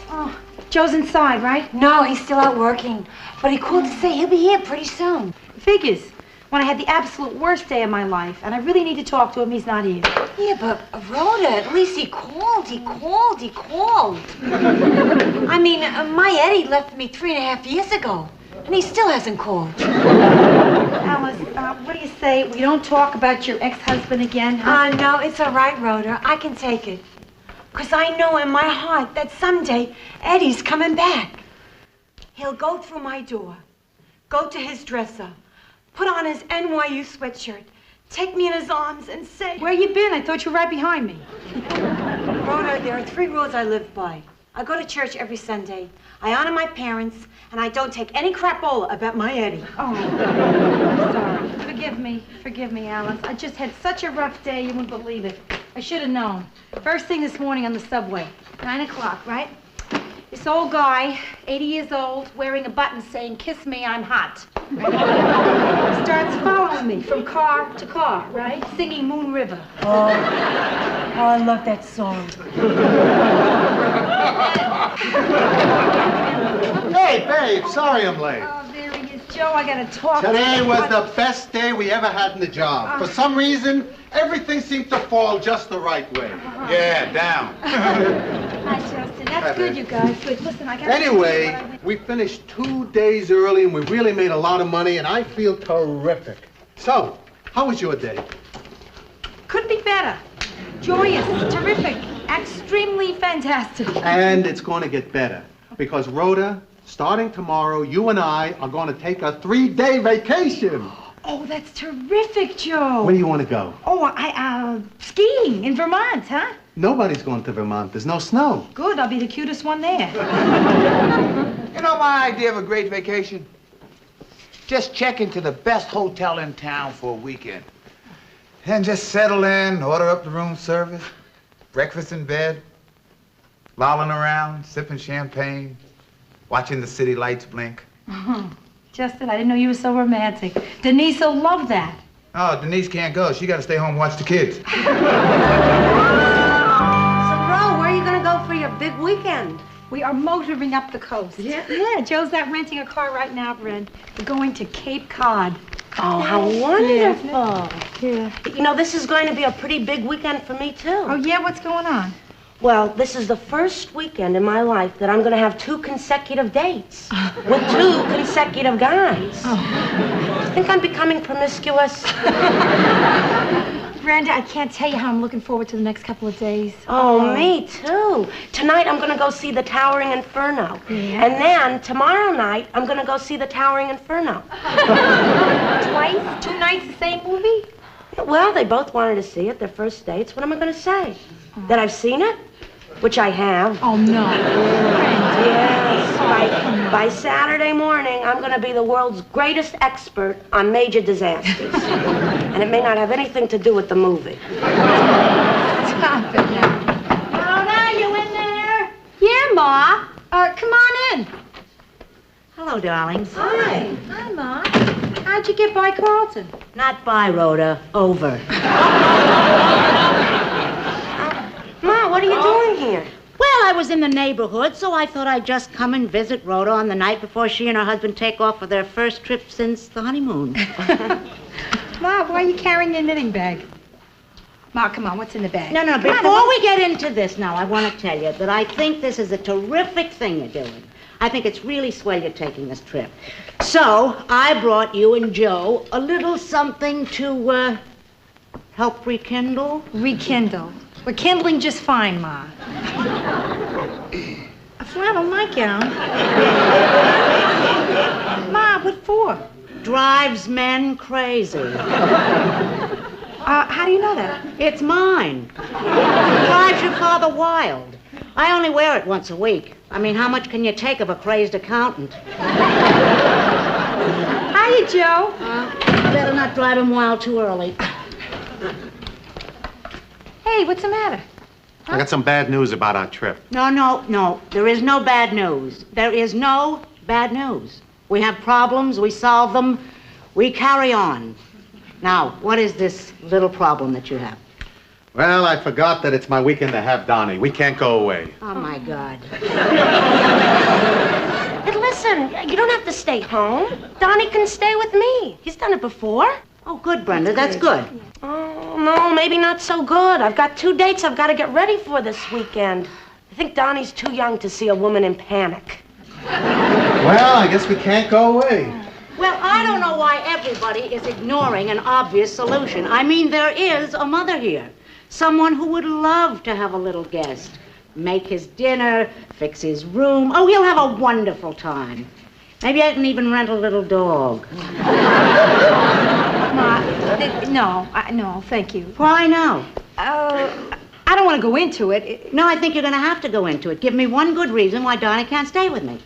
Oh, Joe's inside, right? No, he's still out working. But he called to say he'll be here pretty soon. Figures. When I had the absolute worst day of my life, and I really need to talk to him, he's not here. Yeah, but Rhoda, at least he called. I mean, my Eddie left me 3.5 years ago, and he still hasn't called. Alice, what do you say? We don't talk about your ex-husband again, huh? No, it's all right, Rhoda. I can take it. Because I know in my heart that someday Eddie's coming back. He'll go through my door, go to his dresser, put on his NYU sweatshirt, take me in his arms and say... Where you been? I thought you were right behind me. Rhoda, there are 3 rules I live by. I go to church every Sunday, I honor my parents, and I don't take any crapola about my Eddie. Oh, sorry. Forgive me, Alice. I just had such a rough day, you wouldn't believe it. I should have known. First thing this morning on the subway, 9 o'clock, right? This old guy, 80 years old, wearing a button saying, "Kiss me, I'm hot." Starts following me from car to car, right? Singing Moon River. Oh, I love that song. Hey, babe, sorry I'm late. Oh, there he is. Joe, I gotta talk to Today you. was the best day we ever had in the job. For some reason, everything seemed to fall just the right way. Yeah, down. Hi, Justin. That's good, you guys. Good. Listen, I gotta... Anyway, we finished 2 days early and we really made a lot of money and I feel terrific. So, how was your day? Couldn't be better. Joyous, terrific, extremely fantastic. And it's going to get better because Rhoda, starting tomorrow, you and I are going to take a 3-day vacation. Oh, that's terrific, Joe. Where do you want to go? Oh, skiing in Vermont, huh? Nobody's going to Vermont. There's no snow. Good, I'll be the cutest one there. You know my idea of a great vacation? Just check into the best hotel in town for a weekend. And just settle in, order up the room service, breakfast in bed, lolling around, sipping champagne, watching the city lights blink. Justin, I didn't know you were so romantic. Denise will love that. Oh, Denise can't go. She got to stay home and watch the kids. So, Ro, where are you going to go for your big weekend? We are motoring up the coast. Yeah? Joe's not renting a car right now, Brent. We're going to Cape Cod. Oh, how wonderful. Yeah. You know, this is going to be a pretty big weekend for me, too. Oh, yeah? What's going on? Well, this is the first weekend in my life that I'm going to have 2 consecutive dates with 2 consecutive guys. Oh. I think I'm becoming promiscuous. Brenda, I can't tell you how I'm looking forward to the next couple of days. Oh, me too. Tonight I'm going to go see the Towering Inferno. Yeah. And then tomorrow night I'm going to go see the Towering Inferno. Twice? 2 nights, the same movie? Well, they both wanted to see it, their first dates. What am I going to say? That I've seen it? Which I have. Oh, no. Yes. By Saturday morning, I'm going to be the world's greatest expert on major disasters. And it may not have anything to do with the movie. Stop it now. Rhoda, you in there? Yeah, Ma. Come on in. Hello, darlings. Hi. Hi, Ma. How'd you get by Carlton? Not by, Rhoda. Over. Ma, what are you doing here? Well, I was in the neighborhood, so I thought I'd just come and visit Rhoda on the night before she and her husband take off for their first trip since the honeymoon. Ma, why are you carrying your knitting bag? Ma, come on, what's in the bag? No, before we get into this now, I want to tell you that I think this is a terrific thing you're doing. I think it's really swell you're taking this trip. So, I brought you and Joe a little something to, help rekindle. Rekindle. We're kindling just fine, Ma. A flannel nightgown? Ma, what for? Drives men crazy. How do you know that? It's mine. Drives your father wild. I only wear it once a week. I mean, how much can you take of a crazed accountant? Hiya, Joe. Better not drive him wild too early. Hey, what's the matter? I got some bad news about our trip. No. There is no bad news. There is no bad news. We have problems, we solve them, we carry on. Now, what is this little problem that you have? Well, I forgot that it's my weekend to have Donnie. We can't go away. Oh, my God. And listen, you don't have to stay home. Donnie can stay with me. He's done it before. Oh, good, Brenda. That's good. Oh, no, maybe not so good. I've got 2 dates I've got to get ready for this weekend. I think Donnie's too young to see a woman in panic. Well, I guess we can't go away. Well, I don't know why everybody is ignoring an obvious solution. I mean, there is a mother here. Someone who would love to have a little guest. Make his dinner, fix his room. Oh, he'll have a wonderful time. Maybe I can even rent a little dog. Ma, no, thank you. Why no? I don't want to go into it. No, I think you're going to have to go into it. Give me one good reason why Donnie can't stay with me.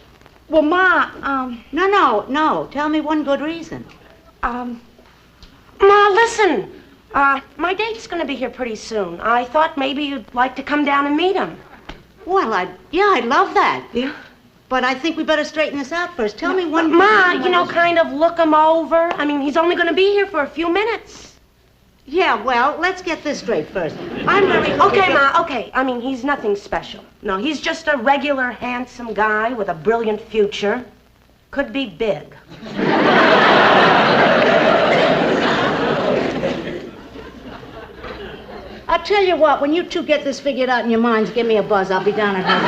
Well, Ma, No. Tell me one good reason. Ma, listen. My date's going to be here pretty soon. I thought maybe you'd like to come down and meet him. Well, I'd love that. Yeah? But I think we better straighten this out first. Tell me one... Ma, kind of look him over. I mean, he's only going to be here for a few minutes. Yeah, well, let's get this straight first. I'm very... Okay, Ma, okay. I mean, he's nothing special. No, he's just a regular, handsome guy with a brilliant future. Could be big. I'll tell you what, when you two get this figured out in your minds, give me a buzz. I'll be down at home.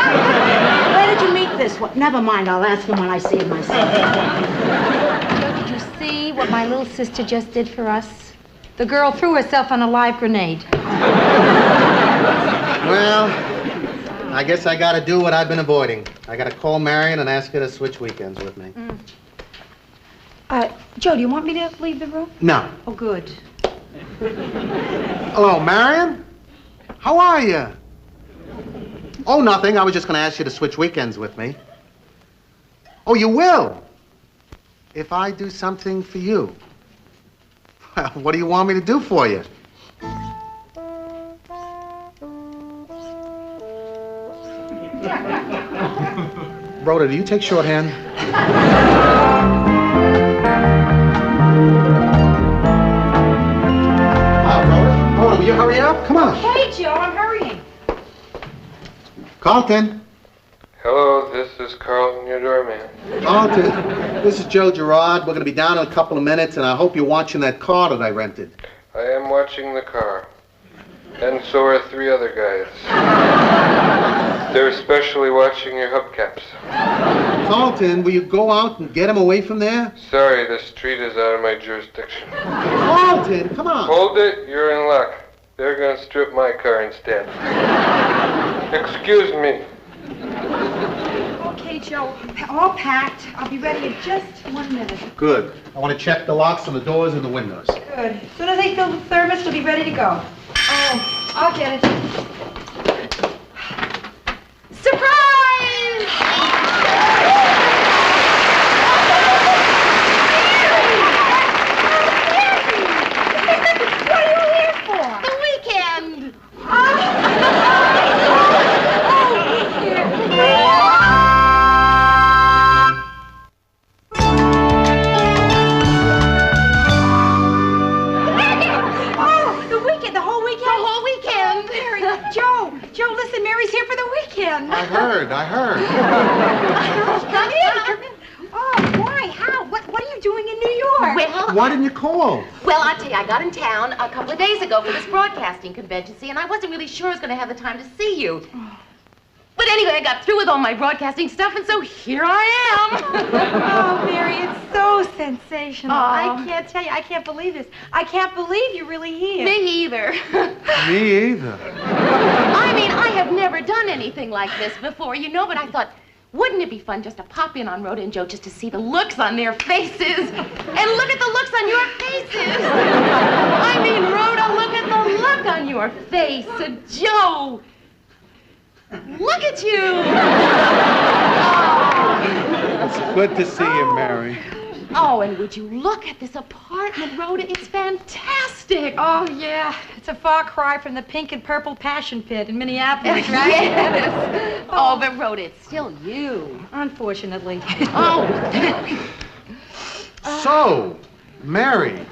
Where did you meet this one? Never mind, I'll ask him when I see him myself. Did you see what my little sister just did for us? The girl threw herself on a live grenade. Well, I guess I gotta do what I've been avoiding. I gotta call Marion and ask her to switch weekends with me. Joe, do you want me to leave the room? No. Oh, good. Hello, Marion? How are you? Oh, nothing. I was just gonna ask you to switch weekends with me. Oh, you will? If I do something for you. Well, what do you want me to do for you? Rhoda, do you take shorthand? Rhoda, will you hurry up? Come on. Hey, Joe, I'm hurrying. Carlton. Hello, this is Carlton, your doorman. Carlton, this is Joe Gerard. We're going to be down in a couple of minutes, and I hope you're watching that car that I rented. I am watching the car. And so are 3 other guys. They're especially watching your hubcaps. Carlton, will you go out and get him away from there? Sorry, the street is out of my jurisdiction. Carlton, come on. Hold it, you're in luck. They're going to strip my car instead. Excuse me. Okay, Joe, all packed. I'll be ready in just 1 minute. Good. I want to check the locks on the doors and the windows. Good. As soon as I fill the thermos, we'll be ready to go. Oh, I'll get it. Surprise! What are you here for? The weekend. Joe, listen, Mary's here for the weekend. I heard. Come in. Oh, why? How? What are you doing in New York? Well, Why didn't you call? Well, I'll tell you, I got in town a couple of days ago for this broadcasting convention, see, and I wasn't really sure I was going to have the time to see you. But anyway, I got through with all my broadcasting stuff, and so here I am. Oh, Mary, it's so sensational. Oh. I can't tell you. I can't believe this. I can't believe you're really here. Me either. Me either. I mean, I have never done anything like this before, you know, but I thought, wouldn't it be fun just to pop in on Rhoda and Joe just to see the looks on their faces? And look at the looks on your faces. I mean, Rhoda, look at the look on your face. Joe, look at you. It's good to see you, Mary. Oh, and would you look at this apartment, Rhoda? It's fantastic. Oh, yeah. It's a far cry from the pink and purple passion pit in Minneapolis, right? Yes. Oh, but Rhoda, it's still you. Unfortunately. Oh. So, Mary,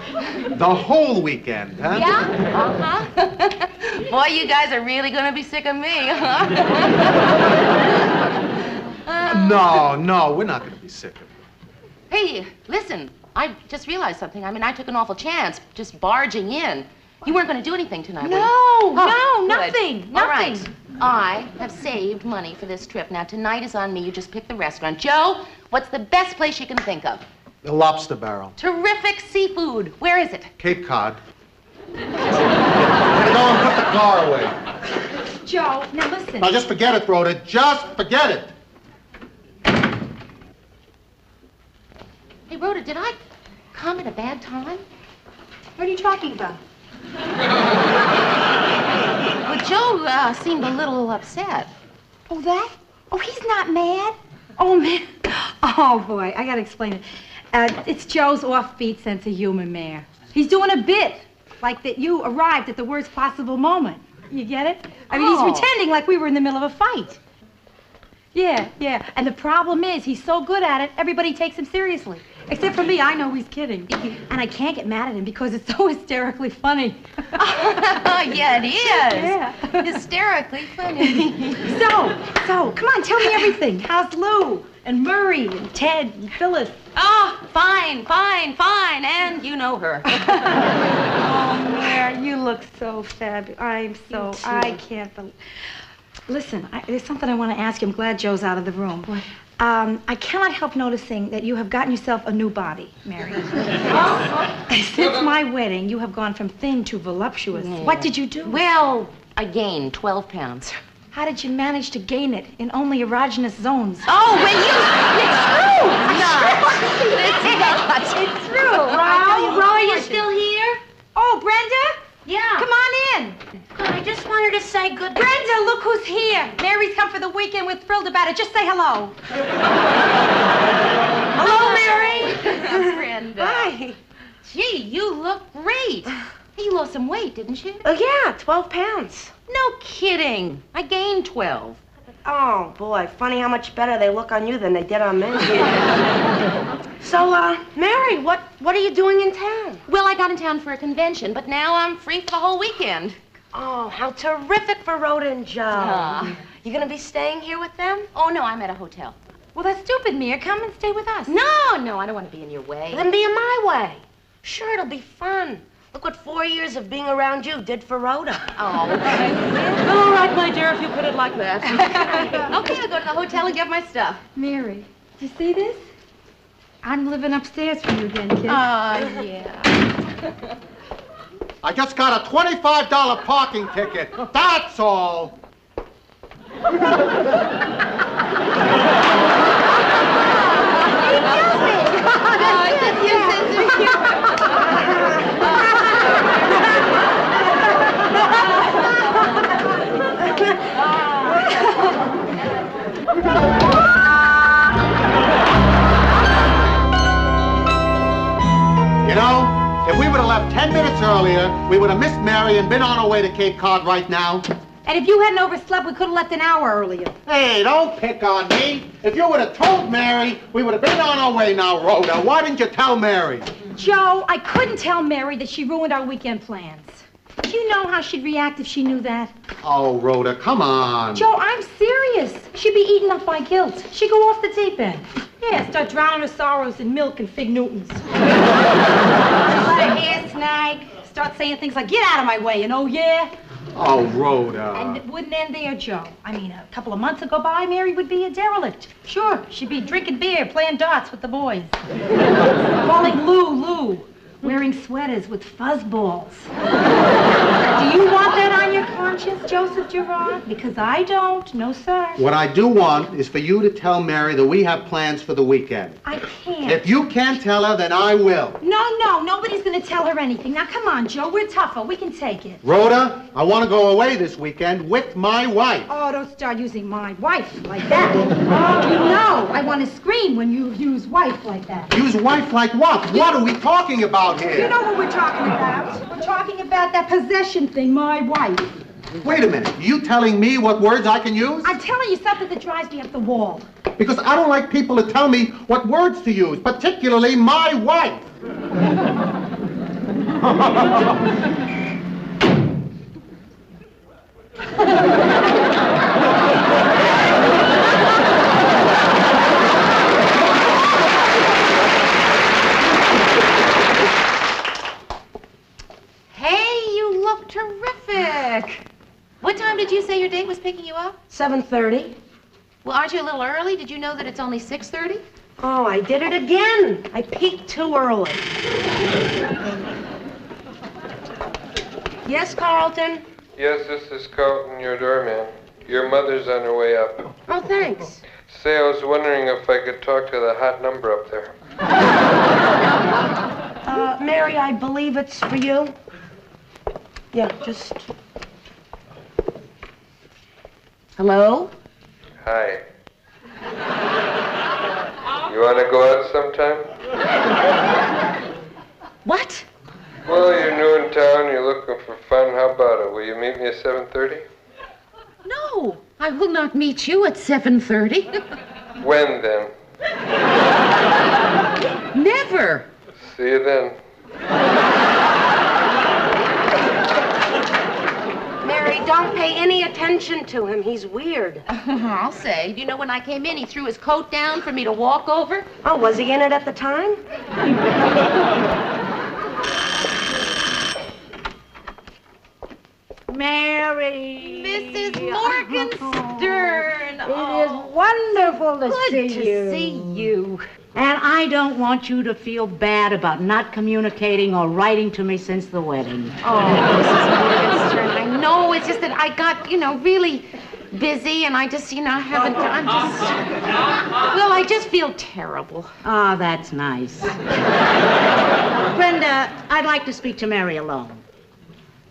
the whole weekend, huh? Yeah? Uh-huh. Boy, you guys are really gonna be sick of me, huh? No, we're not gonna be sick of you. Hey, listen, I just realized something. I mean, I took an awful chance just barging in. You weren't going to do anything tonight, were you? No, Good. nothing. All right. I have saved money for this trip. Now, tonight is on me. You just pick the restaurant. Joe, what's the best place you can think of? The Lobster Barrel. Terrific seafood. Where is it? Cape Cod. Go and put the car away. Joe, now listen. Now, just forget it, Rhoda. Just forget it. Hey, Rhoda, did I come at a bad time? What are you talking about? Well, Joe seemed a little upset. Oh, that? Oh, he's not mad. Oh, man. Oh, boy, I gotta explain it. It's Joe's offbeat sense of humor, Mayor. He's doing a bit, like that you arrived at the worst possible moment. You get it? I mean, he's pretending like we were in the middle of a fight. Yeah. And the problem is, he's so good at it, everybody takes him seriously. Except for me, I know he's kidding. And I can't get mad at him because it's so hysterically funny. Yeah, it is. Yeah. Hysterically funny. So, come on, tell me everything. How's Lou and Murray and Ted and Phyllis? Oh, fine. And you know her. Oh, Mary, you look so fabulous. I can't believe. Listen, there's something I want to ask you. I'm glad Joe's out of the room. What? I cannot help noticing that you have gotten yourself a new body, Mary. Since my wedding, you have gone from thin to voluptuous. Yeah. What did you do? Well, I gained 12 pounds. How did you manage to gain it in only erogenous zones? Oh, well, it's true. It's true. Ro, are you still here? Oh, Brenda? Yeah. Come on in. Good. I just wanted to say good. Brenda, look who's here. Mary's come for the weekend. We're thrilled about it. Just say hello. Hello, Mary. Brenda. Hi. Gee, you look great. You lost some weight, didn't you? Oh, yeah, 12 pounds. No kidding. I gained 12. Oh, boy, funny how much better they look on you than they did on me. So, Mary, what are you doing in town? Well, I got in town for a convention, but now I'm free for the whole weekend. Oh, how terrific for Rhoda and Joe. You gonna be staying here with them? Oh, no, I'm at a hotel. Well, that's stupid, Mia. Come and stay with us. No, I don't want to be in your way. Then be in my way. Sure, it'll be fun. Look what 4 years of being around you did for Rhoda. Oh, okay. Well, all right, my dear, if you put it like that. Okay, I'll go to the hotel and get my stuff. Mary, do you see this? I'm living upstairs for you again, kid. Yeah. I just got a $25 parking ticket. That's all. You know, if we would have left 10 minutes earlier, we would have missed Mary and been on our way to Cape Cod right now. And if you hadn't overslept, we could have left an hour earlier. Hey, don't pick on me. If you would have told Mary, we would have been on our way now, Rhoda. Why didn't you tell Mary? Joe, I couldn't tell Mary that she ruined our weekend plans. Do you know how she'd react if she knew that? Oh, Rhoda, come on. Joe, I'm serious. She'd be eaten up by guilt. She'd go off the deep end. Yeah, start drowning her sorrows in milk and fig Newtons. Let her hair snag. Start saying things like, get out of my way, and oh, yeah. Oh, Rhoda. And it wouldn't end there, Joe. I mean, a couple of months would go by, Mary would be a derelict. Sure, she'd be drinking beer, playing darts with the boys. Calling Lou. Wearing sweaters with fuzzballs. Do you want that on your conscience, Joseph Gerard? Because I don't. No, sir. What I do want is for you to tell Mary that we have plans for the weekend. I can't. If you can't tell her, then I will. No, nobody's going to tell her anything. Now, come on, Joe. We're tougher. We can take it. Rhoda, I want to go away this weekend with my wife. Oh, don't start using my wife like that. Oh, you know I want to scream when you use wife like that. Use wife like what? What are we talking about here? You know what we're talking about. We're talking about that possession thing, my wife. Wait a minute. Are you telling me what words I can use? I'm telling you something that drives me up the wall. Because I don't like people to tell me what words to use, particularly my wife. Hey, you look terrific. What time did you say your date was picking you up? 7:30. Well, aren't you a little early? Did you know that it's only 6:30? Oh, I did it again. I peaked too early. Yes, Carlton? Yes, this is Carlton, your doorman. Your mother's on her way up. Oh, thanks. Say, I was wondering if I could talk to the hot number up there. Mary, I believe it's for you. Yeah, just... Hello? Hi. You want to go out sometime? What? Well, you're new in town, you're looking for fun. How about it? Will you meet me at 7:30? No, I will not meet you at 7:30. When, then? Never. See you then. Mary, don't pay any attention to him. He's weird. I'll say. Do you know when I came in, he threw his coat down for me to walk over? Oh, was he in it at the time? Mary. Mrs. Morgenstern. It is wonderful to see Good you. to see you. And I don't want you to feel bad about not communicating or writing to me since the wedding. Oh, Mrs. Morgenstern, I know. It's just that I got, really busy and I just, haven't... I just feel terrible. Oh, that's nice. Brenda, I'd like to speak to Mary alone.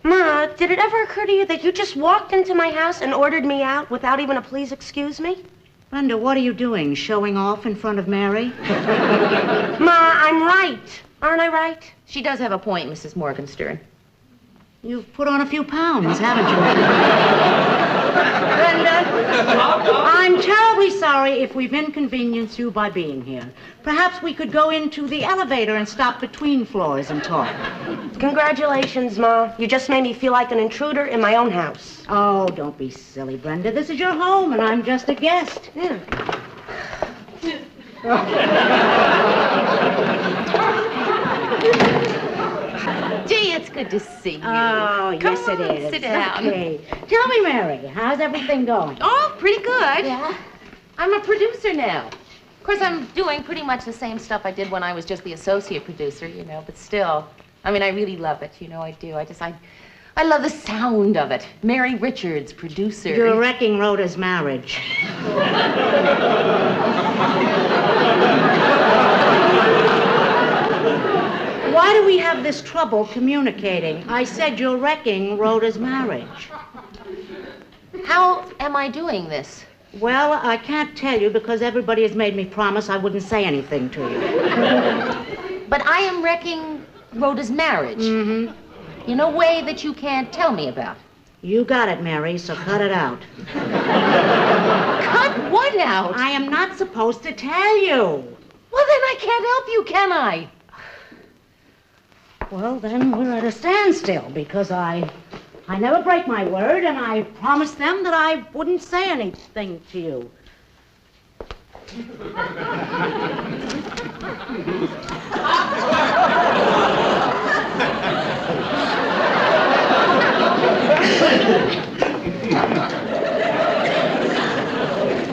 Ma, did it ever occur to you that you just walked into my house and ordered me out without even a please excuse me? Brenda, what are you doing? Showing off in front of Mary? Ma, I'm right. Aren't I right? She does have a point, Mrs. Morgenstern. You've put on a few pounds, haven't you? Brenda, I'm terribly sorry if we've inconvenienced you by being here. Perhaps we could go into the elevator and stop between floors and talk. Congratulations, Ma. You just made me feel like an intruder in my own house. Oh, don't be silly, Brenda. This is your home, and I'm just a guest. Yeah. Gee, it's good to see you. Oh, yes, Come on, it is. Sit down. Okay. Tell me, Mary, how's everything going? Oh, pretty good. Yeah? I'm a producer now. Of course, I'm doing pretty much the same stuff I did when I was just the associate producer, but still, I really love it, I do. I love the sound of it. Mary Richards, producer. You're wrecking Rhoda's marriage. Why do we have this trouble communicating? I said you're wrecking Rhoda's marriage. How am I doing this? Well, I can't tell you because everybody has made me promise I wouldn't say anything to you. But I am wrecking Rhoda's marriage. Mm-hmm. In a way that you can't tell me about. You got it, Mary, so cut it out. Cut what out? I am not supposed to tell you. Well, then I can't help you, can I? Well, then we're at a standstill because I never break my word, and I promised them that I wouldn't say anything to you.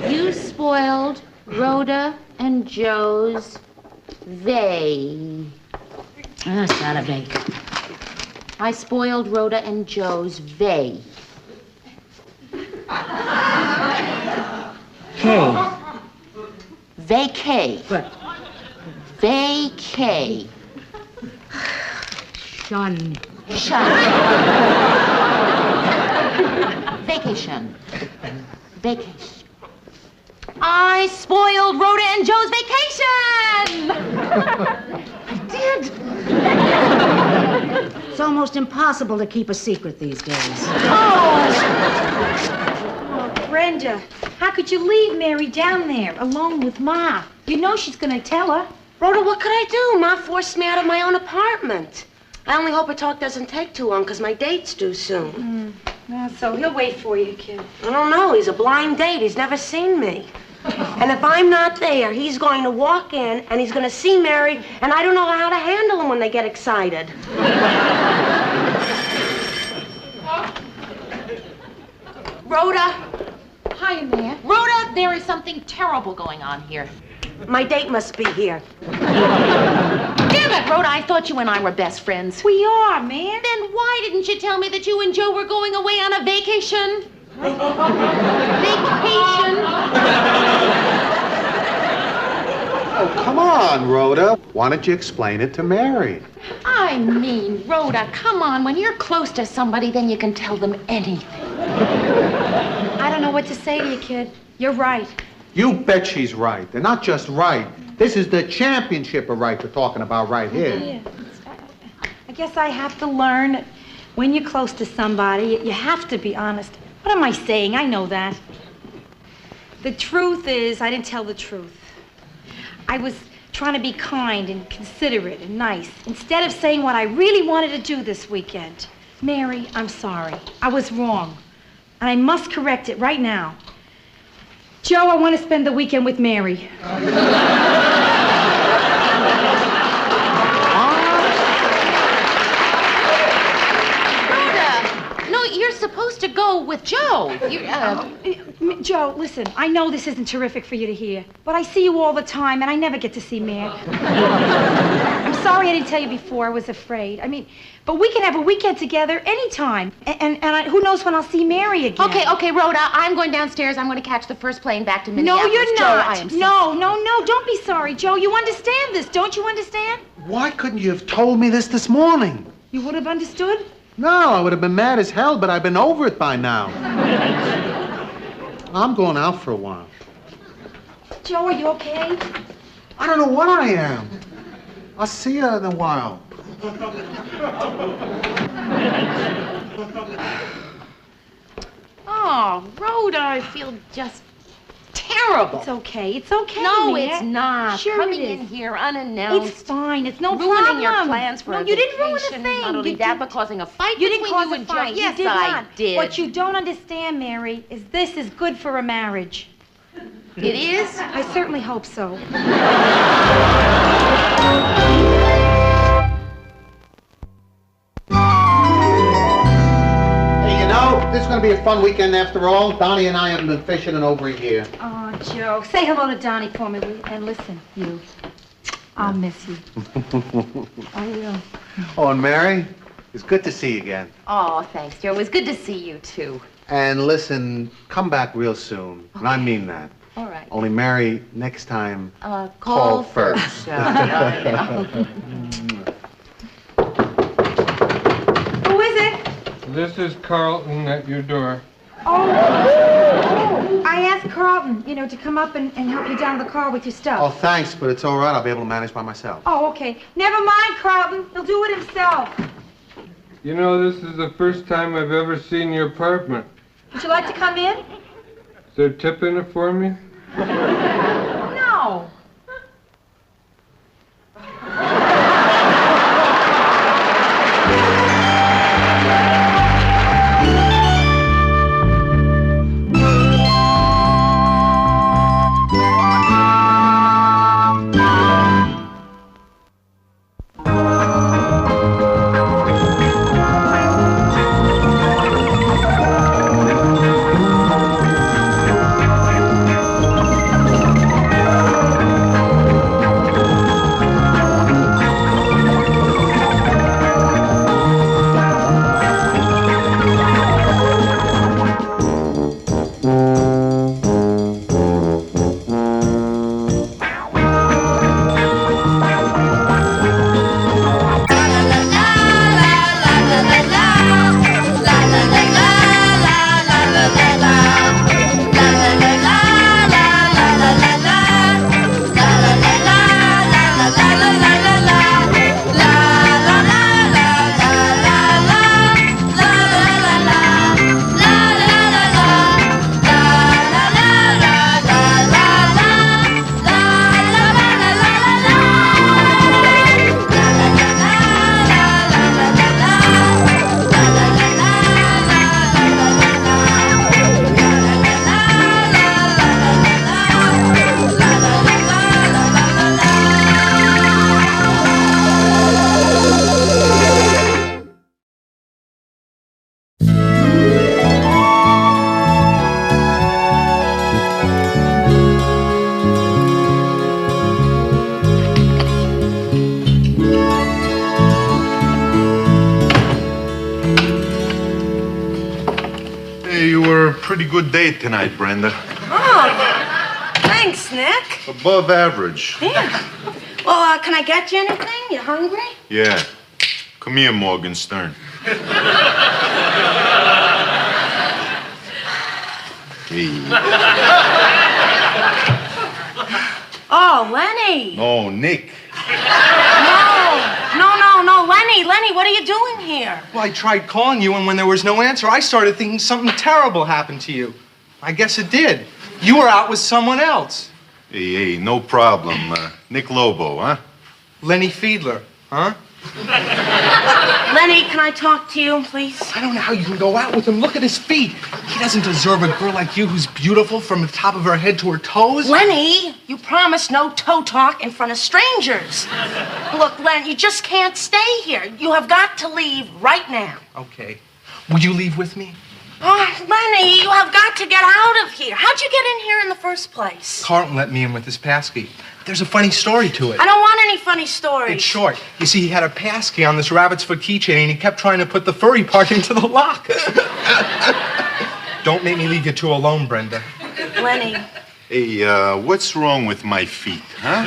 You spoiled Rhoda and Joe's vey. That's not a bake. I spoiled Rhoda and Joe's vey. K. Vacay. What? Vacay. Shun. Vacation. Vacation. I spoiled Rhoda and Joe's vacation! I did. It's almost impossible to keep a secret these days. Oh, Brenda, how could you leave Mary down there alone with Ma? You know she's going to tell her. Rhoda, what could I do? Ma forced me out of my own apartment. I only hope her talk doesn't take too long, because my date's due soon. Well, so he'll wait for you, kid. I don't know. He's a blind date. He's never seen me. And if I'm not there, he's going to walk in, and he's going to see Mary, and I don't know how to handle them when they get excited. Rhoda. Hi, man. Rhoda, there is something terrible going on here. My date must be here. Damn it, Rhoda, I thought you and I were best friends. We are, man. Then why didn't you tell me that you and Joe were going away on a vacation? Vacation? Oh, come on, Rhoda. Why don't you explain it to Mary? I mean, Rhoda, come on. When you're close to somebody, then you can tell them anything. I don't know what to say to you, kid. You're right. You bet she's right. They're not just right. This is the championship of right we're talking about right here. Yeah. I guess I have to learn that when you're close to somebody, you have to be honest. What am I saying? I know that. The truth is, I didn't tell the truth. I was trying to be kind and considerate and nice, instead of saying what I really wanted to do this weekend. Mary, I'm sorry. I was wrong. And I must correct it right now. Joe, I want to spend the weekend with Mary. You're supposed to go with Joe. Joe, listen, I know this isn't terrific for you to hear, but I see you all the time, and I never get to see Mary. I'm sorry I didn't tell you before. I was afraid. I mean, but we can have a weekend together anytime, and who knows when I'll see Mary again. Okay, Rhoda, I'm going downstairs. I'm going to catch the first plane back to Minneapolis. No, you're Joe, not. I am No, don't be sorry, Joe. You understand this, don't you understand? Why couldn't you have told me this morning? You would have understood? No, I would have been mad as hell, but I've been over it by now. I'm going out for a while. Joe, are you okay? I don't know what I am. I'll see you in a while. Oh, Rhoda, I feel just terrible. It's okay. It's okay. No, Mary. it's not. Sure Coming it is. in here unannounced. It's fine. It's no ruining problem. your plans for no, a you didn't ruin a vacation. thing. Not only that, but causing a fight You didn't between cause you a and fight. Joe. You Yes, did I not. did. What you don't understand, Mary, is this is good for a marriage. It is? I certainly hope so. Hey, you know, this is going to be a fun weekend after all. Donnie and I haven't been fishing in over a year. Oh, Joe, say hello to Donnie for me, will you? And listen, you, I'll miss you. I will. Oh, and Mary, it's good to see you again. Oh, thanks, Joe. It was good to see you, too. And listen, come back real soon. And I mean that. All right. Only, Mary, next time, Call first. Who is it? This is Carlton at your door. Oh, I asked Carlton, to come up and help you down to the car with your stuff. Oh, thanks, but it's all right. I'll be able to manage by myself. Oh, okay. Never mind, Carlton. He'll do it himself. You know, this is the first time I've ever seen your apartment. Would you like to come in? Is there a tip in it for me? No. good date tonight, Brenda. Oh, thanks, Nick. Above average. Yeah. Well, can I get you anything? You hungry? Yeah. Come here, Morgan Stern. Hey. Oh, Lenny. No, Nick. No, Lenny, what are you doing here? Well, I tried calling you, and when there was no answer, I started thinking something terrible happened to you. I guess it did. You were out with someone else. Hey, no problem. Nick Lobo, huh? Lenny Fiedler, huh? Lenny, can I talk to you, please? I don't know how you can go out with him. Look at his feet. He doesn't deserve a girl like you who's beautiful from the top of her head to her toes. Lenny, you promised no toe talk in front of strangers. Look, Len, you just can't stay here. You have got to leave right now. Okay. Will you leave with me? Oh, Lenny, you have got to get out of here. How'd you get in here in the first place? Carlton let me in with his passkey. There's a funny story to it. I don't want any funny stories. It's short. You see, he had a passkey on this rabbit's foot keychain, and he kept trying to put the furry part into the lock. Don't make me leave you two alone, Brenda. Lenny. Hey, what's wrong with my feet, huh?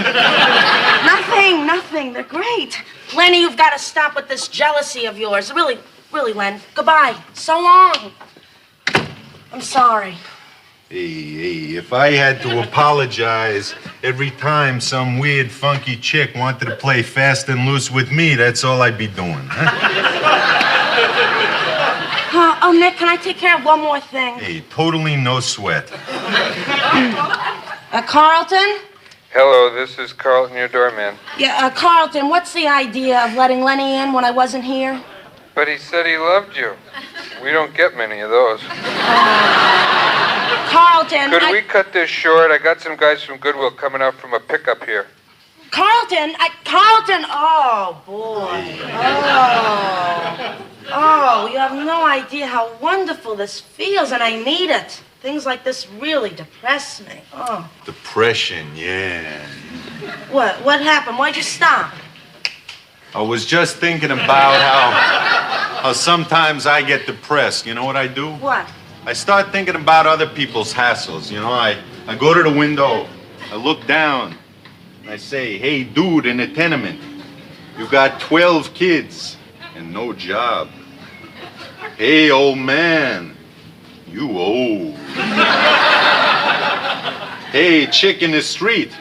Nothing. They're great. Lenny, you've got to stop with this jealousy of yours. Really, Len. Goodbye. So long. I'm sorry. Hey, if I had to apologize every time some weird, funky chick wanted to play fast and loose with me, that's all I'd be doing, huh? Oh, Nick, can I take care of one more thing? Hey, totally no sweat. Carlton? Hello, this is Carlton, your doorman. Yeah, Carlton, what's the idea of letting Lenny in when I wasn't here? But he said he loved you. We don't get many of those. Carlton, Could we cut this short? I got some guys from Goodwill coming out from a pickup here. Carlton, oh, boy. Oh, you have no idea how wonderful this feels, and I need it. Things like this really depress me. Oh. Depression, yeah. What happened? Why'd you stop? I was just thinking about how sometimes I get depressed. You know what I do? What? I start thinking about other people's hassles. You know, I go to the window, I look down, and I say, hey, dude in the tenement, you got 12 kids and no job. Hey, old man, you old. Hey, chick in the street,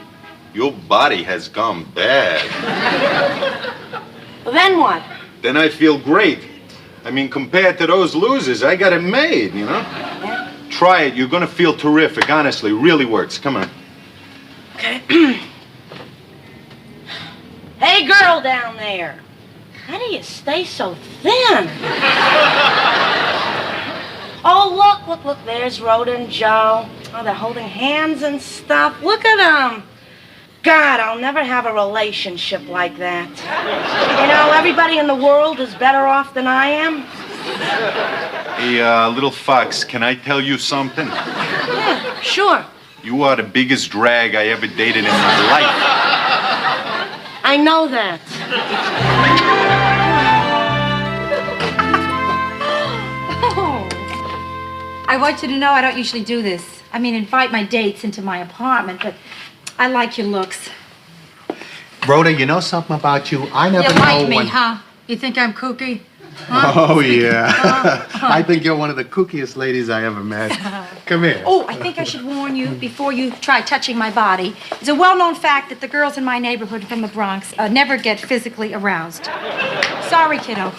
your body has gone bad. Well, then what? Then I feel great. I mean, compared to those losers, I got it made, you know? Yeah. Try it. You're gonna feel terrific. Honestly, really works. Come on. Okay. Hey, girl down there. How do you stay so thin? Oh, look. There's Rhoda and Joe. Oh, they're holding hands and stuff. Look at them. God, I'll never have a relationship like that. You know, everybody in the world is better off than I am. Hey, little fox, can I tell you something? Yeah, sure. You are the biggest drag I ever dated in my life. I know that. I want you to know I don't usually do this. I mean, invite my dates into my apartment, but I like your looks. Rhoda, you know something about you? I never You know like me, when... huh? You think I'm kooky? Huh? Oh, yeah. I think you're one of the kookiest ladies I ever met. Come here. Oh, I think I should warn you before you try touching my body. It's a well-known fact that the girls in my neighborhood from the Bronx never get physically aroused. Sorry, kiddo.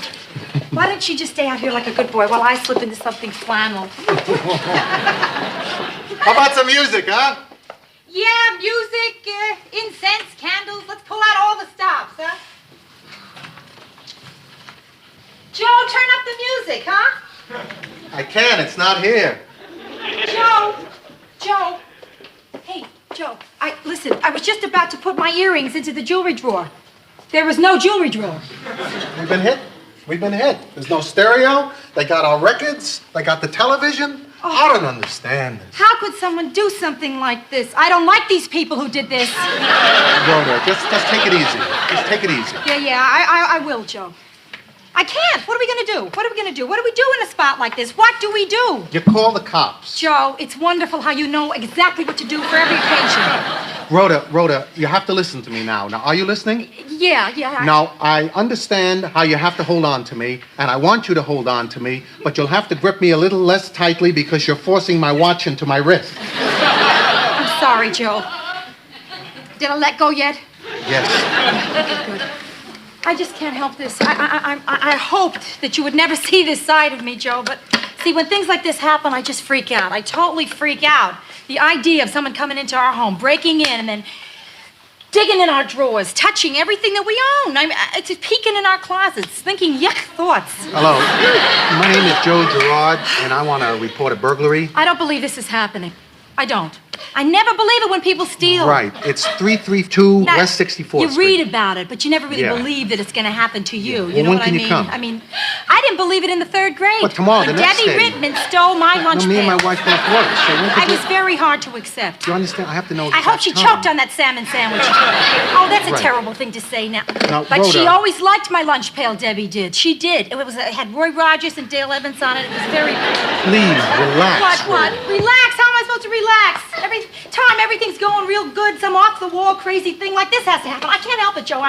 Why don't you just stay out here like a good boy while I slip into something flannel? How about some music, huh? Yeah, music, incense, candles. Let's pull out all the stops, huh? Joe, turn up the music, huh? I can. It's not here. Joe. Hey, Joe. Listen, I was just about to put my earrings into the jewelry drawer. There was no jewelry drawer. We've been hit. There's no stereo. They got our records. They got the television. Oh. I don't understand this. How could someone do something like this? I don't like these people who did this. Rhoda, just take it easy. Just take it easy. Yeah, I will, Joe. I can't. What are we going to do? What are we going to do? What do we do in a spot like this? What do we do? You call the cops. Joe, it's wonderful how you know exactly what to do for every occasion. Rhoda, you have to listen to me now. Now, are you listening? Yeah. Now, I understand how you have to hold on to me, and I want you to hold on to me, but you'll have to grip me a little less tightly because you're forcing my watch into my wrist. I'm sorry, Joe. Did I let go yet? Yes. Good. I just can't help this. I hoped that you would never see this side of me, Joe, but see, when things like this happen, I just freak out. I totally freak out. The idea of someone coming into our home, breaking in, and then digging in our drawers, touching everything that we own. It's peeking in our closets, thinking yuck thoughts. Hello. My name is Joe Gerard, and I want to report a burglary. I don't believe this is happening. I don't. I never believe it when people steal. Right. It's 332 Now, West 64th You Street. read about it, but you never really believe that it's going to happen to you. Yeah. You know Well, when what can I you mean? come? I mean, I didn't believe it in the 3rd grade. But tomorrow, when the next Debbie day. Rittman stole my lunch No, me and pail. my wife both work, so when I could was very hard to accept. Do you understand? I have to know. I hope she choked on that salmon sandwich. Oh, that's a Right. terrible thing to say now. Now, But she Rhoda- always liked my lunch pail, Debbie did. She did. It had Roy Rogers and Dale Evans on it. It was very... Please, relax. What? Relax? How am I supposed to relax? Every time everything's going real good, some off-the-wall crazy thing like this has to happen. I can't help it, Joe.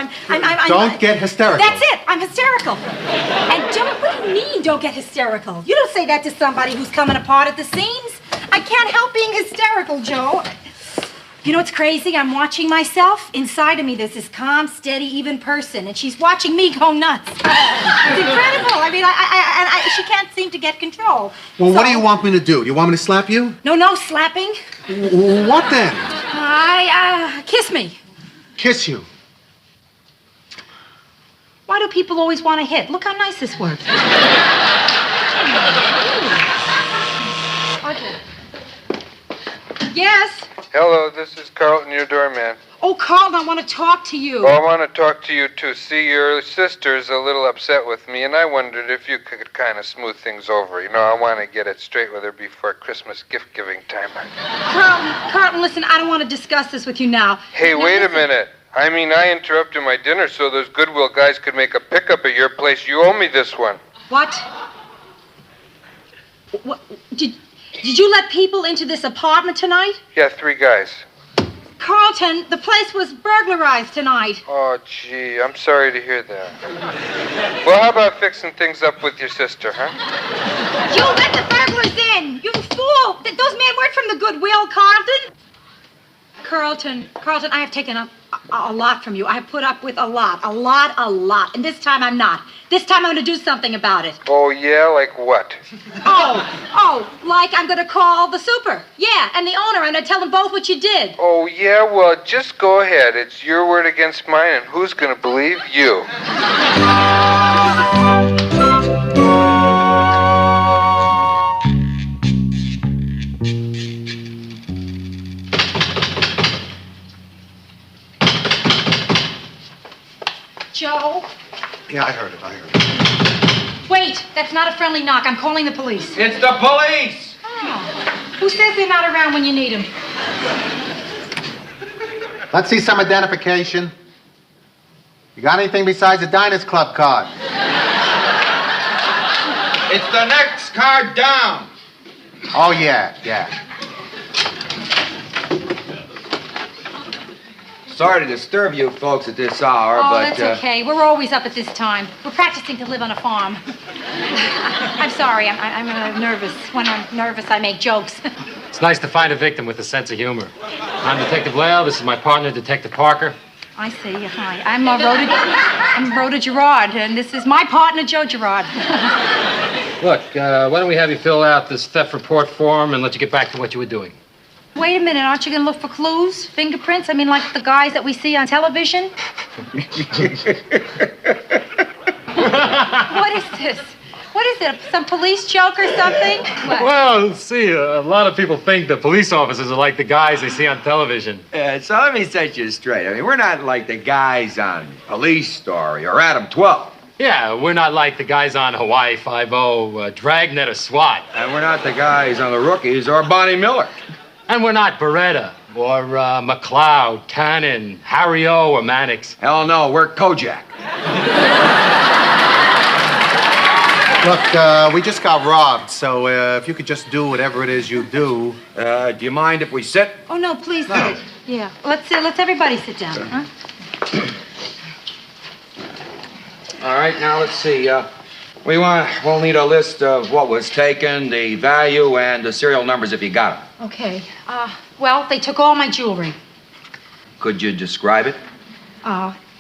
Don't get hysterical. That's it. I'm hysterical. And Joe, what do you mean, don't get hysterical? You don't say that to somebody who's coming apart at the seams. I can't help being hysterical, Joe. You know what's crazy? I'm watching myself. Inside of me, there's this calm, steady, even person, and she's watching me go nuts. It's incredible. I mean, she can't seem to get control. Well, what do you want me to do? Do you want me to slap you? No slapping. What then? Kiss me. Kiss you. Why do people always want to hit? Look how nice this works. Okay. Yes? Hello, this is Carlton, your doorman. Oh, Carlton, I want to talk to you. Well, I want to talk to you, too. See, your sister's a little upset with me, and I wondered if you could kind of smooth things over. You know, I want to get it straight with her before Christmas gift-giving time. Carlton, listen, I don't want to discuss this with you now. Hey, wait a minute. I mean, I interrupted my dinner so those Goodwill guys could make a pickup at your place. You owe me this one. What? Did you let people into this apartment tonight? Yeah, 3 guys. Carlton, the place was burglarized tonight. Oh, gee, I'm sorry to hear that. Well, how about fixing things up with your sister, huh? You let the burglars in! You fool! Those men weren't from the Goodwill, Carlton. Carlton, I have taken a lot from you. I have put up with a lot. And this time I'm not. This time I'm going to do something about it. Oh, yeah? Like what? Like I'm going to call the super. Yeah, and the owner, and I tell them both what you did. Oh, yeah? Well, just go ahead. It's your word against mine, and who's going to believe you? Joe? Yeah, I heard it. Wait, that's not a friendly knock. I'm calling the police. It's the police! Oh. Who says they're not around when you need them? Let's see some identification. You got anything besides a Diners Club card? It's the next card down. Oh, yeah. Sorry to disturb you folks at this hour, Oh, but... that's okay. We're always up at this time. We're practicing to live on a farm. I'm sorry. I'm nervous. When I'm nervous, I make jokes. It's nice to find a victim with a sense of humor. I'm Detective Lale. This is my partner, Detective Parker. I see. Hi. I'm Rhoda Gerard, and this is my partner, Joe Gerard. Look, why don't we have you fill out this theft report form and let you get back to what you were doing? Wait a minute. Aren't you going to look for clues, fingerprints? I mean, like the guys that we see on television? What is this? What is it? Some police joke or something? What? Well, see, a lot of people think the police officers are like the guys they see on television. So let me set you straight. I mean, we're not like the guys on Police Story or Adam 12. Yeah, we're not like the guys on Hawaii Five-0, Dragnet or SWAT. And we're not the guys on The Rookies or Bonnie Miller. And we're not Beretta or McLeod, Cannon, Harry O, or Mannix. Hell no, we're Kojak. Look, we just got robbed, so if you could just do whatever it is you do. Do you mind if we sit? Oh, no, please sit. Yeah. Let's everybody sit down, huh? All right, now let's see. We'll need a list of what was taken, the value, and the serial numbers if you got them. Okay. Well, they took all my jewelry. Could you describe it?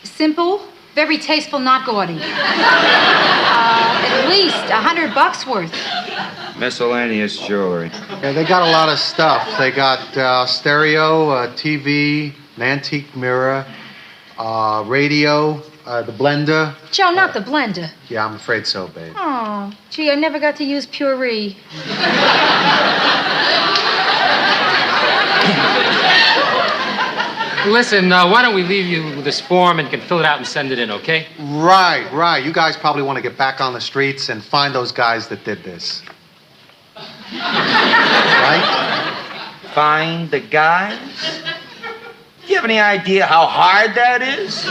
Simple, very tasteful, not gaudy. At least $100 worth. Miscellaneous jewelry. Yeah, they got a lot of stuff. They got stereo, TV, an antique mirror, radio, the blender. Joe, not the blender. Yeah, I'm afraid so, babe. Oh, gee, I never got to use Puree. Listen, why don't we leave you with this form and you can fill it out and send it in, okay? Right. You guys probably want to get back on the streets and find those guys that did this. Right? Find the guys? Do you have any idea how hard that is?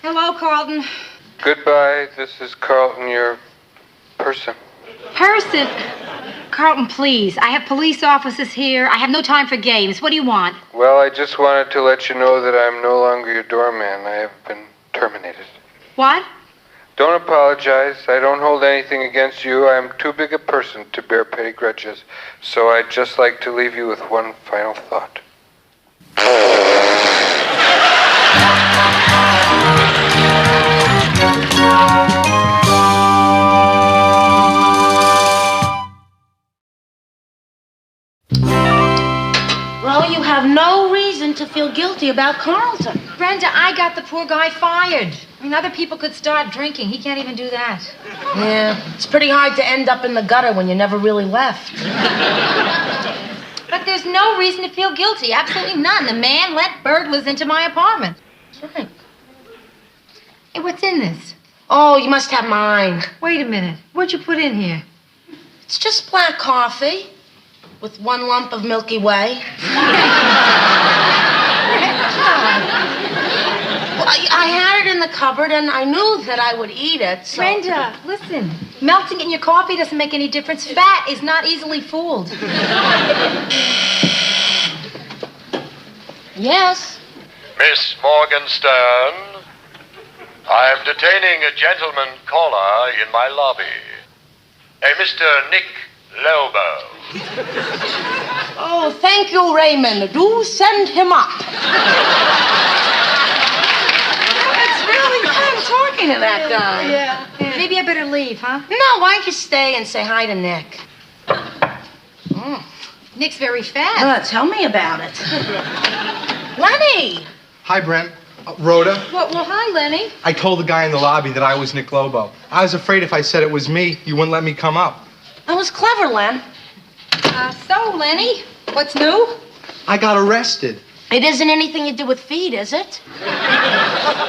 Hello, Carlton. Goodbye. This is Carlton, your person. Person? Carlton, please. I have police officers here. I have no time for games. What do you want? Well, I just wanted to let you know that I'm no longer your doorman. I have been terminated. What? Don't apologize. I don't hold anything against you. I'm too big a person to bear petty grudges. So I'd just like to leave you with one final thought. Well, you have no reason to feel guilty about Carlton. Brenda, I got the poor guy fired. I mean, other people could start drinking. He can't even do that. Yeah, it's pretty hard to end up in the gutter when you never really left. But there's no reason to feel guilty. Absolutely none. The man let burglars into my apartment. That's right. Hey, what's in this? Oh, you must have mine. Wait a minute. What'd you put in here? It's just black coffee with 1 lump of Milky Way. Well, I had it in the cupboard, and I knew that I would eat it, so... Brenda, listen. Melting in your coffee doesn't make any difference. Fat is not easily fooled. Yes? Miss Morgenstern, I am detaining a gentleman caller in my lobby. A Mr. Nick Lobo. Oh, thank you, Raymond. Do send him up. It's really fun talking to that guy. Yeah. Maybe I better leave, huh? No, why don't you stay and say hi to Nick? Nick's very fast. Tell me about it. Lenny! Hi, Brent. Rhoda. Well, hi, Lenny. I told the guy in the lobby that I was Nick Lobo. I was afraid if I said it was me, you wouldn't let me come up. That was clever, Len. So, Lenny, what's new? I got arrested. It isn't anything you do with feet, is it?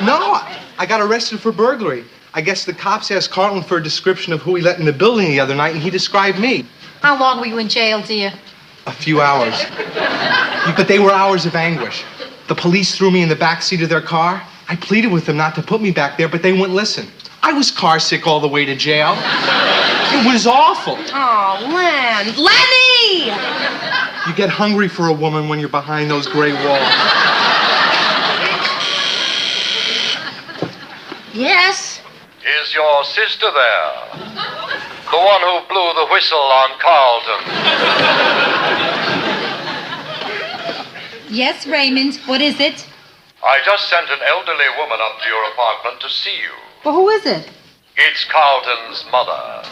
No, I got arrested for burglary. I guess the cops asked Carlton for a description of who he let in the building the other night, and he described me. How long were you in jail, dear? A few hours. But they were hours of anguish. The police threw me in the back seat of their car. I pleaded with them not to put me back there, but they wouldn't listen. I was car sick all the way to jail. It was awful. Oh, Len. Lenny! You get hungry for a woman when you're behind those gray walls. Yes? Is your sister there? The one who blew the whistle on Carlton. Yes, Raymond. What is it? I just sent an elderly woman up to your apartment to see you. Well, who is it? It's Carlton's mother.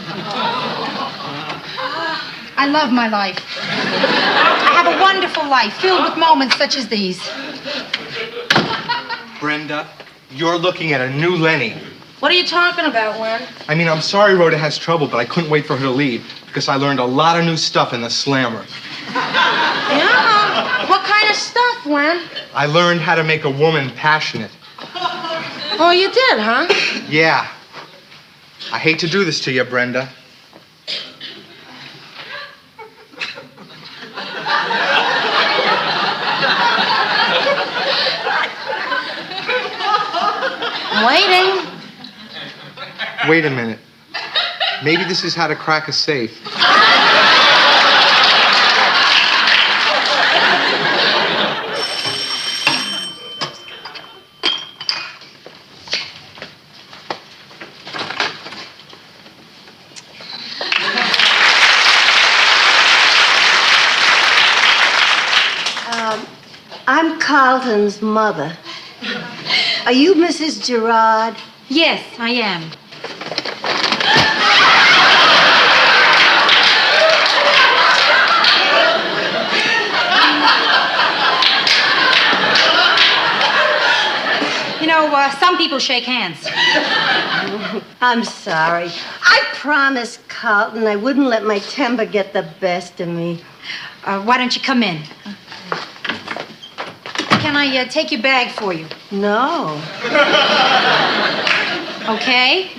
I love my life. I have a wonderful life filled with moments such as these. Brenda, you're looking at a new Lenny. What are you talking about, Len? I mean, I'm sorry Rhoda has trouble, but I couldn't wait for her to leave because I learned a lot of new stuff in the slammer. Yeah? What kind of stuff, Len? I learned how to make a woman passionate. Oh, you did, huh? Yeah. I hate to do this to you, Brenda. I'm waiting. Wait a minute. Maybe this is how to crack a safe. I'm Carlton's mother. Are you Mrs. Gerard? Yes, I am. You know, some people shake hands. I'm sorry. I promised Carlton I wouldn't let my temper get the best of me. Why don't you come in? Can I take your bag for you? No. Okay.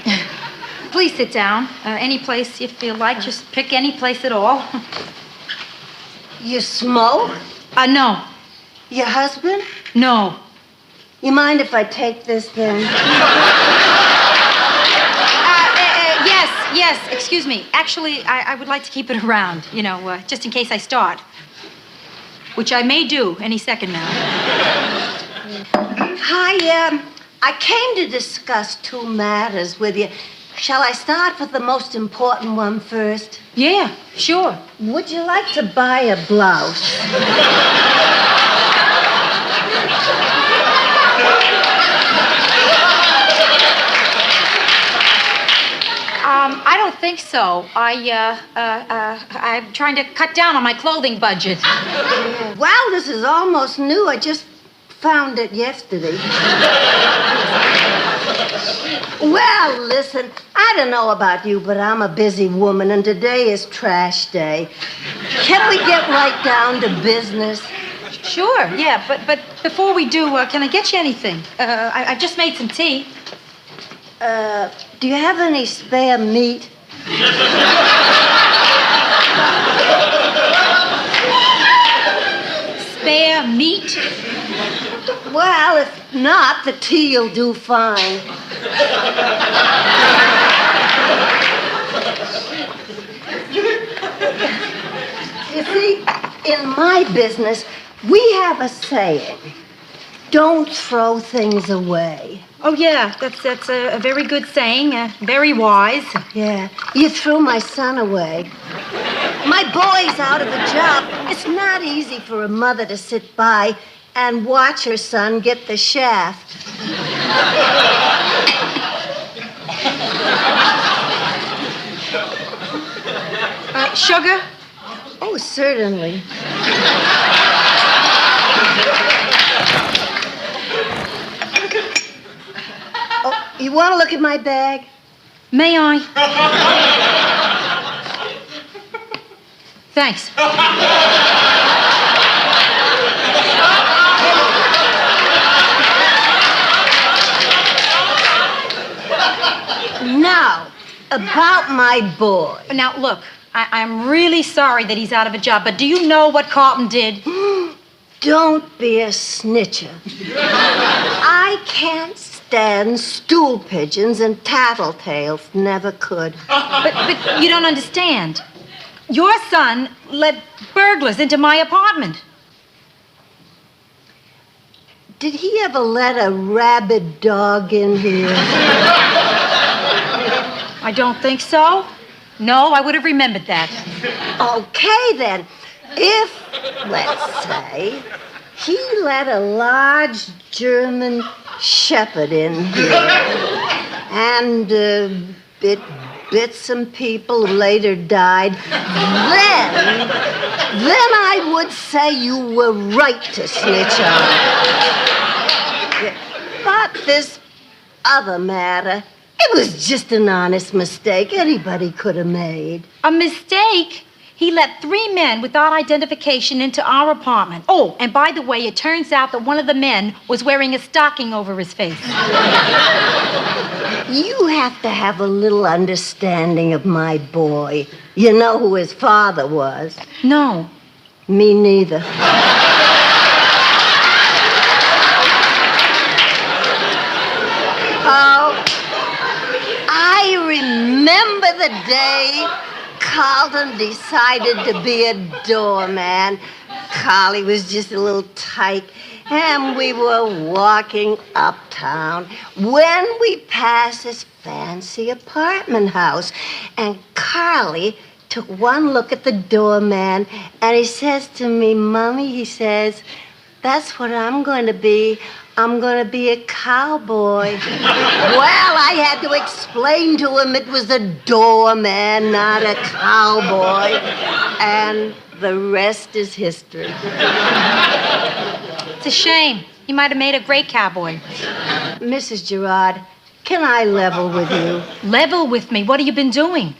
Please sit down. Any place you feel like. Just pick any place at all. You smoke? No. Your husband? No. You mind if I take this then? Yes, excuse me. Actually, I would like to keep it around, you know, just in case I start. Which I may do any second now. Hi, I came to discuss two matters with you. Shall I start with the most important one first? Yeah, sure. Would you like to buy a blouse? I don't think so. I'm trying to cut down on my clothing budget. Well, this is almost new. I just found it yesterday. Well, listen, I don't know about you, but I'm a busy woman, and today is trash day. Can we get right down to business? Sure, yeah, but before we do, can I get you anything? I've just made some tea. Do you have any spare meat? Spare meat? Well, if not, the tea'll do fine. You see, in my business, we have a saying, don't throw things away. Oh, yeah, that's a very good saying, very wise. Yeah, you threw my son away. My boy's out of a job. It's not easy for a mother to sit by and watch her son get the shaft. Sugar? Oh, certainly. Oh, you want to look at my bag? May I? Thanks. Now, about my boy. Now, look, I'm really sorry that he's out of a job, but do you know what Carlton did? Don't be a snitcher. I can't stand stool pigeons and tattletales. Never could. But you don't understand. Your son let burglars into my apartment. Did he ever let a rabid dog in here? I don't think so. No, I would have remembered that. Okay, then. If, let's say, he let a large German shepherd in here and bit some people who later died, then I would say you were right to snitch on him. But this other matter, it was just an honest mistake anybody could have made. A mistake? He let 3 men without identification into our apartment. Oh, and by the way, it turns out that one of the men was wearing a stocking over his face. You have to have a little understanding of my boy. You know who his father was? No. Me neither. remember the day Carlton decided to be a doorman? Carly was just a little tyke, and we were walking uptown when we passed this fancy apartment house, and Carly took one look at the doorman, and he says to me, Mommy, he says, that's what I'm going to be. I'm going to be a cowboy. Well, I had to explain to him it was a doorman, not a cowboy. And the rest is history. It's a shame. You might have made a great cowboy. Mrs. Gerard, can I level with you? Level with me? What have you been doing?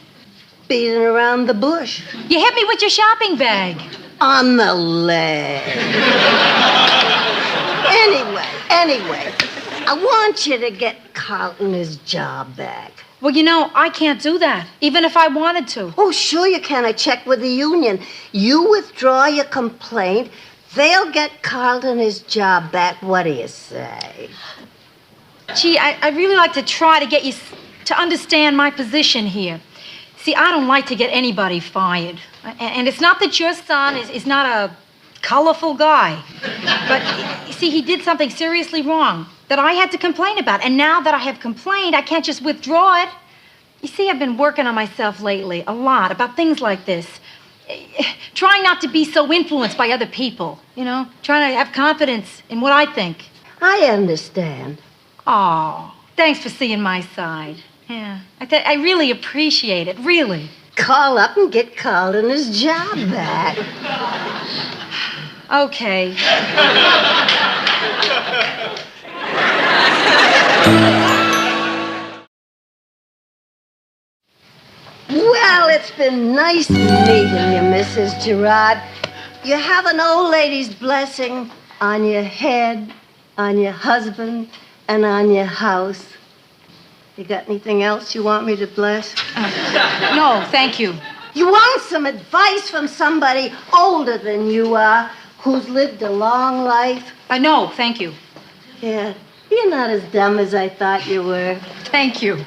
Beating around the bush. You hit me with your shopping bag. On the leg. Anyway, I want you to get Carlton his job back. Well, you know, I can't do that, even if I wanted to. Oh, sure you can. I checked with the union. You withdraw your complaint, they'll get Carlton his job back. What do you say? Gee, I'd really like to try to get you to understand my position here. See, I don't like to get anybody fired. And it's not that your son is not a colorful guy. But, you see, he did something seriously wrong that I had to complain about. And now that I have complained, I can't just withdraw it. You see, I've been working on myself lately a lot about things like this. Trying not to be so influenced by other people, you know? Trying to have confidence in what I think. I understand. Oh, thanks for seeing my side. Yeah, I really appreciate it, really. Call up and get Carlton his job back. Okay. Well, it's been nice meeting you, Mrs. Gerard. You have an old lady's blessing on your head, on your husband, and on your house. You got anything else you want me to bless? No, thank you. You want some advice from somebody older than you are, who's lived a long life? No, thank you. Yeah, you're not as dumb as I thought you were. Thank you.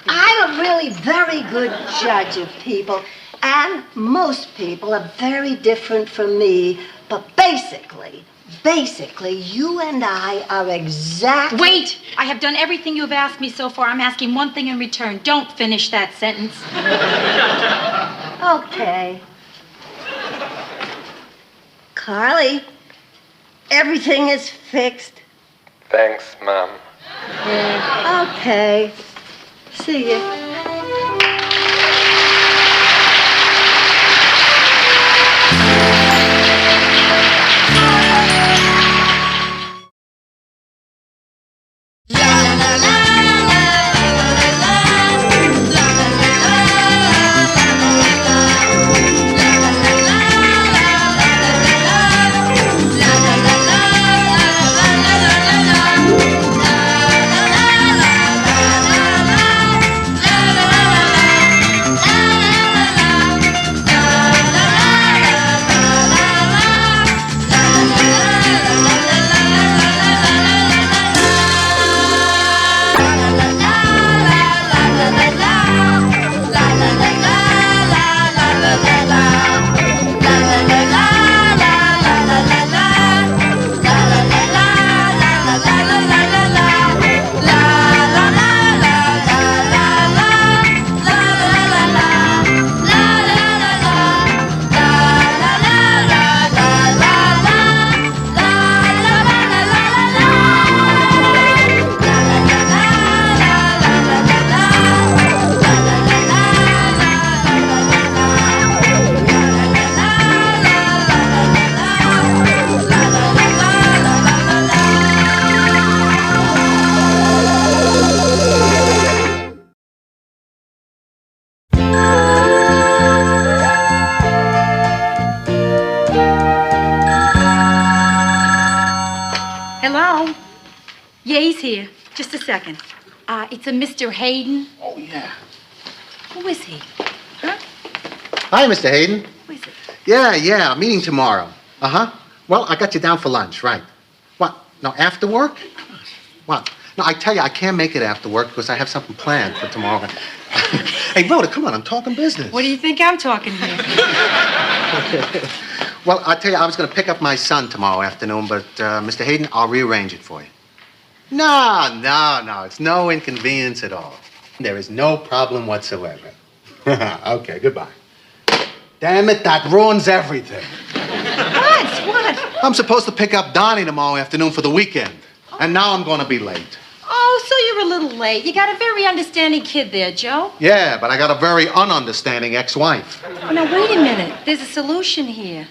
I'm a really very good judge of people, and most people are very different from me, but basically, you and I are exactly... Wait! I have done everything you have asked me so far. I'm asking one thing in return. Don't finish that sentence. Okay. Carly, everything is fixed. Thanks, Mom. Yeah, okay. See you. Hello? Yeah, he's here. Just a second. It's a Mr. Hayden. Oh, yeah. Who is he? Huh? Hi, Mr. Hayden. Who is it? Yeah, meeting tomorrow. Uh-huh. Well, I got you down for lunch, right. What? No, after work? What? No, I tell you, I can't make it after work because I have something planned for tomorrow. Hey, Rhoda, come on, I'm talking business. What do you think I'm talking here? Well, I tell you, I was going to pick up my son tomorrow afternoon, but, Mr. Hayden, I'll rearrange it for you. No. It's no inconvenience at all. There is no problem whatsoever. Okay, goodbye. Damn it, that ruins everything. What? I'm supposed to pick up Donnie tomorrow afternoon for the weekend, and now I'm going to be late. Oh, so you're a little late. You got a very understanding kid there, Joe. Yeah, but I got a very ununderstanding ex-wife. Oh, now, wait a minute. There's a solution here.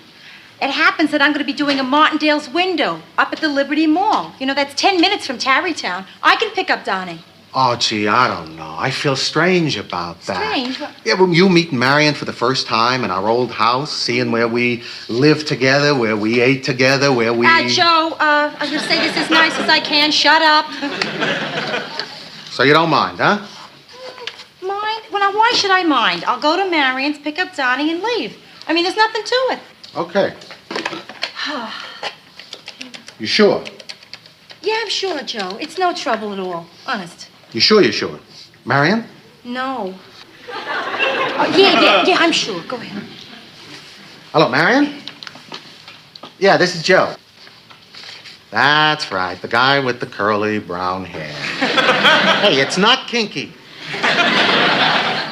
It happens that I'm going to be doing a Martindale's window up at the Liberty Mall. You know, that's 10 minutes from Tarrytown. I can pick up Donnie. Oh, gee, I don't know. I feel strange about that. Strange? Yeah, when you meet Marion for the first time in our old house, seeing where we lived together, where we ate together, where we... Joe, I'm going to say this as nice as I can. Shut up. So you don't mind, huh? Mind? Well, now, why should I mind? I'll go to Marion's, pick up Donnie, and leave. I mean, there's nothing to it. Okay. You sure? Yeah, I'm sure, Joe. It's no trouble at all. Honest. You sure you're sure? Marion? No. Oh, yeah, I'm sure. Go ahead. Hello, Marion? Yeah, this is Joe. That's right, the guy with the curly brown hair. Hey, it's not kinky.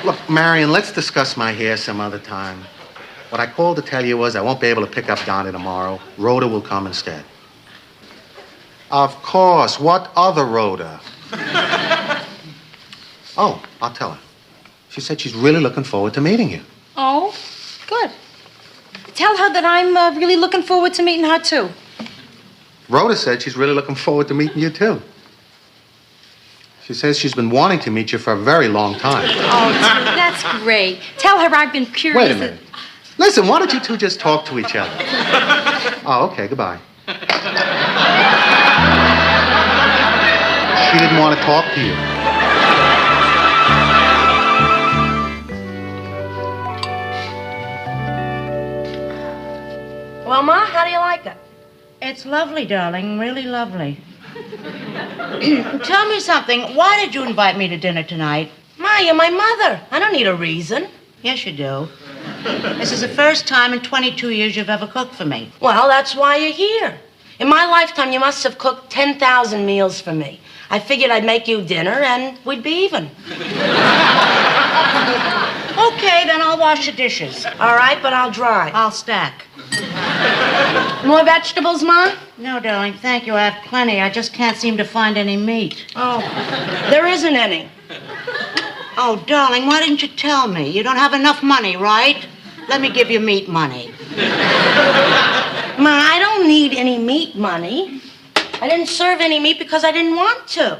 Look, Marion, let's discuss my hair some other time. What I called to tell you was I won't be able to pick up Donnie tomorrow. Rhoda will come instead. Of course. What other Rhoda? Oh, I'll tell her. She said she's really looking forward to meeting you. Oh, good. Tell her that I'm really looking forward to meeting her, too. Rhoda said she's really looking forward to meeting you, too. She says she's been wanting to meet you for a very long time. Oh, that's great. Tell her I've been curious. Wait a minute. Listen, why don't you two just talk to each other? Oh, okay, goodbye. She didn't want to talk to you. Well, Ma, how do you like it? It's lovely, darling, really lovely. Tell me something. Why did you invite me to dinner tonight? Ma, you're my mother. I don't need a reason. Yes, you do. This is the first time in 22 years you've ever cooked for me. Well, that's why you're here. In my lifetime, you must have cooked 10,000 meals for me. I figured I'd make you dinner and we'd be even. Okay, then I'll wash the dishes. All right, but I'll dry. I'll stack. More vegetables, Ma? No, darling, thank you. I have plenty. I just can't seem to find any meat. Oh, there isn't any. Oh, darling, why didn't you tell me? You don't have enough money, right? Let me give you meat money. Ma, I don't need any meat money. I didn't serve any meat because I didn't want to.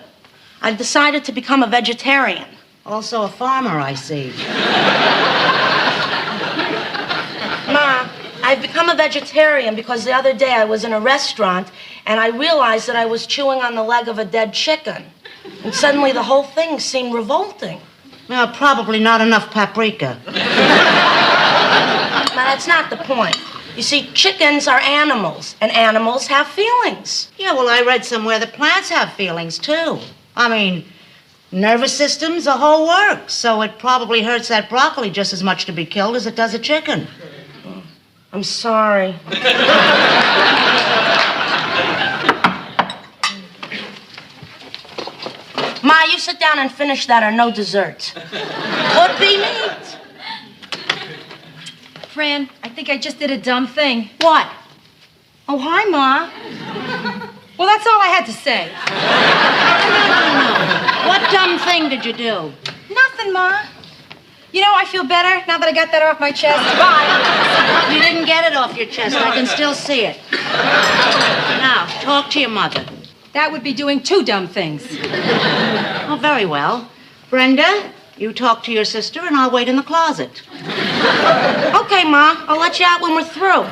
I decided to become a vegetarian. Also a farmer, I see. Ma, I've become a vegetarian because the other day I was in a restaurant and I realized that I was chewing on the leg of a dead chicken. And suddenly the whole thing seemed revolting. Well, probably not enough paprika. Ma, that's not the point. You see, chickens are animals, and animals have feelings. Yeah, well, I read somewhere that plants have feelings, too. I mean, nervous system's the whole works, so it probably hurts that broccoli just as much to be killed as it does a chicken. I'm sorry. Ma, you sit down and finish that or no dessert. Could be meat. Fran, I think I just did a dumb thing. What? Oh, hi, Ma. Well, that's all I had to say. No. What dumb thing did you do? Nothing, Ma. You know, I feel better now that I got that off my chest. Bye. You didn't get it off your chest. I can still see it. Now, talk to your mother. That would be doing two dumb things. Oh, very well. Brenda, you talk to your sister and I'll wait in the closet. Okay, Ma. I'll let you out when we're through.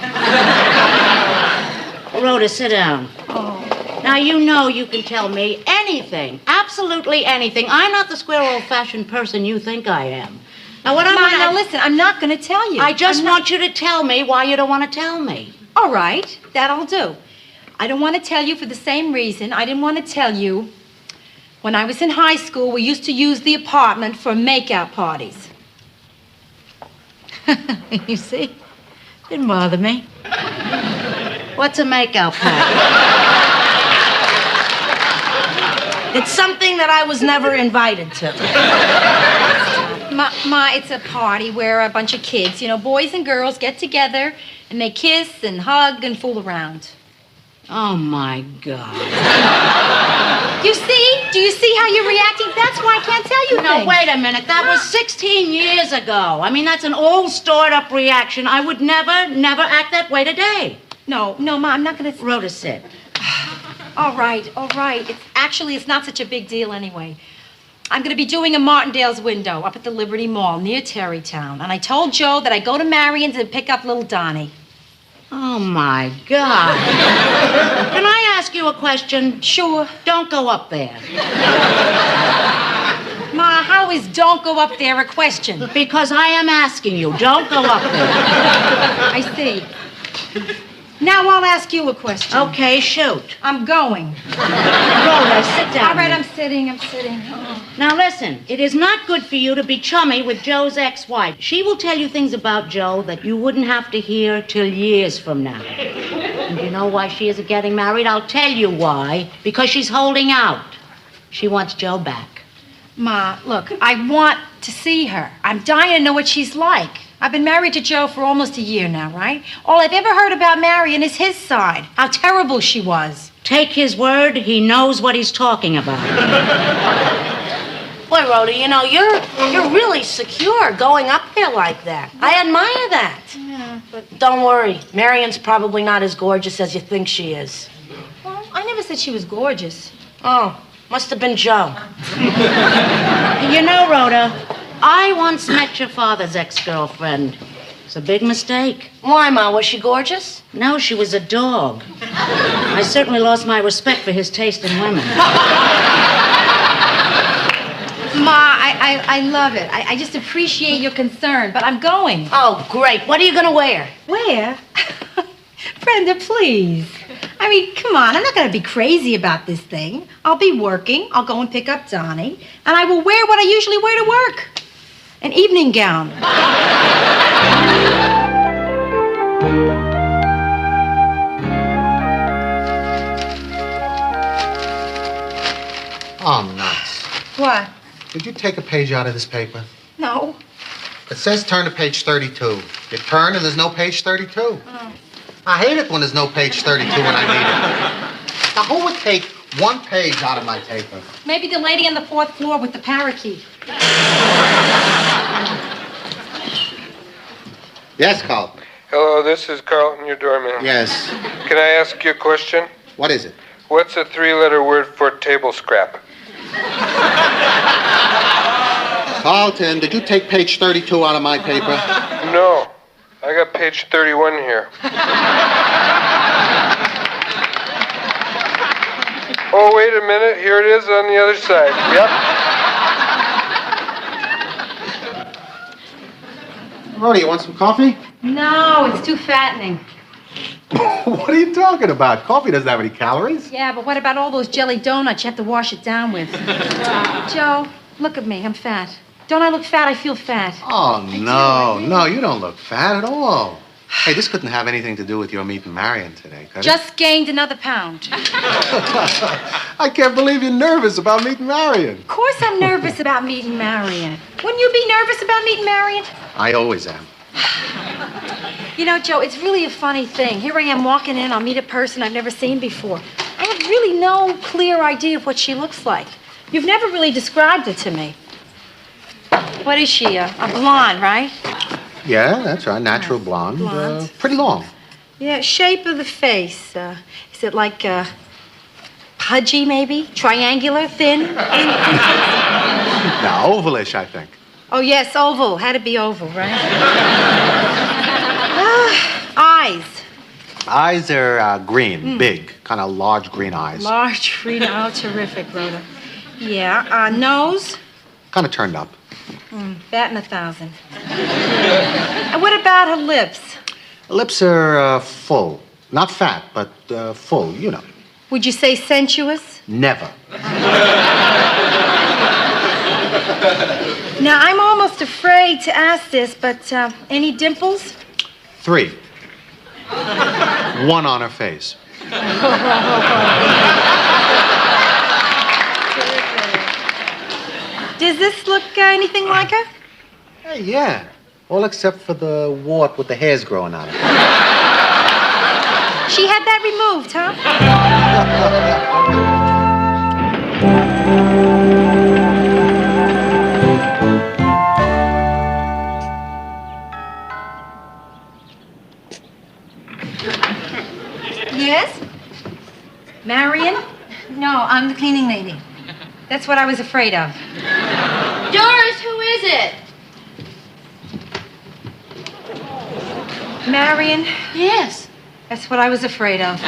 Rhoda, sit down. Oh. Now, you know you can tell me anything, absolutely anything. I'm not the square old-fashioned person you think I am. Now, what I'm now listen, I'm not going to tell you. I just want you to tell me why you don't want to tell me. All right, that I'll do. I don't want to tell you for the same reason I didn't want to tell you When I was in high school, we used to use the apartment for makeout parties. You see? Didn't bother me. What's a makeout party? It's something that I was never invited to. Ma, it's a party where a bunch of kids, boys and girls get together and they kiss and hug and fool around. Oh, my God. You see? Do you see how you're reacting? That's why I can't tell you No, things. wait a minute. That was 16 years ago. I mean, that's an old, stored-up reaction. I would never act that way today. No, Ma, I'm not going to... Rhoda, sit. All right. It's not such a big deal anyway. I'm going to be doing a Martindale's window up at the Liberty Mall near Terrytown. And I told Joe that I go to Marion's and pick up little Donnie. Oh, my God. Can I ask you a question? Sure. Don't go up there. Ma, how is don't go up there a question? Because I am asking you. Don't go up there. I see. Now I'll ask you a question. Okay, shoot. I'm going. Rhoda, sit down. All right, I'm sitting. Oh. Now listen, it is not good for you to be chummy with Joe's ex-wife. She will tell you things about Joe that you wouldn't have to hear till years from now. And you know why she isn't getting married? I'll tell you why. Because she's holding out. She wants Joe back. Ma, look, I want to see her. I'm dying to know what she's like. I've been married to Joe for almost a year now, right? All I've ever heard about Marion is his side, how terrible she was. Take his word, he knows what he's talking about. Boy, Rhoda, you're really secure going up there like that. I admire that. Yeah, but... Don't worry, Marion's probably not as gorgeous as you think she is. Well, I never said she was gorgeous. Oh, must have been Joe. You know, Rhoda, I once met your father's ex-girlfriend. It's a big mistake. Why, Ma? Was she gorgeous? No, she was a dog. I certainly lost my respect for his taste in women. Ma, I love it. I just appreciate your concern, but I'm going. Oh, great. What are you going to wear? Where? Brenda, please. I mean, come on. I'm not going to be crazy about this thing. I'll be working. I'll go and pick up Donnie, and I will wear what I usually wear to work. An evening gown. Oh, nuts. What? Did you take a page out of this paper? No. It says turn to page 32. You turn and there's no page 32. Oh. I hate it when there's no page 32 when I need it. Now, who would take one page out of my paper? Maybe the lady on the 4th floor with the parakeet. Yes, Carl. Hello, this is Carlton, your doorman. Yes. Can I ask you a question? What is it? What's a 3-letter word for table scrap? Carlton, did you take page 32 out of my paper? No. I got page 31 here. Oh, wait a minute. Here it is on the other side. Yep. Rhoda, you want some coffee? No, it's too fattening. What are you talking about? Coffee doesn't have any calories. Yeah, but what about all those jelly donuts you have to wash it down with? Joe, look at me. I'm fat. Don't I look fat? I feel fat. Oh, no, you don't look fat at all. Hey, this couldn't have anything to do with your meeting Marion today, could it? Just gained another pound. I can't believe you're nervous about meeting Marion. Of course I'm nervous about meeting Marion. Wouldn't you be nervous about meeting Marion? I always am. You know, Joe, it's really a funny thing. Here I am walking in. I'll meet a person I've never seen before. I have really no clear idea of what she looks like. You've never really described it to me. What is she? A blonde, right? Yeah, that's right. Natural blonde. Blonde. Pretty long. Yeah, shape of the face. Is it like pudgy, maybe? Triangular, thin? No, ovalish, I think. Oh, yes, oval. Had to be oval, right? Eyes. Eyes are green, big, kind of large green eyes. Large green. Oh, terrific, Rhoda. Yeah. Nose. Kind of turned up. Batting 1,000. And what about her lips? Lips are full. Not fat, but full, you know. Would you say sensuous? Never. Now, I'm almost afraid to ask this, but any dimples? 3. 1 on her face. Does this look anything like her? Hey, yeah. All except for the wart with the hairs growing out of it. She had that removed, huh? Yes? Marion? No, I'm the cleaning lady. That's what I was afraid of. Doris, who is it? Marion? Yes. That's what I was afraid of.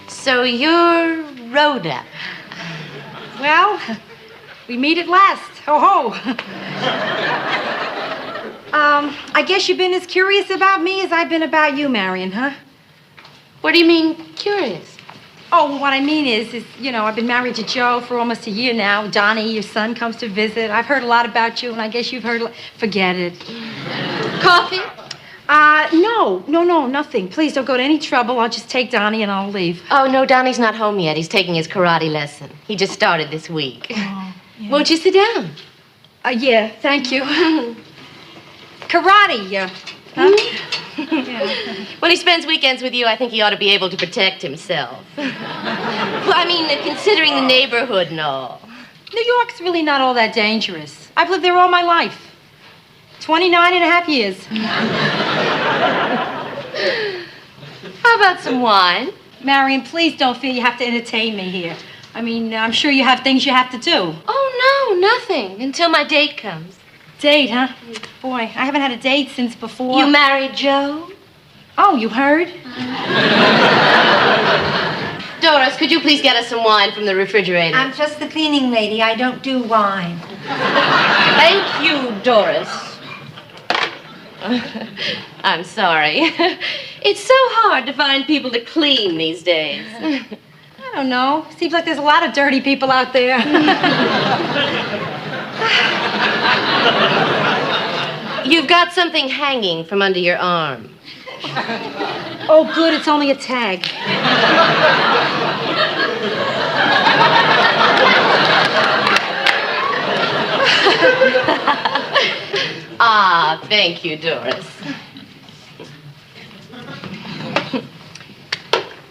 So you're Rhoda. Well, we meet at last. Ho ho. I guess you've been as curious about me as I've been about you, Marion, huh? What do you mean, curious? Oh, well, what I mean is, you know, I've been married to Joe for almost a year now. Donnie, your son, comes to visit. I've heard a lot about you, and I guess you've heard... Forget it. Coffee? No, nothing. Please don't go to any trouble. I'll just take Donnie and I'll leave. Oh, no, Donnie's not home yet. He's taking his karate lesson. He just started this week. Oh, yeah. Won't you sit down? Yeah, thank you. Karate, huh? Yeah. When he spends weekends with you, I think he ought to be able to protect himself. Well, I mean, considering the neighborhood and all. New York's really not all that dangerous. I've lived there all my life. 29 and a half years. How about some wine? Marion, please don't feel you have to entertain me here. I mean, I'm sure you have things you have to do. Oh, no, nothing. Until my date comes. Date, huh? Boy, I haven't had a date since before... You married Joe? Oh, you heard? Doris, could you please get us some wine from the refrigerator? I'm just the cleaning lady. I don't do wine. Thank you, Doris. I'm sorry. It's so hard to find people to clean these days. I don't know. Seems like there's a lot of dirty people out there. You've got something hanging from under your arm. Oh, good. It's only a tag. Ah, thank you, Doris.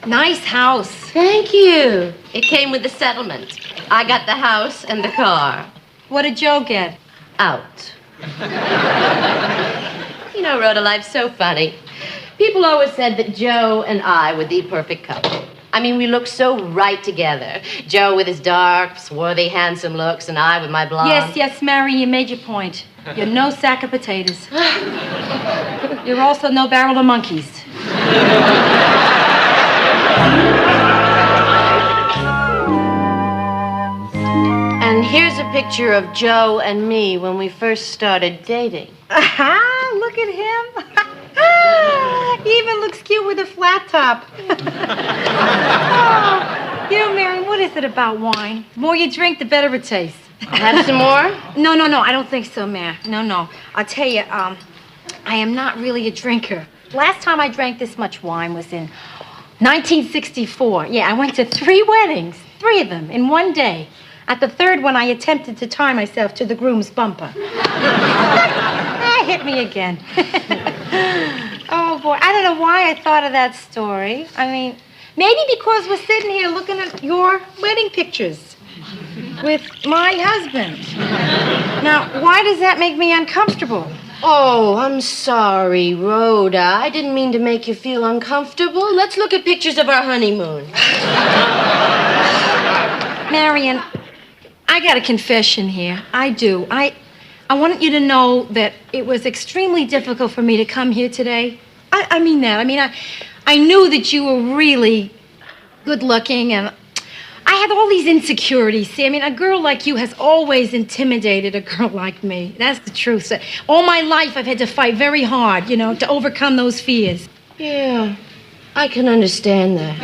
Nice house. Thank you. It came with the settlement. I got the house and the car. What did Joe get? Out. You know, Rhoda, life's so funny. People always said that Joe and I were the perfect couple. I mean, we looked so right together. Joe with his dark, swarthy, handsome looks, and I with my blonde. Yes, Mary, you made your point. You're no sack of potatoes. You're also no barrel of monkeys. And here's a picture of Joe and me when we first started dating. Aha, look at him. He even looks cute with a flat top. Oh, you know, Mary, what is it about wine? The more you drink, the better it tastes. Have some more? No, I don't think so, Mary. No. I'll tell you, I am not really a drinker. Last time I drank this much wine was in 1964. Yeah, I went to 3 weddings, 3 of them in one day. At the 3rd one, I attempted to tie myself to the groom's bumper. Hit me again. Oh, boy. I don't know why I thought of that story. I mean, maybe because we're sitting here looking at your wedding pictures with my husband. Now, why does that make me uncomfortable? Oh, I'm sorry, Rhoda. I didn't mean to make you feel uncomfortable. Let's look at pictures of our honeymoon. Marion, I got a confession here. I do. I want you to know that it was extremely difficult for me to come here today. I mean that. I knew that you were really good looking, and I had all these insecurities. See, I mean, a girl like you has always intimidated a girl like me. That's the truth. So, all my life, I've had to fight very hard, to overcome those fears. Yeah, I can understand that.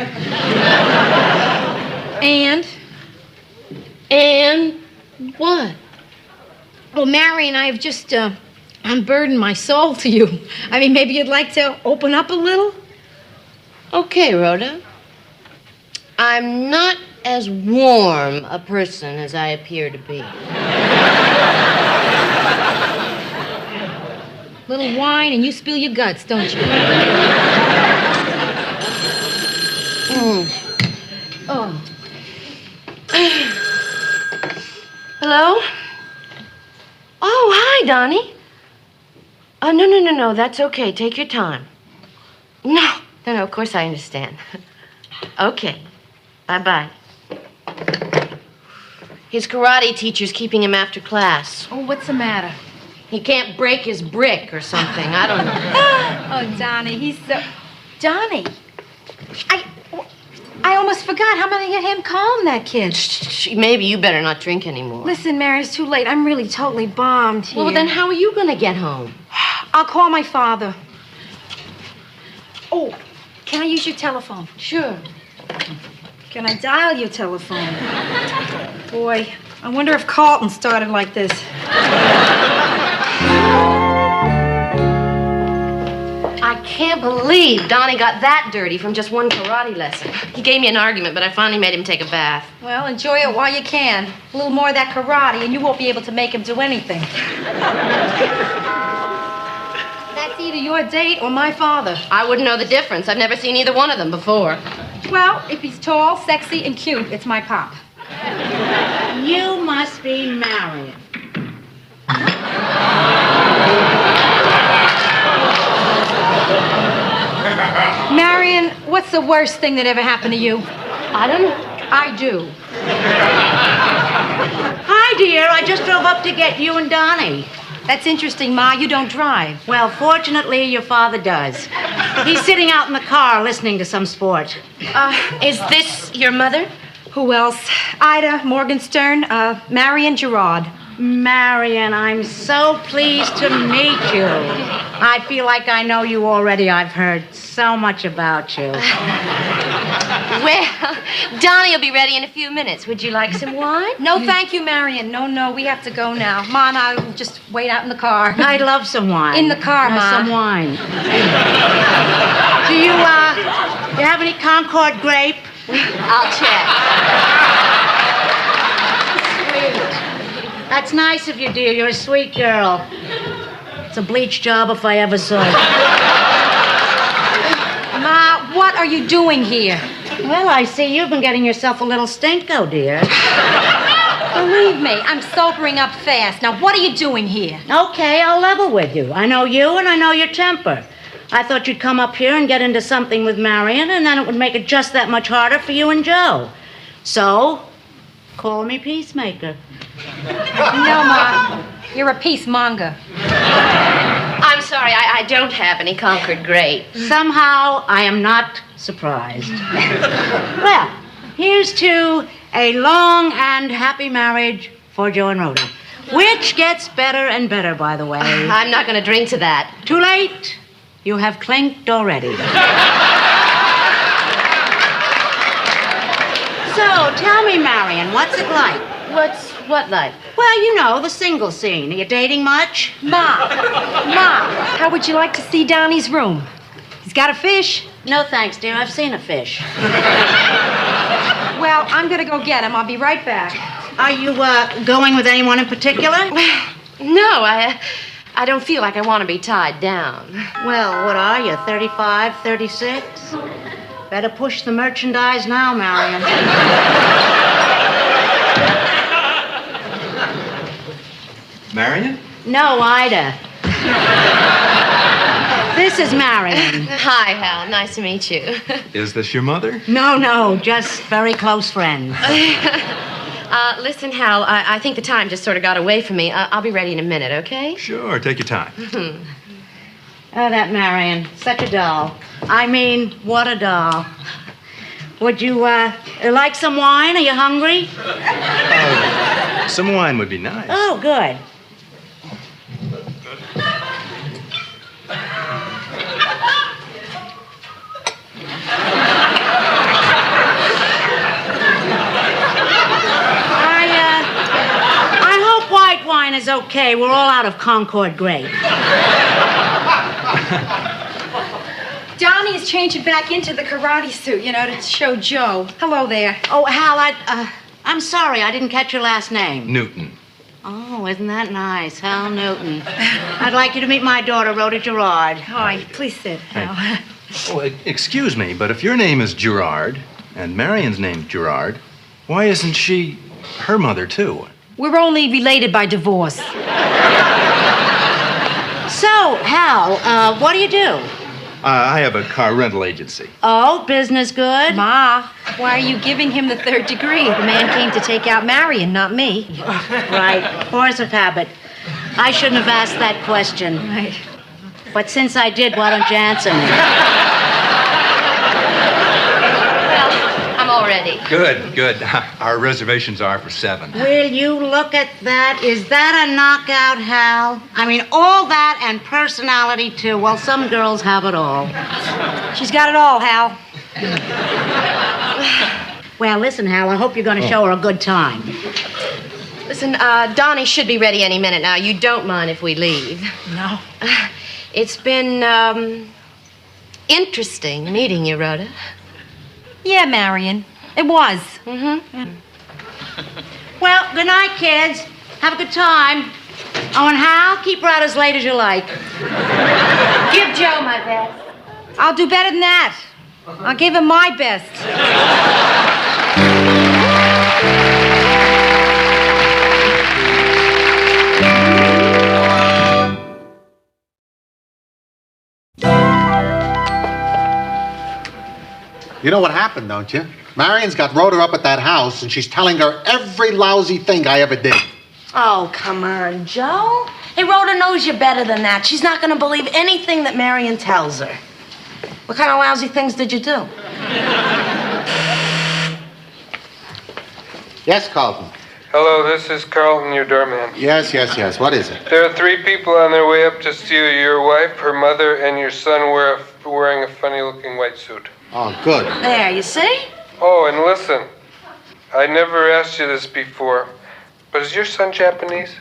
And what? Well, Marion, I've just unburdened my soul to you. I mean, maybe you'd like to open up a little? Okay, Rhoda. I'm not as warm a person as I appear to be. Little wine and you spill your guts, don't you? Oh. Hello? Oh, hi, Donnie. No, that's okay. Take your time. No, of course I understand. Okay. Bye-bye. His karate teacher's keeping him after class. Oh, what's the matter? He can't break his brick or something. I don't know. Oh, Donnie, he's so... Donnie, I almost forgot. How am I going to get him calm, that kid? Maybe you better not drink anymore. Listen, Mary, it's too late. I'm really totally bombed here. Well, then how are you going to get home? I'll call my father. Oh, can I use your telephone? Sure. Can I dial your telephone? Boy, I wonder if Carlton started like this. I can't believe Donnie got that dirty from just one karate lesson. He gave me an argument, but I finally made him take a bath. Well, enjoy it while you can. A little more of that karate, and you won't be able to make him do anything. That's either your date or my father. I wouldn't know the difference. I've never seen either one of them before. Well, if he's tall, sexy, and cute, it's my pop. You must be Marion. Marion, what's the worst thing that ever happened to you? I don't know. I do. Hi, dear. I just drove up to get you and Donnie. That's interesting, Ma. You don't drive. Well, fortunately, your father does. He's sitting out in the car listening to some sport. Is this your mother? Who else? Ida Morgenstern, Marion Gerard. Marion, I'm so pleased to meet you. I feel like I know you already. I've heard so much about you. Well, Donnie will be ready in a few minutes. Would you like some wine? No, thank you, Marion. No, we have to go now. Ma and I will just wait out in the car. I'd love some wine. In the car, Ma. Some wine. Do you have any Concord grape? I'll check. That's nice of you, dear. You're a sweet girl. It's a bleach job if I ever saw it. Ma, what are you doing here? Well, I see you've been getting yourself a little stinko, dear. Believe me, I'm sobering up fast. Now, what are you doing here? Okay, I'll level with you. I know you and I know your temper. I thought you'd come up here and get into something with Marion, and then it would make it just that much harder for you and Joe. So, call me peacemaker. No, Ma. You're a peacemonger. I'm sorry, I don't have any Concord grape. Somehow, I am not surprised. Well, here's to a long and happy marriage for Joe and Rhoda, which gets better and better, by the way. I'm not going to drink to that. Too late. You have clinked already. So, tell me, Marion, what's it like? What like? Well, you know, the single scene. Are you dating much? Ma, how would you like to see Donnie's room? He's got a fish. No, thanks, dear. I've seen a fish. Well, I'm going to go get him. I'll be right back. Are you going with anyone in particular? No, I don't feel like I want to be tied down. Well, what are you, 35, 36? Better push the merchandise now, Marion. Marion? No, Ida. This is Marion. Hi, Hal. Nice to meet you. Is this your mother? No, just very close friends. Listen, Hal, I think the time just sort of got away from me. I'll be ready in a minute, okay? Sure, take your time. Oh, that Marion. Such a doll. I mean, what a doll. Would you, like some wine? Are you hungry? Some wine would be nice. Oh, good. I hope white wine is okay. We're all out of Concord grape. Donnie is changing back into the karate suit, to show Joe. Hello there. Oh, Hal, I'm sorry. I didn't catch your last name. Newton. Oh, isn't that nice? Hal Newton. I'd like you to meet my daughter, Rhoda Gerard. Hi, please sit, Hal. Oh, excuse me, but if your name is Gerard and Marion's name's Gerard, why isn't she her mother, too? We're only related by divorce. So, Hal, what do you do? I have a car rental agency. Oh, business good? Ma, why are you giving him the 3rd degree? The man came to take out Marion, not me. Right, force of habit. I shouldn't have asked that question. Right. But since I did, why don't you answer me? Well, I'm all ready. Good. Our reservations are for 7. Will you look at that? Is that a knockout, Hal? I mean, all that and personality, too. Well, some girls have it all. She's got it all, Hal. Well, listen, Hal, I hope you're going to show her a good time. Listen, Donnie should be ready any minute now. You don't mind if we leave? No. It's been, interesting meeting you, Rhoda. Yeah, Marion. It was. Mm-hmm. Yeah. Well, good night, kids. Have a good time. Oh, and Hal, keep her out as late as you like. Give Joe my best. I'll do better than that. I'll give him my best. You know what happened, don't you? Marion's got Rhoda up at that house, and she's telling her every lousy thing I ever did. Oh, come on, Joe. Hey, Rhoda knows you better than that. She's not going to believe anything that Marion tells her. What kind of lousy things did you do? Yes, Carlton. Hello, this is Carlton, your doorman. Yes. What is it? There are 3 people on their way up to steal your wife, her mother, and your son wearing a funny-looking white suit. Oh, good. There, you see? Oh, and listen. I never asked you this before, but is your son Japanese?